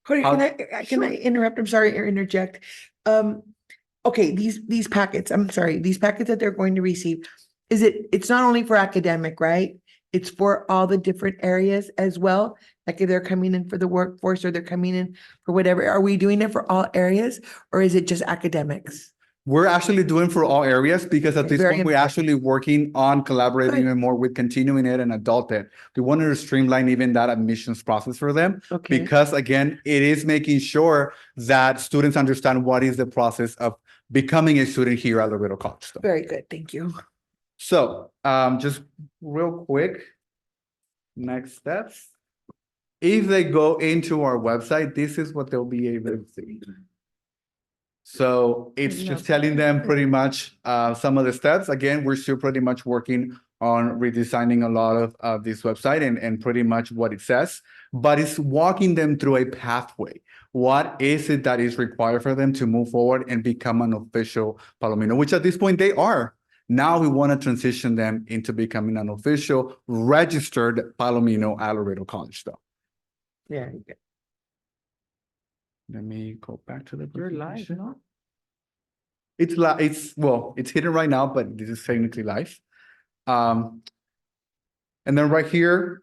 Jorge, can I interrupt? I'm sorry, or interject. Okay, these packets, I'm sorry, these packets that they're going to receive, it's not only for academic, right? It's for all the different areas as well. Like if they're coming in for the workforce or they're coming in for whatever, are we doing it for all areas or is it just academics? We're actually doing for all areas, because at this Very point, we're actually working on collaborating even more with continuing ed and adult ed. We wanted to streamline even that admissions process for them. Okay. Because again, it is making sure that students understand what is the process of becoming a student here at Laredo College. Very good, thank you. So, just real quick, next steps. If they go into our website, this is what they'll be able to see. So it's just telling them pretty much some of the steps. Again, we're still pretty much working on redesigning a lot of this website and pretty much what it says, but it's walking them through a pathway. What is it that is required for them to move forward and become an official Palomino, which at this point they are. Now we want to transition them into becoming an official registered Palomino at Laredo College though. Yeah. Let me go back to the You're live, presentation. no? It's hidden right now, but this is technically live. And then right here,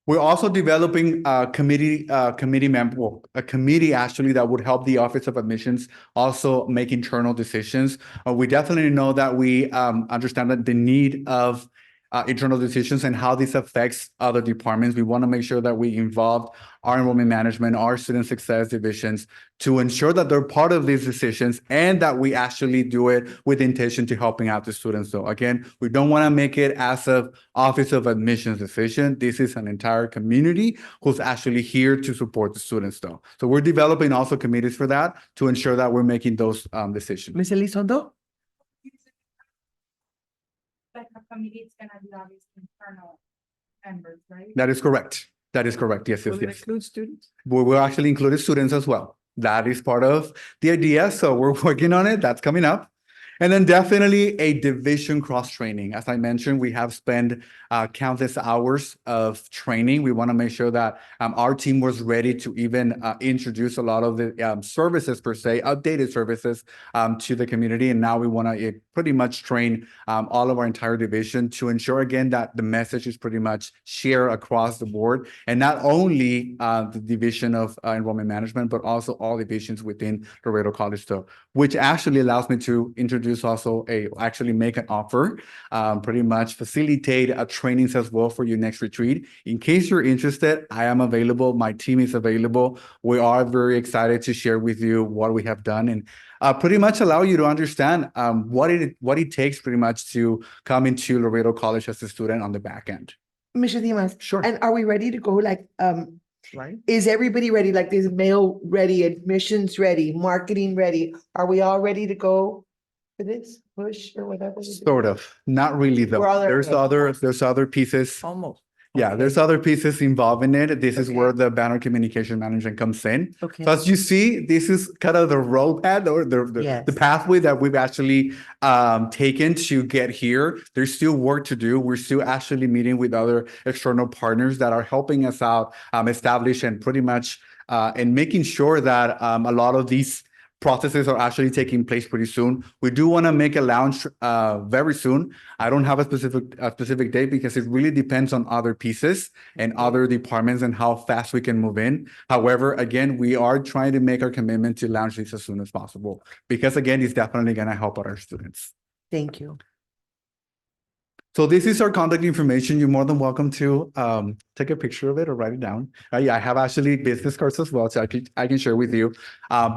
we're also developing a committee actually that would help the Office of Admissions also make internal decisions. We definitely know that we understand that the need of internal decisions and how this affects other departments. We want to make sure that we involve our enrollment management, our student success divisions to ensure that they're part of these decisions and that we actually do it with intention to helping out the students. So again, we don't want to make it as of Office of Admissions decision. This is an entire community who's actually here to support the students though. So we're developing also committees for that to ensure that we're making those decisions. Ms. Elizondo? Like a committee, it's gonna be obviously internal members, right? That is correct. That is correct. Yes, yes, Will it yes. include students? We will actually include students as well. That is part of the idea. So we're working on it. That's coming up. And then definitely a division cross training. As I mentioned, we have spent countless hours of training. We want to make sure that our team was ready to even introduce a lot of the services per se, updated services to the community. And now we want to pretty much train all of our entire division to ensure again that the message is pretty much shared across the board. And not only the division of enrollment management, but also all divisions within Laredo College, which actually allows me to introduce introduce also actually make an offer, pretty much facilitate trainings as well for your next retreat. In case you're interested, I am available. My team is available. We are very excited to share with you what we have done and pretty much allow you to understand what it takes pretty much to come into Laredo College as a student on the back end. Mr. Dimas. Sure. And are we ready to go? Like, Right. is everybody ready? Like, is mail ready, admissions ready, marketing ready? Are we all ready to go for this push or whatever? we do? Sort of, not really though. We're all There's other pieces. Almost. Yeah, there's other pieces involved in it. This is Okay. where the banner communication management comes in. Okay. So as you see, this is kind of the roadmap or the Yes. pathway that we've actually taken to get here. There's still work to do. We're still actually meeting with other external partners that are helping us out establish and pretty much and making sure that a lot of these processes are actually taking place pretty soon. We do want to make a launch very soon. I don't have a specific date because it really depends on other pieces and other departments and how fast we can move in. However, again, we are trying to make our commitment to launch this as soon as possible because again, it's definitely going to help out our students. Thank you. So this is our contact information. You're more than welcome to take a picture of it or write it down. Yeah, I have actually business cards as well, so I can share with you.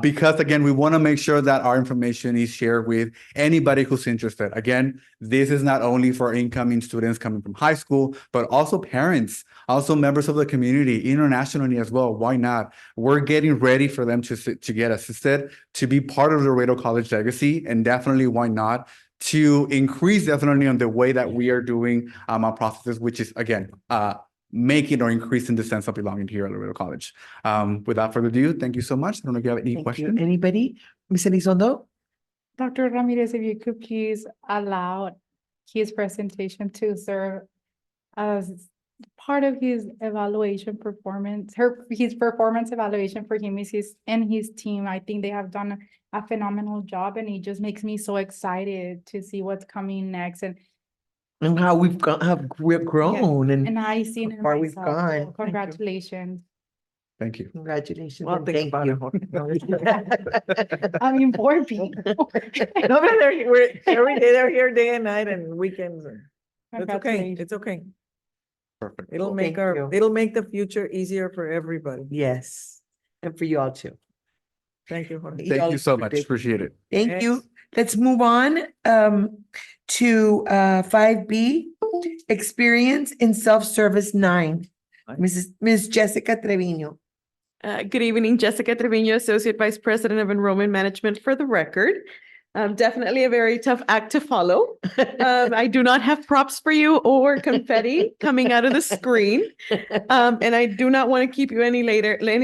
Because again, we want to make sure that our information is shared with anybody who's interested. Again, this is not only for incoming students coming from high school, but also parents, also members of the community, internationally as well. Why not? We're getting ready for them to get assisted, to be part of the Laredo College legacy, and definitely why not? To increase definitely on the way that we are doing our processes, which is again, making or increasing the sense of belonging here at Laredo College. Without further ado, thank you so much. I don't know if you have any Thank you. questions. Anybody? Ms. Elizondo? Dr. Ramirez, if you could please allow his presentation to serve as part of his evaluation performance, his performance evaluation for him is and his team. I think they have done a phenomenal job and it just makes me so excited to see what's coming next and how we've grown and I seen it how far we've myself. gone. So Thank you. Congratulations. Thank you. Congratulations. Well, and think thank about you. I mean, poor people. No, but every day they're here day and night and weekends. It's okay. Congratulations. It's okay. Perfect. It'll Well, make thank you. it'll make the future easier for everybody. Yes, and for you all too. Thank you, Jorge. Thank you so much. Appreciate it. Thank you. Let's move on to 5B, experience in self-service 9. Ms. Jessica Trevino. Good evening, Jessica Trevino, Associate Vice President of Enrollment Management for the record. Definitely a very tough act to follow. I do not have props for you or confetti coming out of the screen. And I do not want to keep you any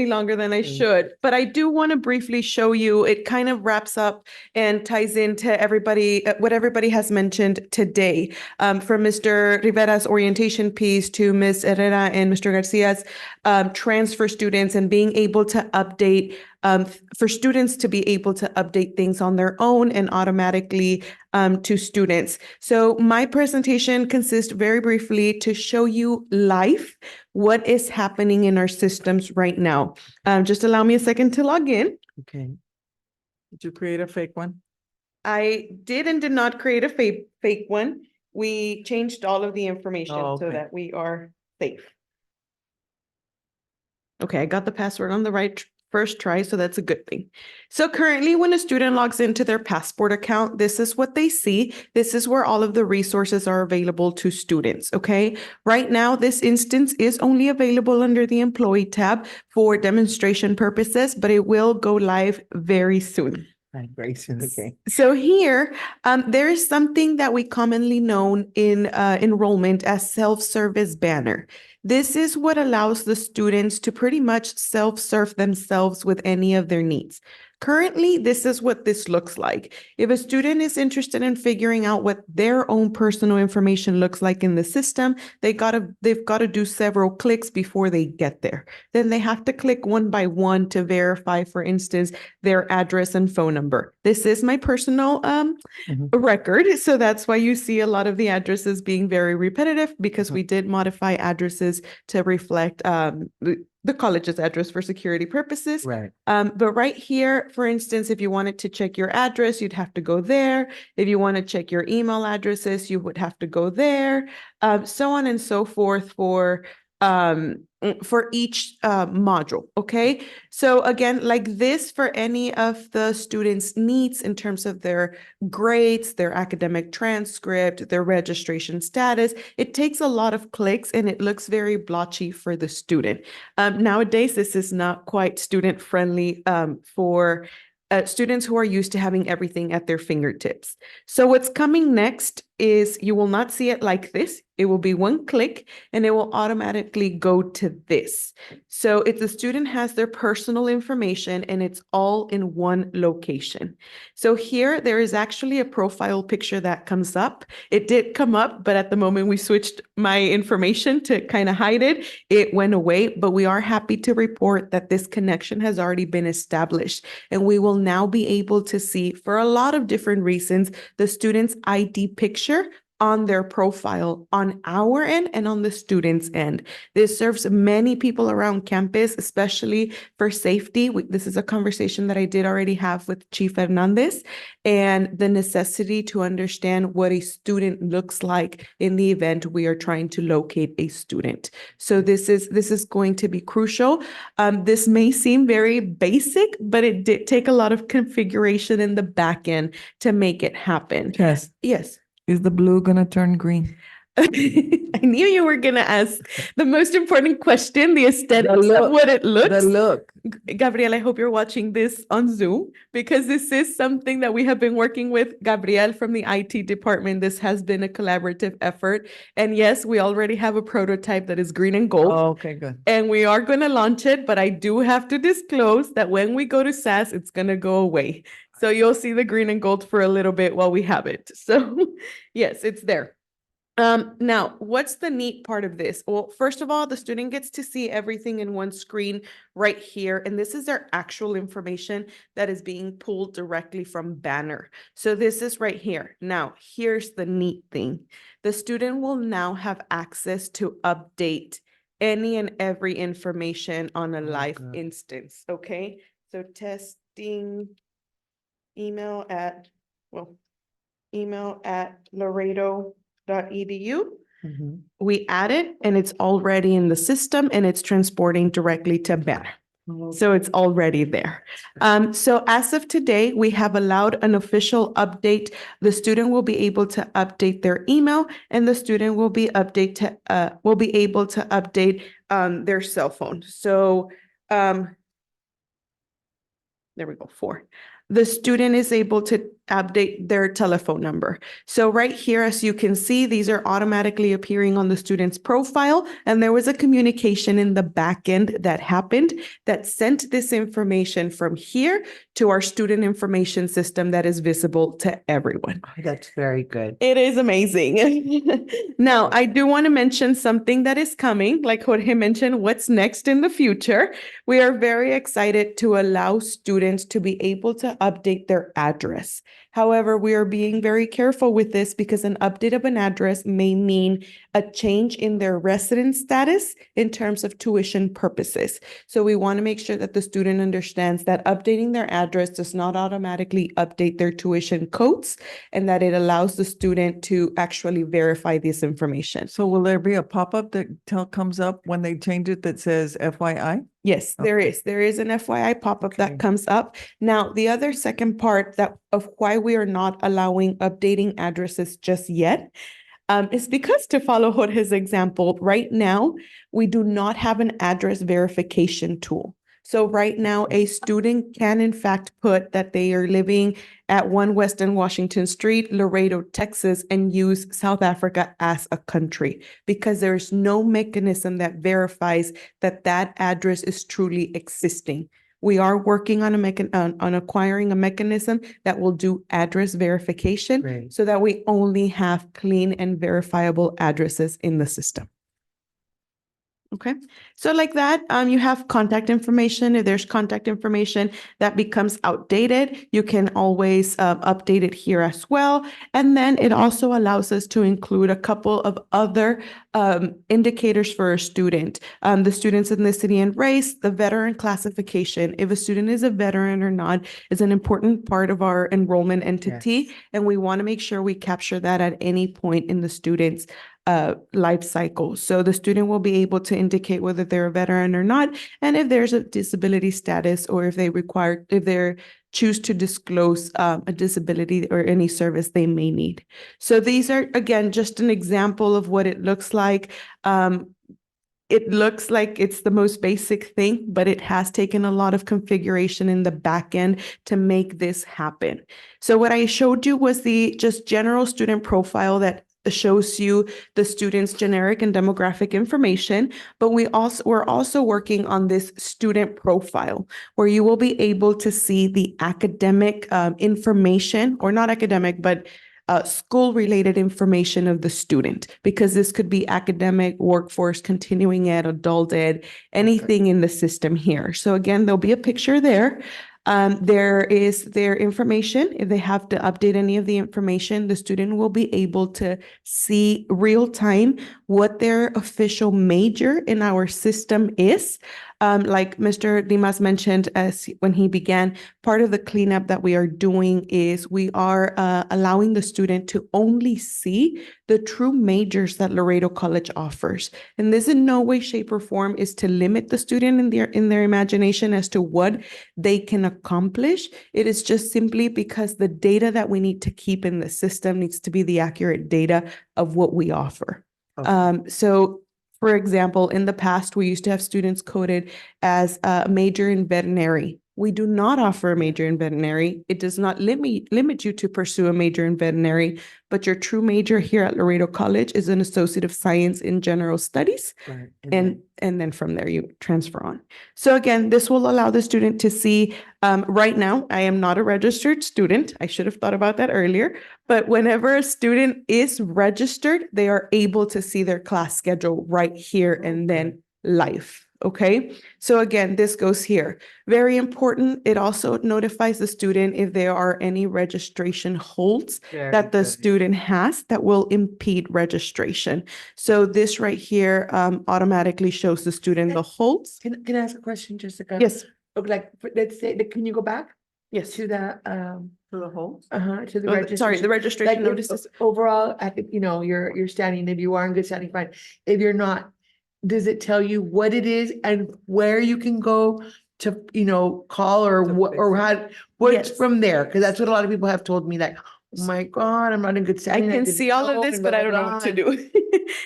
longer than I should. But I do want to briefly show you, it kind of wraps up and ties into everybody, what everybody has mentioned today. From Mr. Rivera's orientation piece to Ms. Herrera and Mr. Garcia's transfer students and being able to update for students to be able to update things on their own and automatically to students. So my presentation consists very briefly to show you live what is happening in our systems right now. Just allow me a second to log in. Okay. Did you create a fake one? I did and did not create a fake one. We changed all of the information so okay. that we are safe. Okay, I got the password on the right first try, so that's a good thing. So currently when a student logs into their Passport account, this is what they see. This is where all of the resources are available to students, okay? Right now, this instance is only available under the Employee tab for demonstration purposes, but it will go live very soon. Very soon, okay. So here, there is something that we commonly known in enrollment as self-service banner. This is what allows the students to pretty much self-serve themselves with any of their needs. Currently, this is what this looks like. If a student is interested in figuring out what their own personal information looks like in the system, they've got to do several clicks before they get there. Then they have to click one by one to verify, for instance, their address and phone number. This is my personal record, so that's why you see a lot of the addresses being very repetitive because we did modify addresses to reflect the college's address for security purposes. Right. But right here, for instance, if you wanted to check your address, you'd have to go there. If you want to check your email addresses, you would have to go there. So on and so forth for each module, okay? So again, like this for any of the students' needs in terms of their grades, their academic transcript, their registration status, it takes a lot of clicks and it looks very blotchy for the student. Nowadays, this is not quite student-friendly for students who are used to having everything at their fingertips. So what's coming next is you will not see it like this. It will be one click and it will automatically go to this. So if the student has their personal information and it's all in one location. So here there is actually a profile picture that comes up. It did come up, but at the moment we switched my information to kind of hide it, it went away. But we are happy to report that this connection has already been established and we will now be able to see, for a lot of different reasons, the student's ID picture on their profile on our end and on the student's end. This serves many people around campus, especially for safety. This is a conversation that I did already have with Chief Hernandez, and the necessity to understand what a student looks like in the event we are trying to locate a student. So this is going to be crucial. This may seem very basic, but it did take a lot of configuration in the back end to make it happen. Yes. Yes. Is the blue gonna turn green? I knew you were going to ask the most important question, the aesthetics look, of what it looks. The look. Gabriel, I hope you're watching this on Zoom because this is something that we have been working with Gabriel from the IT department. This has been a collaborative effort. And yes, we already have a prototype that is green and gold. Oh, okay, good. And we are going to launch it, but I do have to disclose that when we go to SAS, it's going to go away. So you'll see the green and gold for a little bit while we have it. So yes, it's there. Now, what's the neat part of this? Well, first of all, the student gets to see everything in one screen right here. And this is their actual information that is being pulled directly from Banner. So this is right here. Now, here's the neat thing. The student will now have access to update any and every information on a live instance. Okay. So testing email at Laredo.edu. We add it and it's already in the system and it's transporting directly to Banner. So it's already there. So as of today, we have allowed an official update. The student will be able to update their email and the student will be able to update their cell phone. So there we go, 4. The student is able to update their telephone number. So right here, as you can see, these are automatically appearing on the student's profile. And there was a communication in the back end that happened that sent this information from here to our student information system that is visible to everyone. That's very good. It is amazing. Now, I do want to mention something that is coming, like Jorge mentioned, what's next in the future. We are very excited to allow students to be able to update their address. However, we are being very careful with this because an update of an address may mean a change in their residence status in terms of tuition purposes. So we want to make sure that the student understands that updating their address does not automatically update their tuition codes and that it allows the student to actually verify this information. So will there be a pop-up that comes up when they change it that says FYI? Yes, there is. There is an FYI pop-up that comes up. Now, the other second part of why we are not allowing updating addresses just yet is because, to follow Jorge's example, right now, we do not have an address verification tool. So right now, a student can in fact put that they are living at 1 Western Washington Street, Laredo, Texas, and use South Africa as a country because there's no mechanism that verifies that that address is truly existing. We are working on on acquiring a mechanism that will do address verification so that we only have clean and verifiable addresses in the system. Okay, so like that, you have contact information. If there's contact information that becomes outdated, you can always update it here as well. And then it also allows us to include a couple of other indicators for a student. The student's ethnicity and race, the veteran classification. If a student is a veteran or not is an important part of our enrollment entity. And we want to make sure we capture that at any point in the student's life cycle. So the student will be able to indicate whether they're a veteran or not, and if there's a disability status, or if they choose to disclose a disability or any service they may need. So these are, again, just an example of what it looks like. It looks like it's the most basic thing, but it has taken a lot of configuration in the back end to make this happen. So what I showed you was the just general student profile that shows you the student's generic and demographic information, but we're also working on this student profile where you will be able to see the academic information, or not academic, but school-related information of the student, because this could be academic, workforce, continuing ed, adult ed, anything in the system here. So again, there'll be a picture there. There is their information. If they have to update any of the information, the student will be able to see real time what their official major in our system is. Like Mr. Dimas mentioned when he began, part of the cleanup that we are doing is we are allowing the student to only see the true majors that Laredo College offers. And this in no way, shape, or form is to limit the student in their imagination as to what they can accomplish. It is just simply because the data that we need to keep in the system needs to be the accurate data of what we offer. So for example, in the past, we used to have students coded as a major in veterinary. We do not offer a major in veterinary. It does not limit you to pursue a major in veterinary, but your true major here at Laredo College is an Associate of Science in General Studies. Right. And then from there you transfer on. So again, this will allow the student to see, right now, I am not a registered student. I should have thought about that earlier, but whenever a student is registered, they are able to see their class schedule right here and then live. Okay, so again, this goes here. Very important. It also notifies the student if there are any registration holds that the student has that will impede registration. So this right here automatically shows the student the holds. Can I ask a question, Jessica? Yes. Okay, like, let's say, can you go back Yes. to the, To the holds. to the Oh, registration? sorry, the registration Like, if notices. overall, you're standing, if you are in good standing, fine. If you're not, does it tell you what it is and where you can go to, call or what, or how, what's Yes. from there? Because that's what a lot of people have told me, like, oh my God, I'm not in good I standing. can didn't see all of know, this, and but blah, I don't blah, know what blah, to and- do.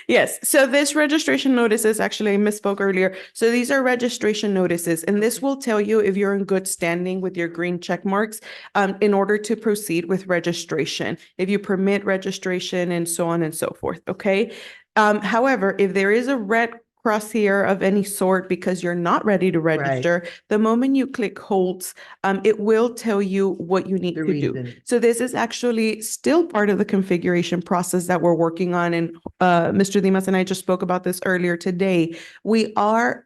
Yes, so this registration notices, actually I misspoke earlier. So these are registration notices, and this will tell you if you're in good standing with your green check marks in order to proceed with registration, if you permit registration and so on and so forth, okay? However, if there is a red cross here of any sort because you're not ready to register, the moment you click holds, it will tell you what you need The to do. reason. So this is actually still part of the configuration process that we're working on. And Mr. Dimas and I just spoke about this earlier today. We are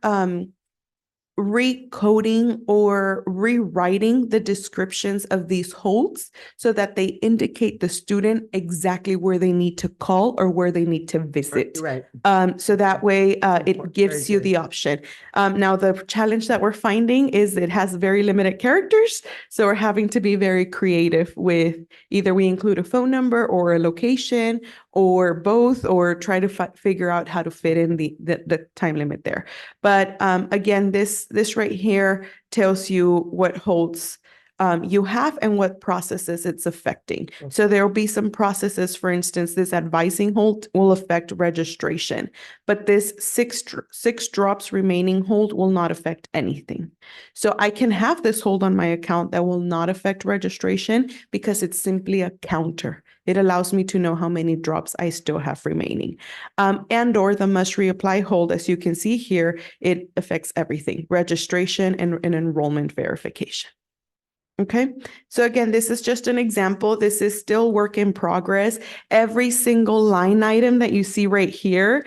recoding or rewriting the descriptions of these holds so that they indicate the student exactly where they need to call or where they need to visit. Right. So that way it Very gives you good. the option. Now, the challenge that we're finding is it has very limited characters. So we're having to be very creative with either we include a phone number or a location or both, or try to figure out how to fit in the time limit there. But again, this right here tells you what holds you have and what processes it's affecting. So there will be some processes, for instance, this advising hold will affect registration, but this six drops remaining hold will not affect anything. So I can have this hold on my account that will not affect registration because it's simply a counter. It allows me to know how many drops I still have remaining. And or the must reapply hold, as you can see here, it affects everything, registration and enrollment verification. Okay, so again, this is just an example. This is still work in progress. Every single line item that you see right here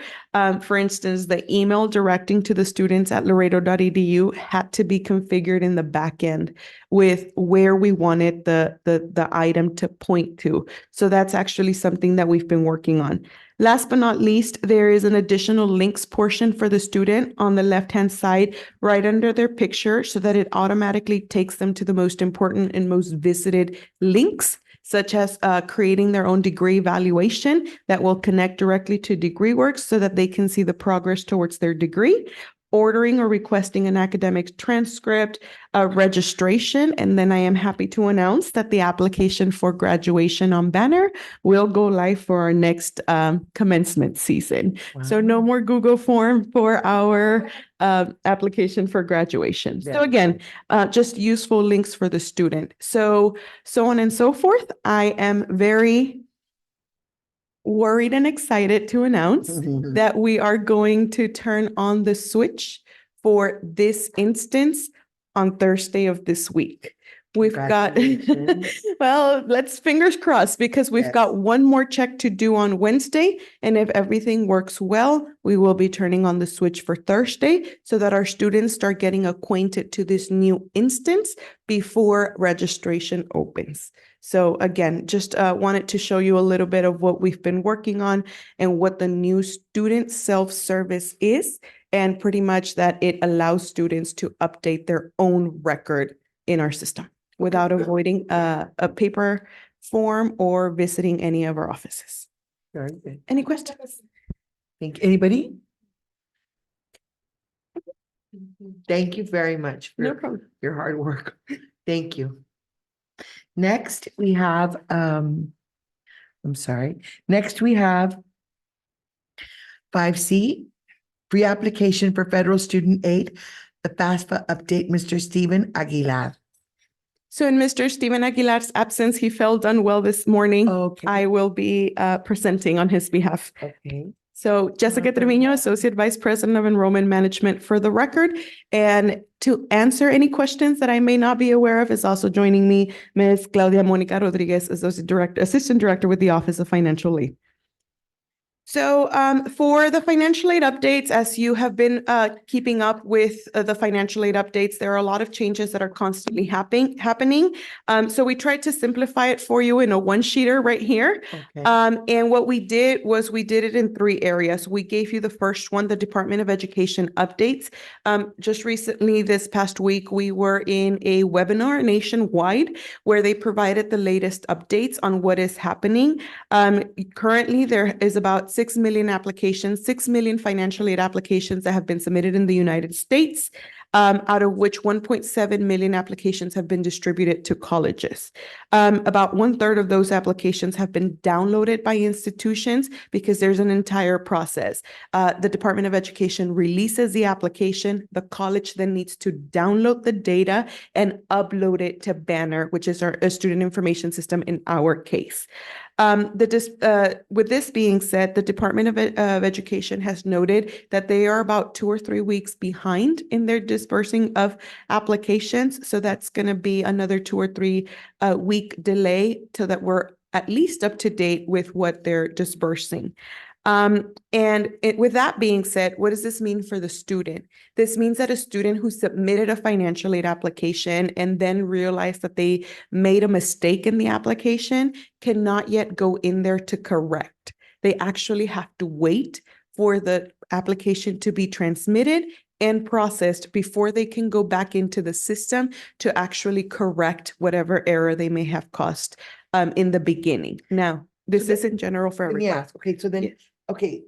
For instance, the email directing to the students at laredo.edu had to be configured in the back end with where we wanted the item to point to. So that's actually something that we've been working on. Last but not least, there is an additional links portion for the student on the left-hand side, right under their picture, so that it automatically takes them to the most important and most visited links, such as creating their own degree evaluation that will connect directly to DegreeWorks so that they can see the progress towards their degree, ordering or requesting an academic transcript, registration, and then I am happy to announce that the application for graduation on Banner will go live for our next commencement season. So no more Google form for our application for graduation. So again, just useful links for the student. So on and so forth. I am very worried and excited to announce that we are going to turn on the switch for this instance on Thursday of this week. We've got, well, let's fingers crossed, because we've got one more check to do on Wednesday. And if everything works well, we will be turning on the switch for Thursday so that our students start getting acquainted to this new instance before registration opens. So again, just wanted to show you a little bit of what we've been working on and what the new student self-service is, and pretty much that it allows students to update their own record in our system without avoiding a paper form or visiting any of our offices. Very good. Any questions? Anybody? Thank you very much No for problem. your hard work. Thank you. Next, we have, I'm sorry. Next, we have 5C, pre-application for federal student aid, the FAFSA update, Mr. Stephen Aguilar. So in Mr. Stephen Aguilar's absence, he felt unwell this morning. Okay. I will be presenting on his behalf. Okay. So Jessica Trevino, Associate Vice President of Enrollment Management for the record. And to answer any questions that I may not be aware of is also joining me, Ms. Claudia Monica Rodriguez, Assistant Director with the Office of Financial Aid. So for the financial aid updates, as you have been keeping up with the financial aid updates, there are a lot of changes that are constantly happening. So we tried to simplify it for you in a one-sheeter right here. Okay. And what we did was we did it in 3 areas. We gave you the first one, the Department of Education updates. Just recently, this past week, we were in a webinar nationwide where they provided the latest updates on what is happening. Currently, there is about 6 million applications, 6 million financial aid applications that have been submitted in the United States, out of which 1.7 million applications have been distributed to colleges. About 1/3 of those applications have been downloaded by institutions because there's an entire process. The Department of Education releases the application. The college then needs to download the data and upload it to Banner, which is our student information system in our case. With this being said, the Department of Education has noted that they are about 2 or 3 weeks behind in their dispersing of applications. So that's going to be another 2 or 3 week delay so that we're at least up to date with what they're dispersing. With that being said, what does this mean for the student? This means that a student who submitted a financial aid application and then realized that they made a mistake in the application cannot yet go in there to correct. They actually have to wait for the application to be transmitted and processed before they can go back into the system to actually correct whatever error they may have caused in the beginning. Now, this is in general for everyone. Yeah, okay, so then, Yes. okay,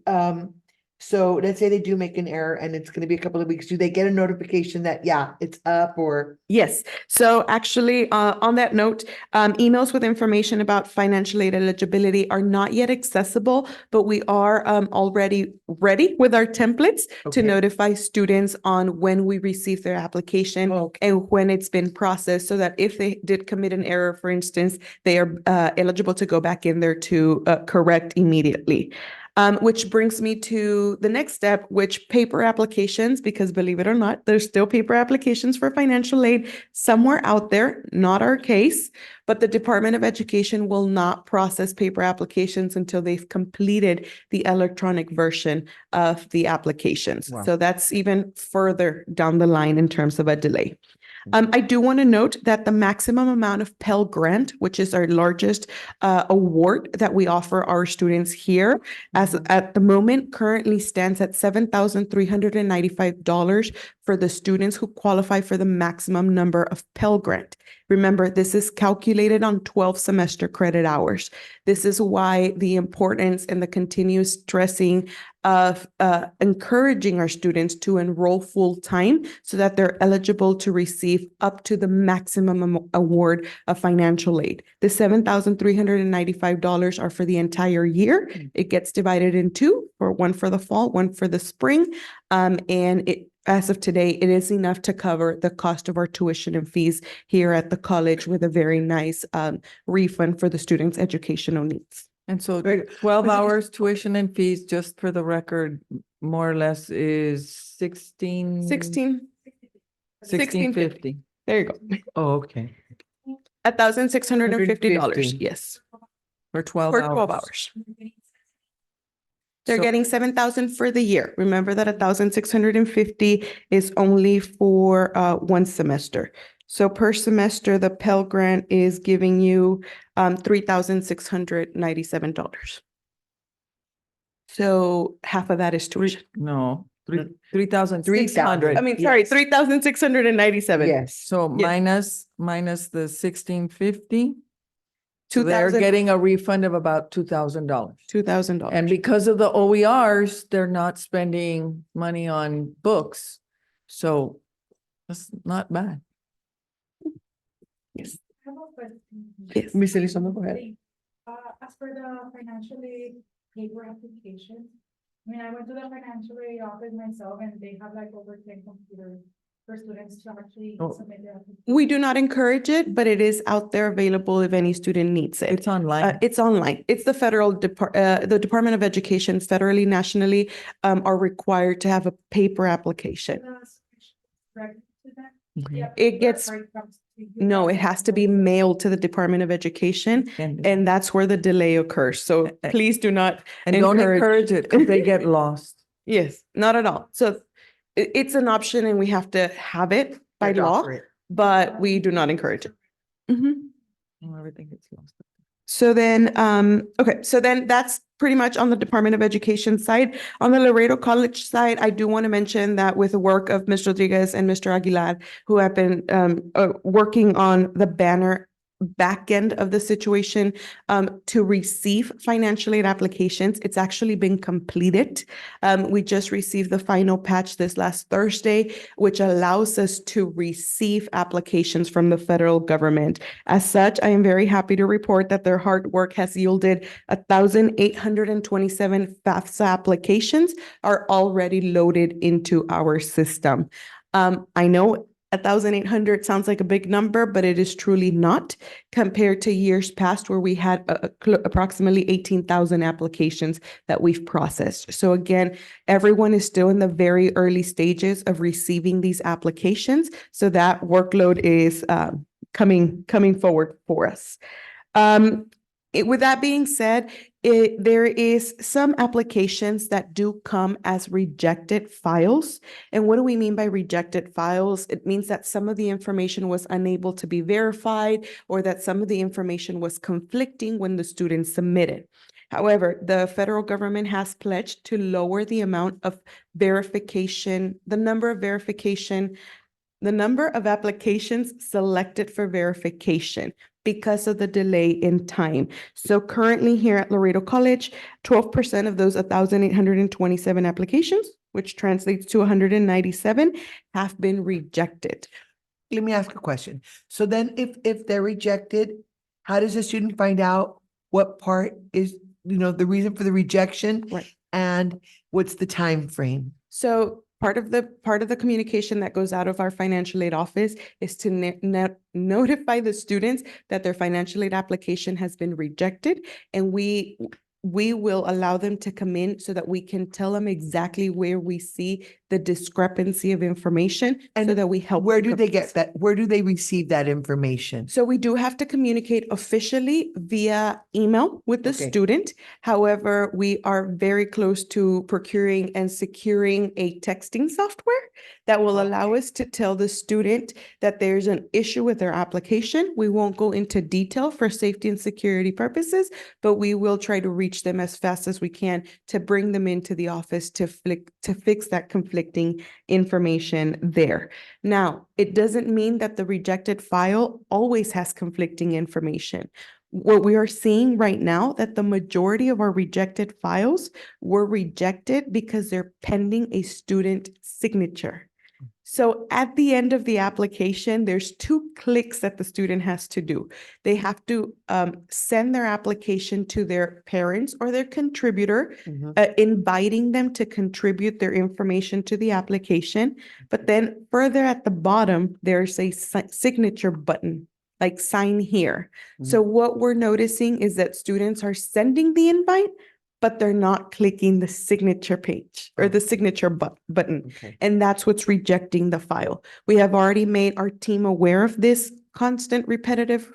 so let's say they do make an error and it's gonna be a couple of weeks. Do they get a notification that, yeah, it's up or? Yes. So actually, on that note, emails with information about financial aid eligibility are not yet accessible, but we are already ready with our templates to Okay. notify students on when we receive their application Okay. and when it's been processed, so that if they did commit an error, for instance, they are eligible to go back in there to correct immediately. Which brings me to the next step, which paper applications, because believe it or not, there's still paper applications for financial aid somewhere out there, not our case, but the Department of Education will not process paper applications until they've completed the electronic version of the applications. Wow. So that's even further down the line in terms of a delay. I do want to note that the maximum amount of Pell Grant, which is our largest award that we offer our students here, as at the moment currently stands at $7,395 for the students who qualify for the maximum number of Pell Grant. Remember, this is calculated on 12 semester credit hours. This is why the importance and the continuous stressing of encouraging our students to enroll full-time so that they're eligible to receive up to the maximum award of financial aid. The $7,395 are for the entire year. It gets divided in two, one for the fall, one for the spring. As of today, it is enough to cover the cost of our tuition and fees here at the college with a very nice refund for the students' educational needs. And so 12 hours tuition and fees, just for the record, more or less is 1650. There you go. Oh, okay. $1,650, yes, For 12 for hours. 12 hours. They're So- getting 7,000 for the year. Remember that 1,650 is only for one semester. So per semester, the Pell Grant is giving you $3,697. So half of that is tuition. No, 3,600. I mean, sorry, 3,697. Yes. So Yes. minus the 1,650. So they're 2,000 getting a refund of about $2,000. $2,000. And because of the OERs, they're not spending money on books. So that's not bad. Yes. I have a question. Yes. Ms. Elizondo, go ahead. As for the financial aid paper application, I mean, I went to the financial aid office myself and they have like over 10 computers for students to actually Oh. submit their application. We do not encourage it, but it is out there available if any student needs it. It's online. It's online. It's the the Department of Education federally, nationally, are required to have a paper application. Correct to that? Mhm. Yeah, It gets- or it comes to you No, it guys. has to be mailed to the Department of Education, and that's where the delay occurs. So please do not. And don't encourage it because they get lost. Yes, not at all. So it's an option and we have to have it by They're law, offering it. but we do not encourage it. Mhm. Everything gets lost. So then, so then that's pretty much on the Department of Education side. On the Laredo College side, I do want to mention that with the work of Ms. Rodriguez and Mr. Aguilar, who have been working on the banner back end of the situation to receive financial aid applications. It's actually been completed. We just received the final patch this last Thursday, which allows us to receive applications from the federal government. As such, I am very happy to report that their hard work has yielded 1,827 FAFSA applications are already loaded into our system. I know 1,800 sounds like a big number, but it is truly not compared to years past where we had approximately 18,000 applications that we've processed. So again, everyone is still in the very early stages of receiving these applications. So that workload is coming forward for us. With that being said, there is some applications that do come as rejected files. And what do we mean by rejected files? It means that some of the information was unable to be verified or that some of the information was conflicting when the student submitted. However, the federal government has pledged to lower the amount of verification, the number of applications selected for verification because of the delay in time. So currently here at Laredo College, 12% of those 1,827 applications, which translates to 197, have been rejected. Let me ask a question. So then if they're rejected, how does the student find out what part is, the reason for the rejection? Right. And what's the time frame? So part of the communication that goes out of our financial aid office is to notify the students that their financial aid application has been rejected. And we we will allow them to come in so that we can tell them exactly where we see the discrepancy of information so And that we help. Where them do they correct. get that? Where do they receive that information? So we do have to communicate officially via email with the Okay. student. However, we are very close to procuring and securing a texting software that will allow us to tell the student that there's an issue with their application. We won't go into detail for safety and security purposes, but we will try to reach them as fast as we can to bring them into the office to fix that conflicting information there. Now, it doesn't mean that the rejected file always has conflicting information. What we are seeing right now, that the majority of our rejected files were rejected because they're pending a student signature. So at the end of the application, there's 2 clicks that the student has to do. They have to send their application to their parents or their contributor, inviting them to contribute their information to the application. But then further at the bottom, there's a signature button, like sign here. So what we're noticing is that students are sending the invite, but they're not clicking the signature page or the signature button. Okay. And that's what's rejecting the file. We have already made our team aware of this constant repetitive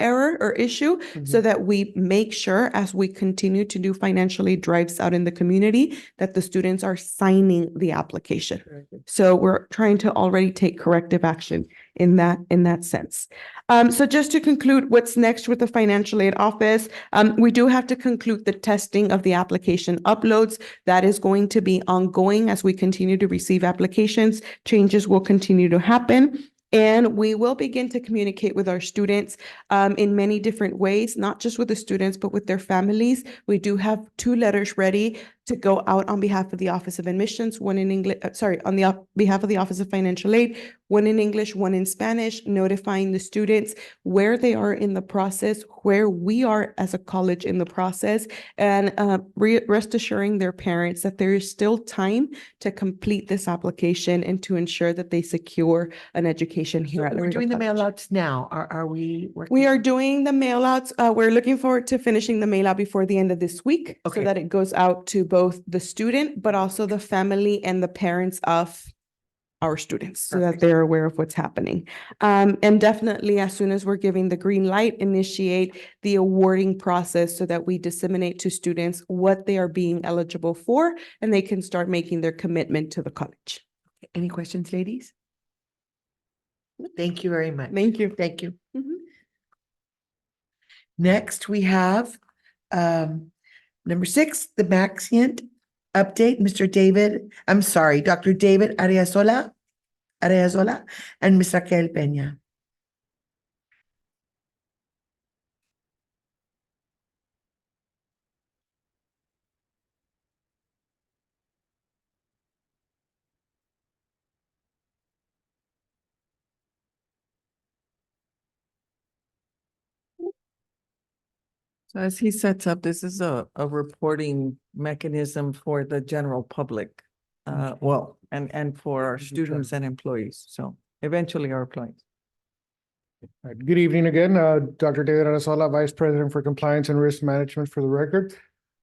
error or issue so that we make sure as we continue to do financial aid drives out in the community that the students are signing the application. So we're trying to already take corrective action in that sense. So just to conclude, what's next with the financial aid office? We do have to conclude the testing of the application uploads. That is going to be ongoing as we continue to receive applications. Changes will continue to happen. And we will begin to communicate with our students in many different ways, not just with the students, but with their families. We do have 2 letters ready to go out on behalf of the Office of Admissions, one in English, on the behalf of the Office of Financial Aid, one in English, one in Spanish, notifying the students where they are in the process, where we are as a college in the process, and rest assuring their parents that there is still time to complete this application and to ensure that they secure an education here at We're Laredo doing the College. mailouts now. Are we working? We are doing the mailouts. We're looking forward to finishing the mailout before the end of this week so Okay. that it goes out to both the student, but also the family and the parents of our students so that Perfect. they're aware of what's happening. And definitely, as soon as we're giving the green light, initiate the awarding process so that we disseminate to students what they are being eligible for and they can start making their commitment to the college. Any questions, ladies? Thank you very much. Thank you. Thank you. Mhm. Next, we have number 6, the Maxient update, Dr. David Ariazola, and Ms. Raquel Peña. So as he sets up, this is a reporting mechanism for the general public. Well, and for our students and employees. So eventually our employees. All right, good evening again, Dr. David Arazola, Vice President for Compliance and Risk Management for the record.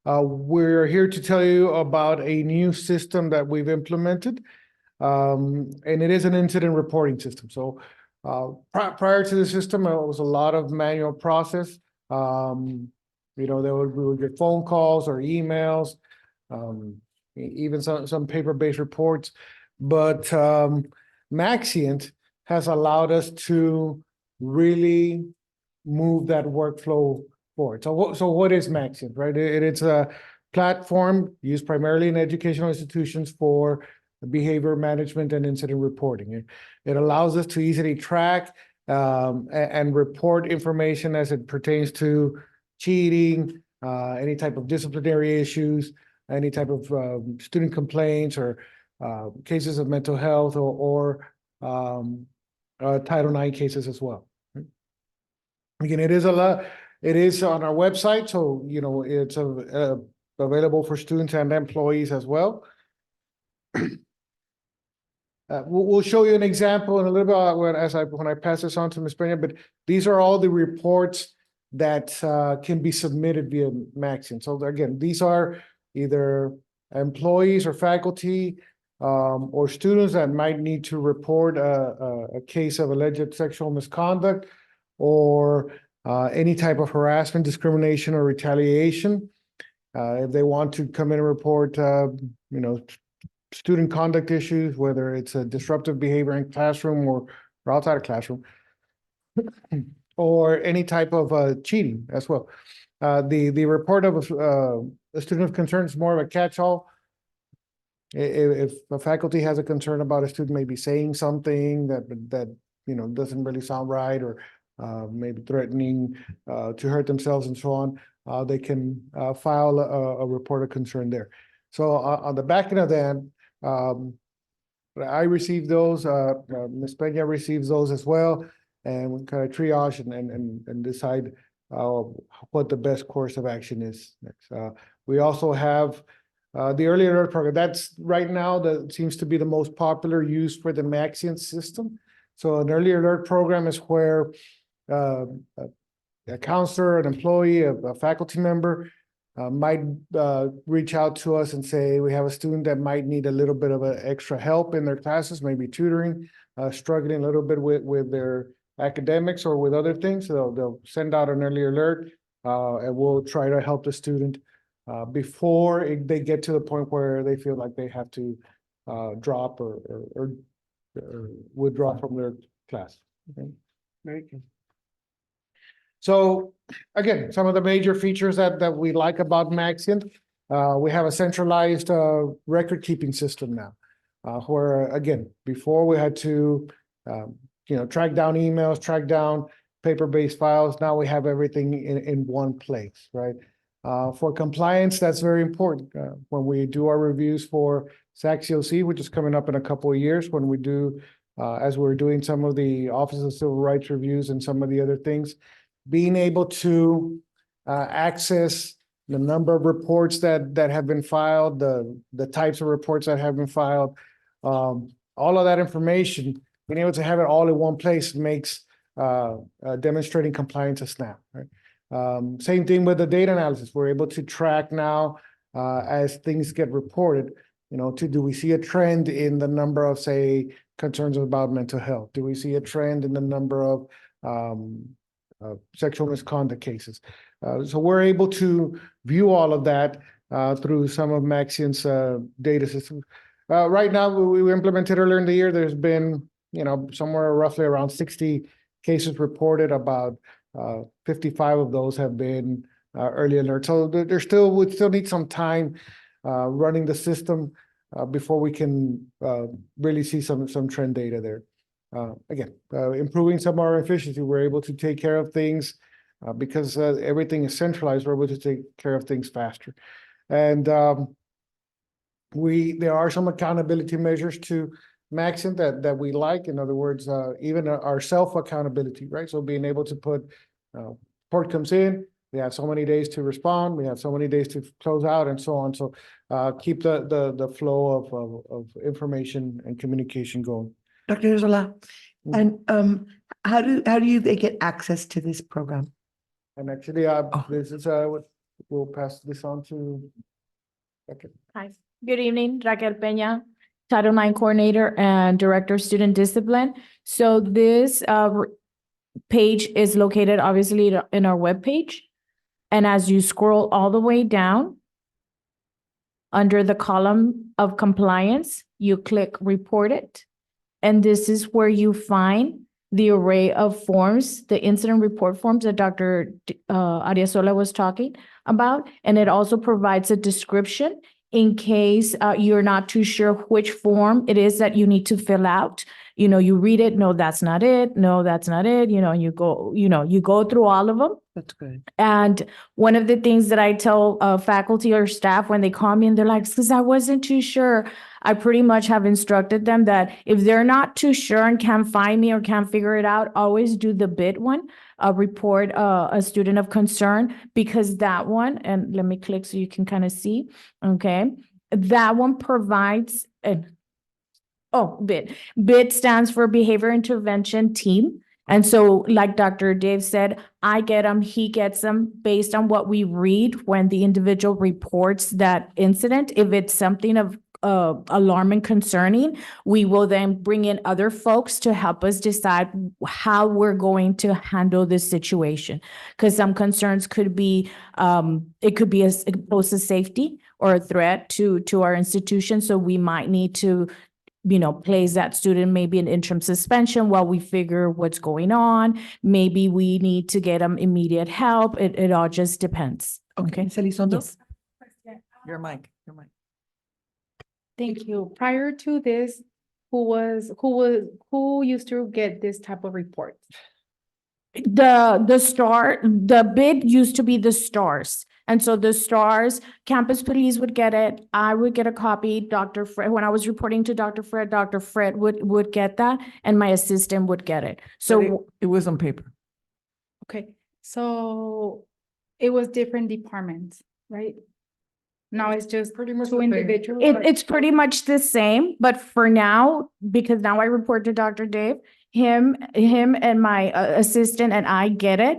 We're here to tell you about a new system that we've implemented. And it is an incident reporting system. So prior to the system, it was a lot of manual process. We would get phone calls or emails, even some paper-based reports. But Maxient has allowed us to really move that workflow forward. So what is Maxient, right? It's a platform used primarily in educational institutions for behavior management and incident reporting. It allows us to easily track and report information as it pertains to cheating, any type of disciplinary issues, any type of student complaints or cases of mental health or Title IX cases as well. Again, it is on our website, so it's available for students and employees as well. We'll show you an example in a little bit when I pass this on to Ms. Peña, but these are all the reports that can be submitted via Maxion. So again, these are either employees or faculty or students that might need to report a case of alleged sexual misconduct or any type of harassment, discrimination, or retaliation. If they want to come in and report, student conduct issues, whether it's a disruptive behavior in classroom or outside of classroom, or any type of cheating as well. The report of a student of concern is more of a catch-all. If a faculty has a concern about a student maybe saying something that doesn't really sound right, or maybe threatening to hurt themselves and so on, they can file a report of concern there. So on the back end of that, I received those, Ms. Peña receives those as well, and we kind of triage and decide what the best course of action is next. We also have the early alert program. That's right now that seems to be the most popular use for the Maxion system. So an early alert program is where a counselor, an employee, a faculty member might reach out to us and say, we have a student that might need a little bit of extra help in their classes, maybe tutoring, struggling a little bit with their academics or with other things. So they'll send out an early alert and we'll try to help the student before they get to the point where they feel like they have to drop or withdraw from their class. Okay. Very good. So again, some of the major features that we like about Maxion, we have a centralized record keeping system now, where again, before we had to track down emails, track down paper-based files. Now we have everything in one place, right? For compliance, that's very important. When we do our reviews for SAC-COC, which is coming up in a couple of years, when we do, as we're doing some of the Office of Civil Rights reviews and some of the other things, being able to access the number of reports that have been filed, the types of reports that have been filed, all of that information, being able to have it all in one place makes demonstrating compliance a snap, right? Same thing with the data analysis. We're able to track now as things get reported, do we see a trend in the number of, say, concerns about mental health? Do we see a trend in the number of sexual misconduct cases? So we're able to view all of that through some of Maxion's data systems. Right now, we implemented earlier in the year, there's been, somewhere roughly around 60 cases reported. About 55 of those have been early alert. So we still need some time running the system before we can really see some trend data there. Again, improving some of our efficiency. We're able to take care of things because everything is centralized. We're able to take care of things faster. And there are some accountability measures to Maxion that we like. In other words, even our self-accountability, right? So being able to put, report comes in, we have so many days to respond, we have so many days to close out, and so on. So keep the flow of information and communication going. Dr. Zola, and how do they get access to this program? And actually, this is we'll pass this on to. Okay. Hi, good evening, Raquel Peña, Title IX Coordinator and Director of Student Discipline. So this page is located obviously in our webpage. And as you scroll all the way down, under the column of compliance, you click Report It. And this is where you find the array of forms, the incident report forms that Dr. Ariasola was talking about. And it also provides a description in case you're not too sure which form it is that you need to fill out. You read it, no, that's not it. No, that's not it. And you go through all of them. That's good. And one of the things that I tell faculty or staff when they call me and they're like, because I wasn't too sure, I pretty much have instructed them that if they're not too sure and can't find me or can't figure it out, always do the bid one, report a student of concern, because that one, and let me click so you can kind of see, okay, that one provides bid. BID stands for Behavior Intervention Team. And so, like Dr. Dave said, I get them, he gets them based on what we read when the individual reports that incident. If it's something of alarming, concerning, we will then bring in other folks to help us decide how we're going to handle this situation. Because some concerns could be, it could be it poses safety or a threat to our institution. So we might need to place that student maybe in interim suspension while we figure what's going on. Maybe we need to get them immediate help. It all just depends. Okay, Ms. Elizondo? Yes. Your mic, your mic. Thank you. Prior to this, who used to get this type of reports? The bid used to be the stars. And so the stars, campus police would get it. I would get a copy. Dr. Fred, when I was reporting to Dr. Fred would get that, and my assistant would get it. But So it was on paper. Okay, so it was different departments, right? Now it's just Pretty much two the same. individuals. it's pretty much the same, but for now, because now I report to Dr. Dave, him and my assistant and I get it.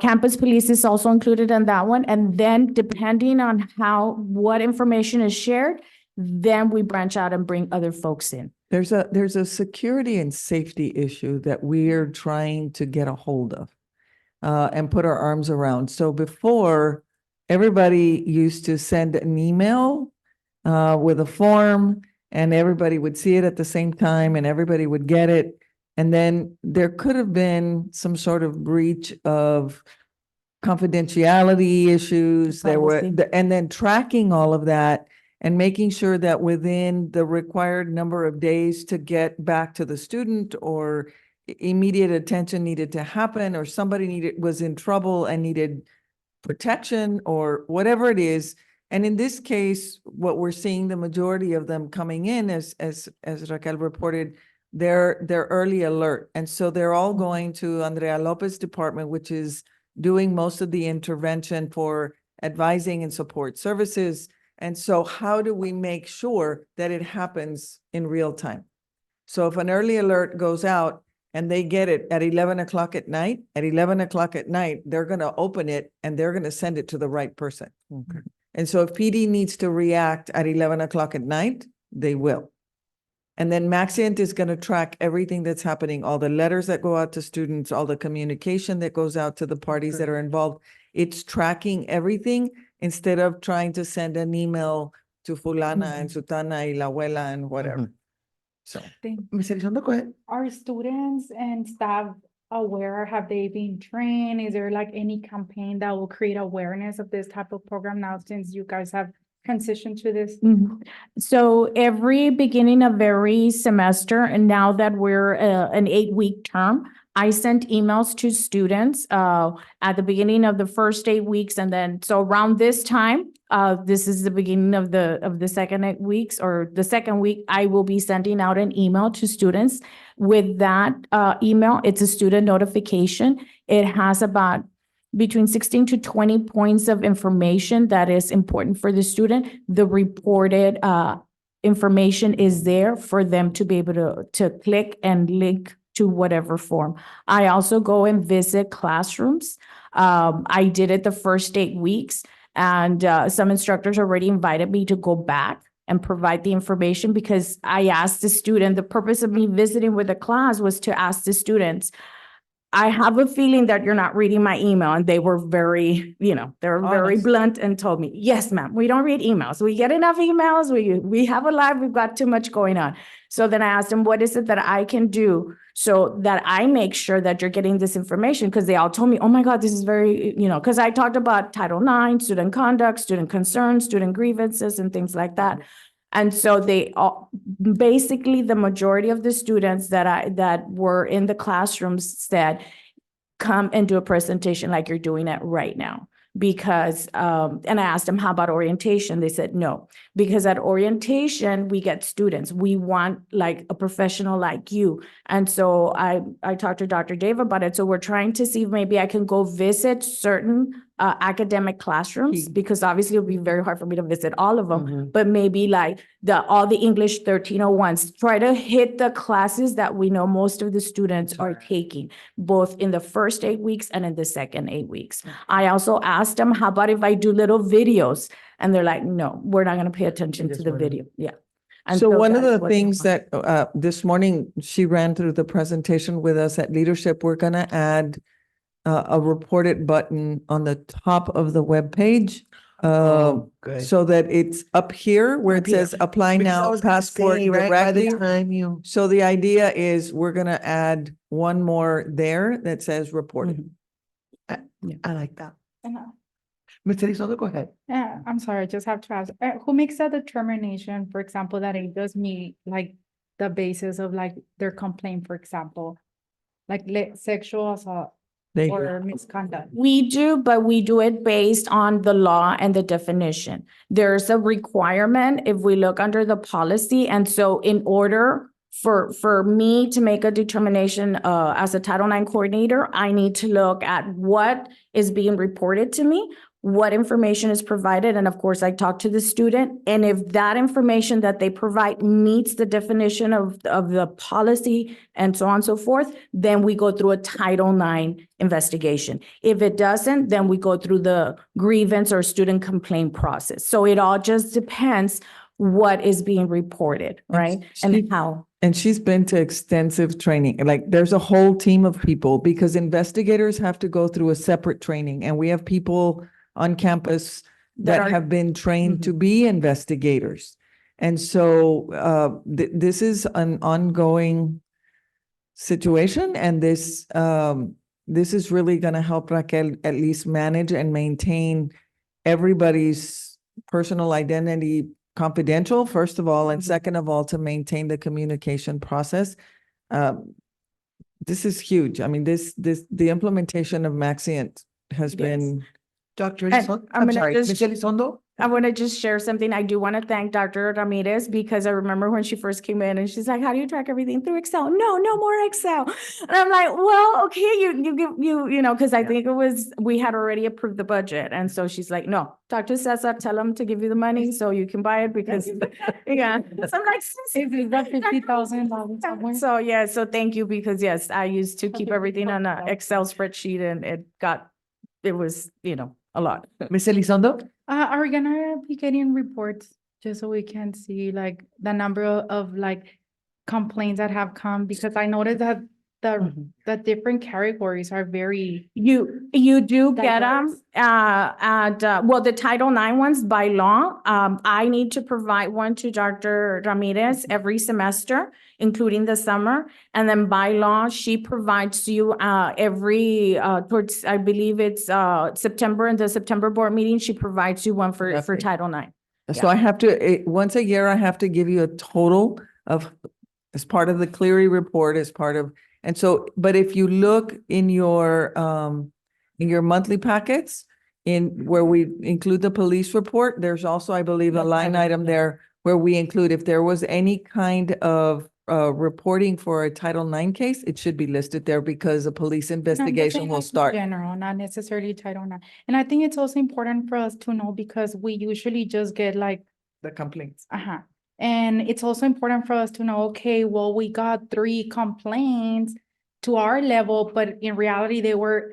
Campus police is also included in that one. And then depending on what information is shared, then we branch out and bring other folks in. There's a security and safety issue that we're trying to get a hold of and put our arms around. So before, everybody used to send an email with a form, and everybody would see it at the same time, and everybody would get it. And then there could have been some sort of breach of confidentiality issues. There were, Privacy. and then tracking all of that and making sure that within the required number of days to get back to the student, or immediate attention needed to happen, or somebody was in trouble and needed protection, or whatever it is. And in this case, what we're seeing, the majority of them coming in, as Raquel reported, they're early alert. And so they're all going to Andrea Lopez's department, which is doing most of the intervention for advising and support services. And so how do we make sure that it happens in real time? So if an early alert goes out and they get it at 11 o'clock at night, they're going to open it and they're going to send it to the right person. Okay. And so if PD needs to react at 11 o'clock at night, they will. And then Maxient is going to track everything that's happening, all the letters that go out to students, all the communication that goes out to the parties that are involved. It's tracking everything instead of trying to send an email to fulana and sutana y la abuela and whatever. So, Ms. Elizondo, go ahead. Are students and staff aware? Have they been trained? Is there like any campaign that will create awareness of this type of program now, since you guys have transitioned to this? So every beginning of every semester, and now that we're an 8-week term, I sent emails to students at the beginning of the first 8 weeks, and then so around this time, this is the beginning of the second 8 weeks, or the second week, I will be sending out an email to students. With that email, it's a student notification. It has about between 16 to 20 points of information that is important for the student. The reported information is there for them to be able to click and link to whatever form. I also go and visit classrooms. I did it the first 8 weeks, and some instructors already invited me to go back and provide the information, because I asked the student, the purpose of me visiting with the class was to ask the students, I have a feeling that you're not reading my email. And they were very, they were very Honest. blunt and told me, yes, ma'am, we don't read emails. We get enough emails. We have a life. We've got too much going on. So then I asked them, what is it that I can do so that I make sure that you're getting this information? Because they all told me, oh my God, this is very, because I talked about Title IX, student conduct, student concerns, student grievances, and things like that. And so they all, basically the majority of the students that were in the classrooms said, come and do a presentation like you're doing it right now. Because, and I asked them, how about orientation? They said no, because at orientation, we get students. We want like a professional like you. And so I talked to Dr. Dave about it. So we're trying to see if maybe I can go visit certain academic classrooms, because obviously it'll be very hard for me to visit all of them, Mhm. but maybe like all the English 1301s, try to hit the classes that we know most of the students are taking, both in the first 8 weeks and in the second 8 weeks. I also asked them, how about if I do little videos? And they're like, no, we're not gonna pay attention to the video. Yeah. And So one of that's the what- things that this morning she ran through the presentation with us at leadership, we're gonna add a reported button on the top of the webpage. Good. So that it's up here where it Up here. says apply Because I now, was gonna passport say, right, by the directly. time you. So the idea is we're gonna add one more there that says reported. I like that. And, Mr. Elizondo, go ahead. I'm sorry, I just have to ask, who makes that determination, for example, that it does meet like the basis of like their complaint, for example? Like sexual assault They do. or misconduct? We do, but we do it based on the law and the definition. There's a requirement if we look under the policy. And so in order for me to make a determination as a Title IX coordinator, I need to look at what is being reported to me, what information is provided, and of course, I talk to the student. And if that information that they provide meets the definition of the policy and so on and so forth, then we go through a Title IX investigation. If it doesn't, then we go through the grievance or student complaint process. So it all just depends what is being reported, right? And how. And she's been to extensive training. Like there's a whole team of people because investigators have to go through a separate training, and we have people on campus that have been trained to be investigators. And so this is an ongoing situation, and this is really going to help Raquel at least manage and maintain everybody's personal identity confidential, first of all, and second of all, to maintain the communication process. This is huge. I mean, the implementation of Maxient has been. Dr. And Elizondo, I'm I'm gonna sorry, just- Ms. Elizondo? I want to just share something. I do want to thank Dr. Ramirez because I remember when she first came in and she's like, how do you track everything through Excel? No more Excel. And I'm like, well, okay, you know, because I think it was, we had already approved the budget. And so she's like, no, Dr. Cesar, tell him to give you the money so you can buy it because, yeah. So I'm like, Is that $50,000 somewhere? so yeah, so thank you because yes, I used to keep everything on an Excel spreadsheet and it was, you know, a lot. Ms. Elizondo? Are we gonna be getting reports just so we can see like the number of like complaints that have come? Because I noticed that the different categories are very. You do get them well, the Title IX ones by law. I need to provide one to Dr. Ramirez every semester, including the summer. And then by law, she provides you every towards, I believe it's September, in the September board meeting, she provides you one for Title IX. So I have to, once a year, I have to give you a total of, as part of the Cleary report, as part of, and so, but if you look in your monthly packets, in where we include the police report, there's also, I believe, a line item there where we include if there was any kind of reporting for a Title IX case, it should be listed there because a police investigation will start. General, not necessarily Title IX. And I think it's also important for us to know because we usually just get like. The complaints. And it's also important for us to know, okay, well, we got 3 complaints to our level, but in reality,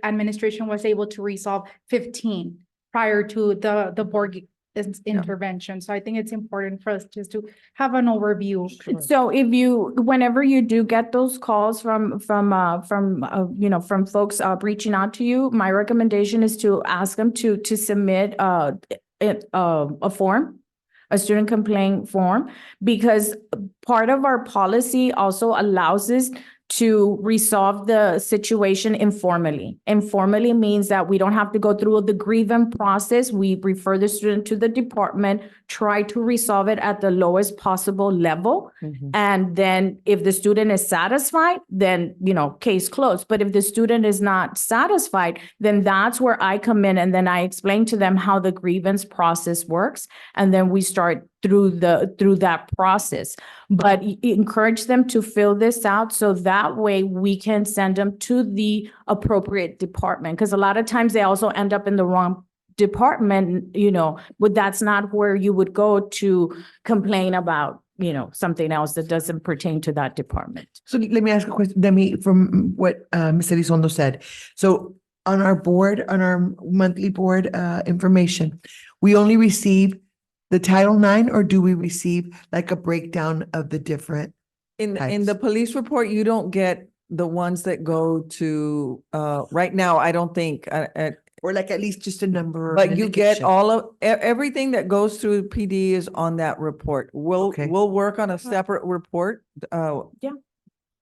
administration was able to resolve 15 prior to the board intervention. So I think it's important for us just to have an overview. So whenever you do get those calls from folks reaching out to you, my recommendation is to ask them to submit a form, a student complaint form, because part of our policy also allows us to resolve the situation informally. Informally means that we don't have to go through the grievance process. We refer the student to the department, try to resolve it at the lowest possible level. And then if the student is satisfied, then, case closed. But if the student is not satisfied, then that's where I come in and then I explain to them how the grievance process works. And then we start through that process. But encourage them to fill this out so that way we can send them to the appropriate department. Because a lot of times they also end up in the wrong department, but that's not where you would go to complain about, something else that doesn't pertain to that department. So let me ask a question, from what Ms. Elizondo said. So on our board, on our monthly board information, we only receive the Title IX, or do we receive like a breakdown of the different? In types? the police report, you don't get the ones that go to, right now, I don't think, Or like at least just a number? or but an you get indication? all of, everything that goes through PD is on that report. Okay. We'll work on a separate report. Yeah.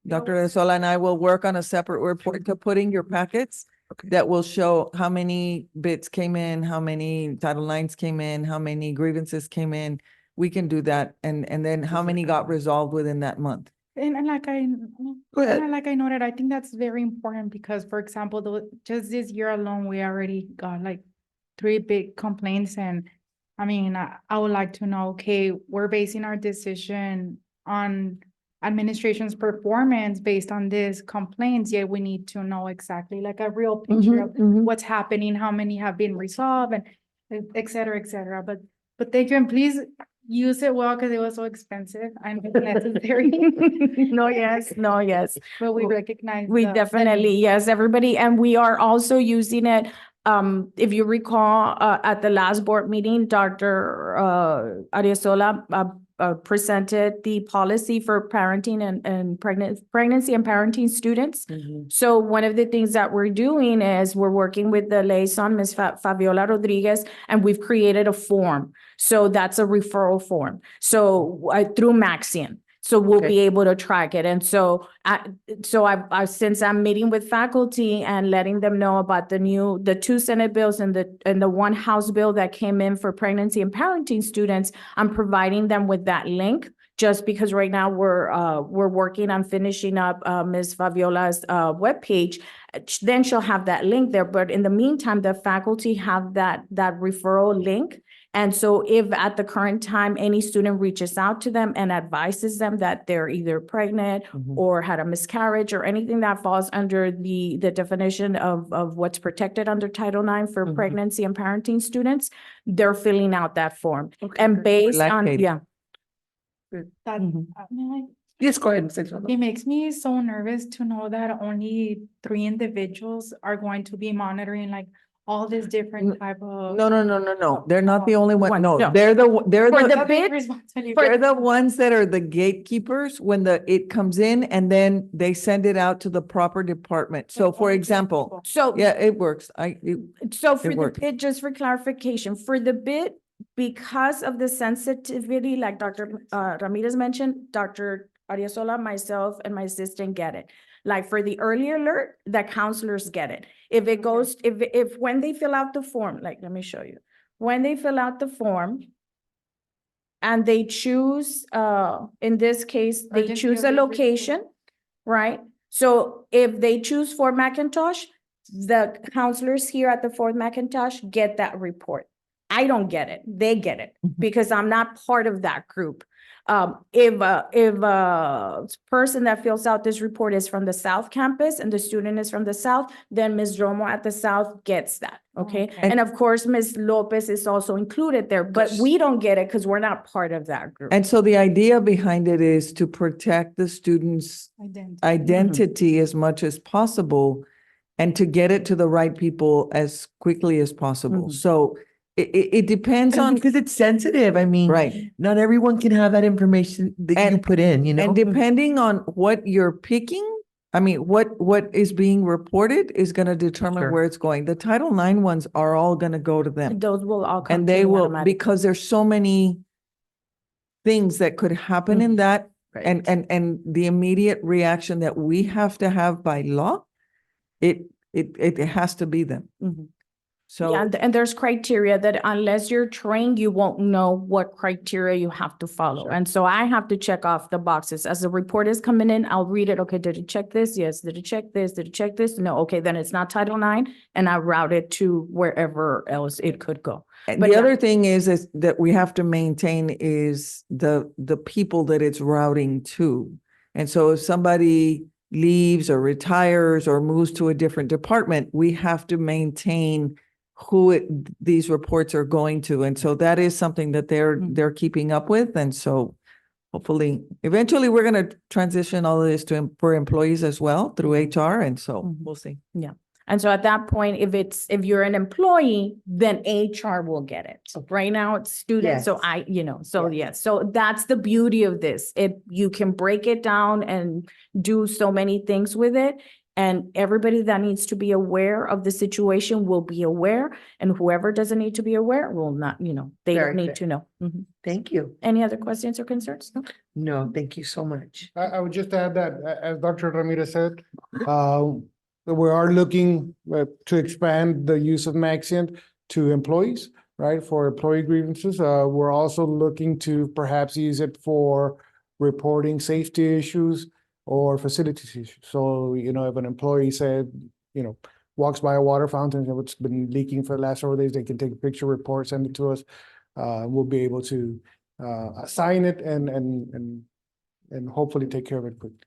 Dr. Sola and I will work on a separate report to put in your packets Okay. that will show how many bits came in, how many Title IX came in, how many grievances came in. We can do that. And then how many got resolved within that month. And like Go ahead. like I noted, I think that's very important because, for example, just this year alone, we already got like 3 big complaints. And I mean, I would like to know, okay, we're basing our decision on administration's performance based on these complaints, yet we need to know exactly like a real picture of what's happening, how many have been resolved, and et cetera, et cetera. But thank you, and please use it well, because it was so expensive and necessary. No, yes. But we recognize. We definitely, yes, everybody, and we are also using it. If you recall, at the last board meeting, Dr. Ariosola presented the policy for parenting and pregnancy and parenting students. So one of the things that we're doing is we're working with the liaison, Ms. Fabiola Rodriguez, and we've created a form. So that's a referral form. So through Maxian. So we'll be able to track it. And so since I'm meeting with faculty and letting them know about the 2 Senate bills and the 1 House bill that came in for pregnancy and parenting students, I'm providing them with that link, just because right now we're working on finishing up Ms. Fabiola's webpage. Then she'll have that link there. But in the meantime, the faculty have that referral link. And so if at the current time, any student reaches out to them and advises them that they're either pregnant or had a miscarriage or anything that falls under the definition of what's protected under Title IX for pregnancy and parenting students, they're filling out that form. And based on, Lactating. That, Yes, go ahead and say something. it makes me so nervous to know that only 3 individuals are going to be monitoring like all this different type of. No. They're not the only one. No, No. they're For the bid, they're the ones that are the gatekeepers when it comes in, and then they send it out to the proper department. So for example, so. yeah, it works. So for the works. bid, just for clarification, for the bid, because of the sensitivity, like Dr. Ramirez mentioned, Dr. Ariosola, myself, and my assistant get it. Like for the early alert, the counselors get it. If it goes, if when they fill out the form, like, let me show you. When they fill out the form and they choose, in this case, they choose a location, right? So if they choose Fort McIntosh, the counselors here at the Fort McIntosh get that report. I don't get it. They get it because I'm not part of that group. If a person that fills out this report is from the South Campus and the student is from the South, then Ms. Romo at the South gets that, okay? And of course, Ms. Lopez is also included there, but we don't get it because we're not part of that group. And so the idea behind it is to protect the student's identity as much as possible and to get it to the right people as quickly as possible. So it depends on. Because it's sensitive. I mean, Right. not everyone can have that information that you put in, And depending on what you're picking, I mean, what is being reported is going to determine where it's going. The Title IX ones are all going to go to them. Those will all come. And to they me will, automatically. because there's so many things that could happen in that. And the immediate reaction that we have to have by law, it has to be them. So. Yeah, and there's criteria that unless you're trained, you won't know what criteria you have to follow. Sure. And so I have to check off the boxes. As the report is coming in, I'll read it. Okay, did it check this? Yes. Did it check this? Did it check this? No. Okay, then it's not Title IX, and I route it to wherever else it could go. And But the yeah. other thing is that we have to maintain is the people that it's routing to. And so if somebody leaves or retires or moves to a different department, we have to maintain these reports are going to. And so that is something that they're keeping up with. And so hopefully, eventually, we're going to transition all of this for employees as well through HR. And so we'll see. Yeah. And so at that point, if you're an employee, then HR will get it. Right now it's students. So Yes. yes. So that's the beauty of this. You can break it down and do so many things with it. And everybody that needs to be aware of the situation will be aware. And whoever doesn't need to be aware will not, they Very don't need good. to know. Mhm. Thank you. Any other questions or concerns? No? No, thank you so much. I would just add that, as Dr. Ramirez said, we are looking to expand the use of Maxient to employees, right, for employee grievances. We're also looking to perhaps use it for reporting safety issues or facilities issues. So, if an employee said, walks by a water fountain and it's been leaking for the last several days, they can take a picture, report, send it to us. We'll be able to assign it and hopefully take care of it quickly.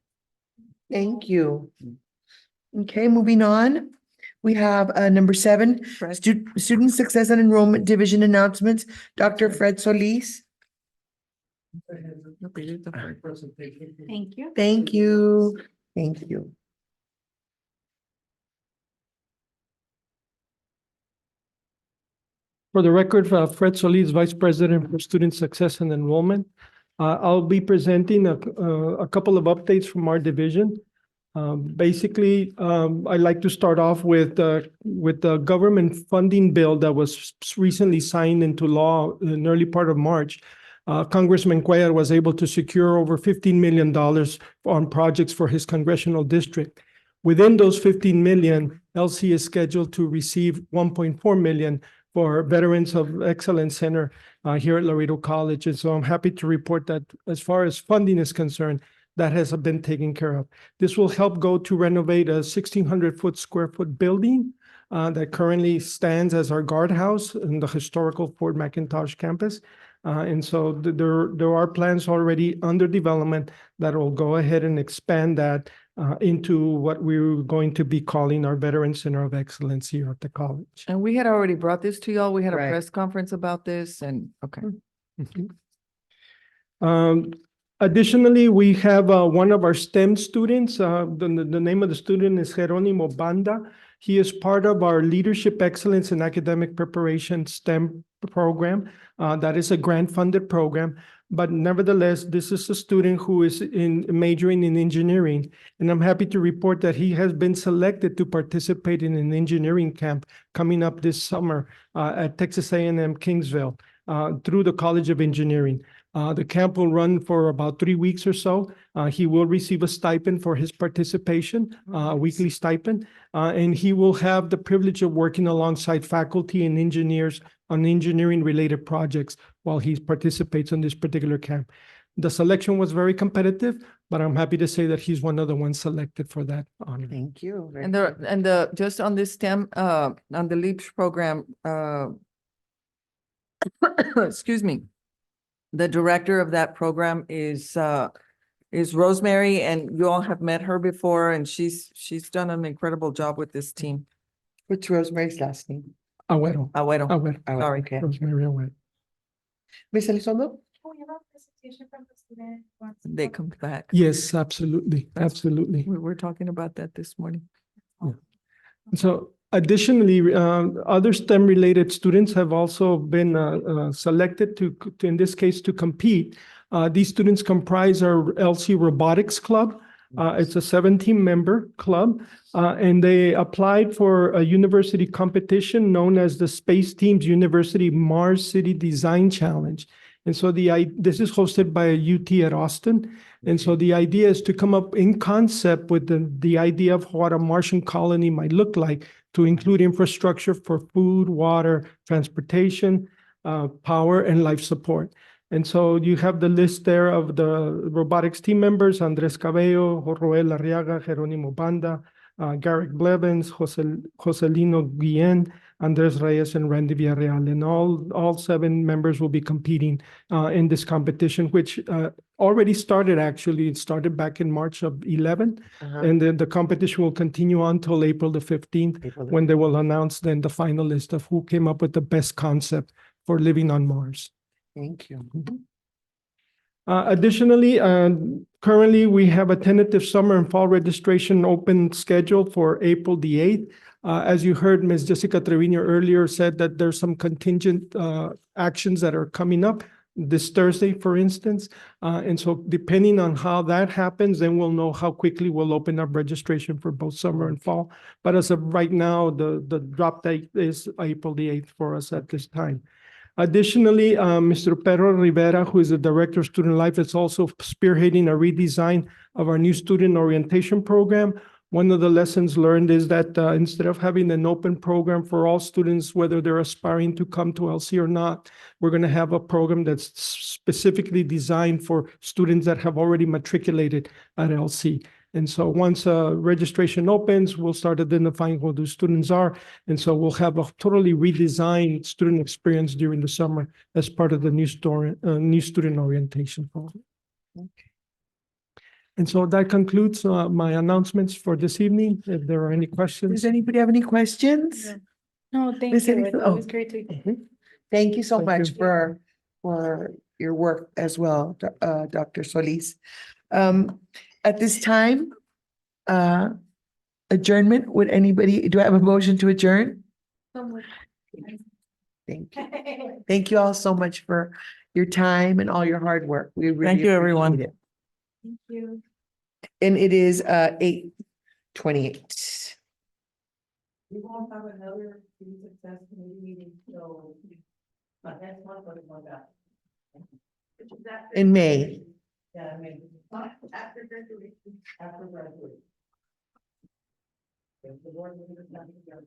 Thank you. Okay, moving on. We have number 7, Student Success and Enrollment Division announcements. Dr. Fred Solis. Thank you. Thank you. Thank you. For the record, Fred Solis, Vice President for Student Success and Enrollment. I'll be presenting a couple of updates from our division. Basically, I'd like to start off with the government funding bill that was recently signed into law in the early part of March. Congressman Cuellar was able to secure over $15 million on projects for his congressional district. Within those $15 million, LC is scheduled to receive $1.4 million for Veterans of Excellence Center here at Laredo College. And so I'm happy to report that as far as funding is concerned, that has been taken care of. This will help go to renovate a 1,600 square foot building that currently stands as our guardhouse in the historical Fort McIntosh campus. And so there are plans already under development that will go ahead and expand that into what we're going to be calling our Veteran Center of Excellence here at the college. And we had already brought this to y'all. We had a Right. press conference about this and, okay. Additionally, we have one of our STEM students. The name of the student is Jeronimo Banda. He is part of our Leadership Excellence in Academic Preparation STEM program. That is a grant-funded program. But nevertheless, this is a student who is majoring in engineering. And I'm happy to report that he has been selected to participate in an engineering camp coming up this summer at Texas A&M Kingsville through the College of Engineering. The camp will run for about 3 weeks or so. He will receive a stipend for his participation, a weekly stipend, and he will have the privilege of working alongside faculty and engineers on engineering-related projects while he participates in this particular camp. The selection was very competitive, but I'm happy to say that he's one of the ones selected for that honor. Thank you. Very And good. just on this STEM, on the LEAPS program, excuse me, the director of that program is Rosemary, and you all have met her before, and she's done an incredible job with this team. What's Rosemary's last name? Agüero. Agüero. Agüero. Sorry. Okay. Rosemary Agüero. Ms. Elizondo? They come back. Yes, absolutely, absolutely. We were talking about that this morning. So additionally, other STEM-related students have also been selected to, in this case, to compete. These students comprise our LC Robotics Club. It's a 17-member club, and they applied for a university competition known as the Space Team's University Mars City Design Challenge. And so this is hosted by a UT at Austin. And so the idea is to come up in concept with the idea of what a Martian colony might look like, to include infrastructure for food, water, transportation, power, and life support. And so you have the list there of the robotics team members: Andres Cabello, Roel Arriaga, Jerónimo Banda, Garrick Blevins, Joselino Guillen, Andres Reyes, and Randy Villarreal. And all 7 members will be competing in this competition, which already started, actually. It started back in March of 11. And then the competition will continue on till April the 15th, when they will announce then the final list of who came up with the best concept for living on Mars. Thank you. Additionally, currently we have a tentative summer and fall registration open scheduled for April the 8th. As you heard, Ms. Jessica Trevino earlier said that there's some contingent actions that are coming up this Thursday, for instance. And so depending on how that happens, then we'll know how quickly we'll open up registration for both summer and fall. But as of right now, the drop date is April the 8th for us at this time. Additionally, Mr. Pedro Rivera, who is the Director of Student Life, is also spearheading a redesign of our new student orientation program. One of the lessons learned is that instead of having an open program for all students, whether they're aspiring to come to LC or not, we're going to have a program that's specifically designed for students that have already matriculated at LC. And so once registration opens, we'll start identifying who those students are. And so we'll have a totally redesigned student experience during the summer as part of the new student orientation program. Okay. And so that concludes my announcements for this evening. If there are any questions. Does anybody have any questions? No, thank Miss you. Anita- It was great to. Thank you so Thank much you. for your work as well, Dr. Solis. At this time, adjournment, do I have a motion to adjourn? Thank you. Thank you all so much for your time and all your hard work. We really Thank you, everyone. appreciate it. Thank you. And it is 8:28. We won't have another student success committee meeting till next month or the month after. In May. Yeah, maybe. After graduation, after graduation. If the board meeting is not together.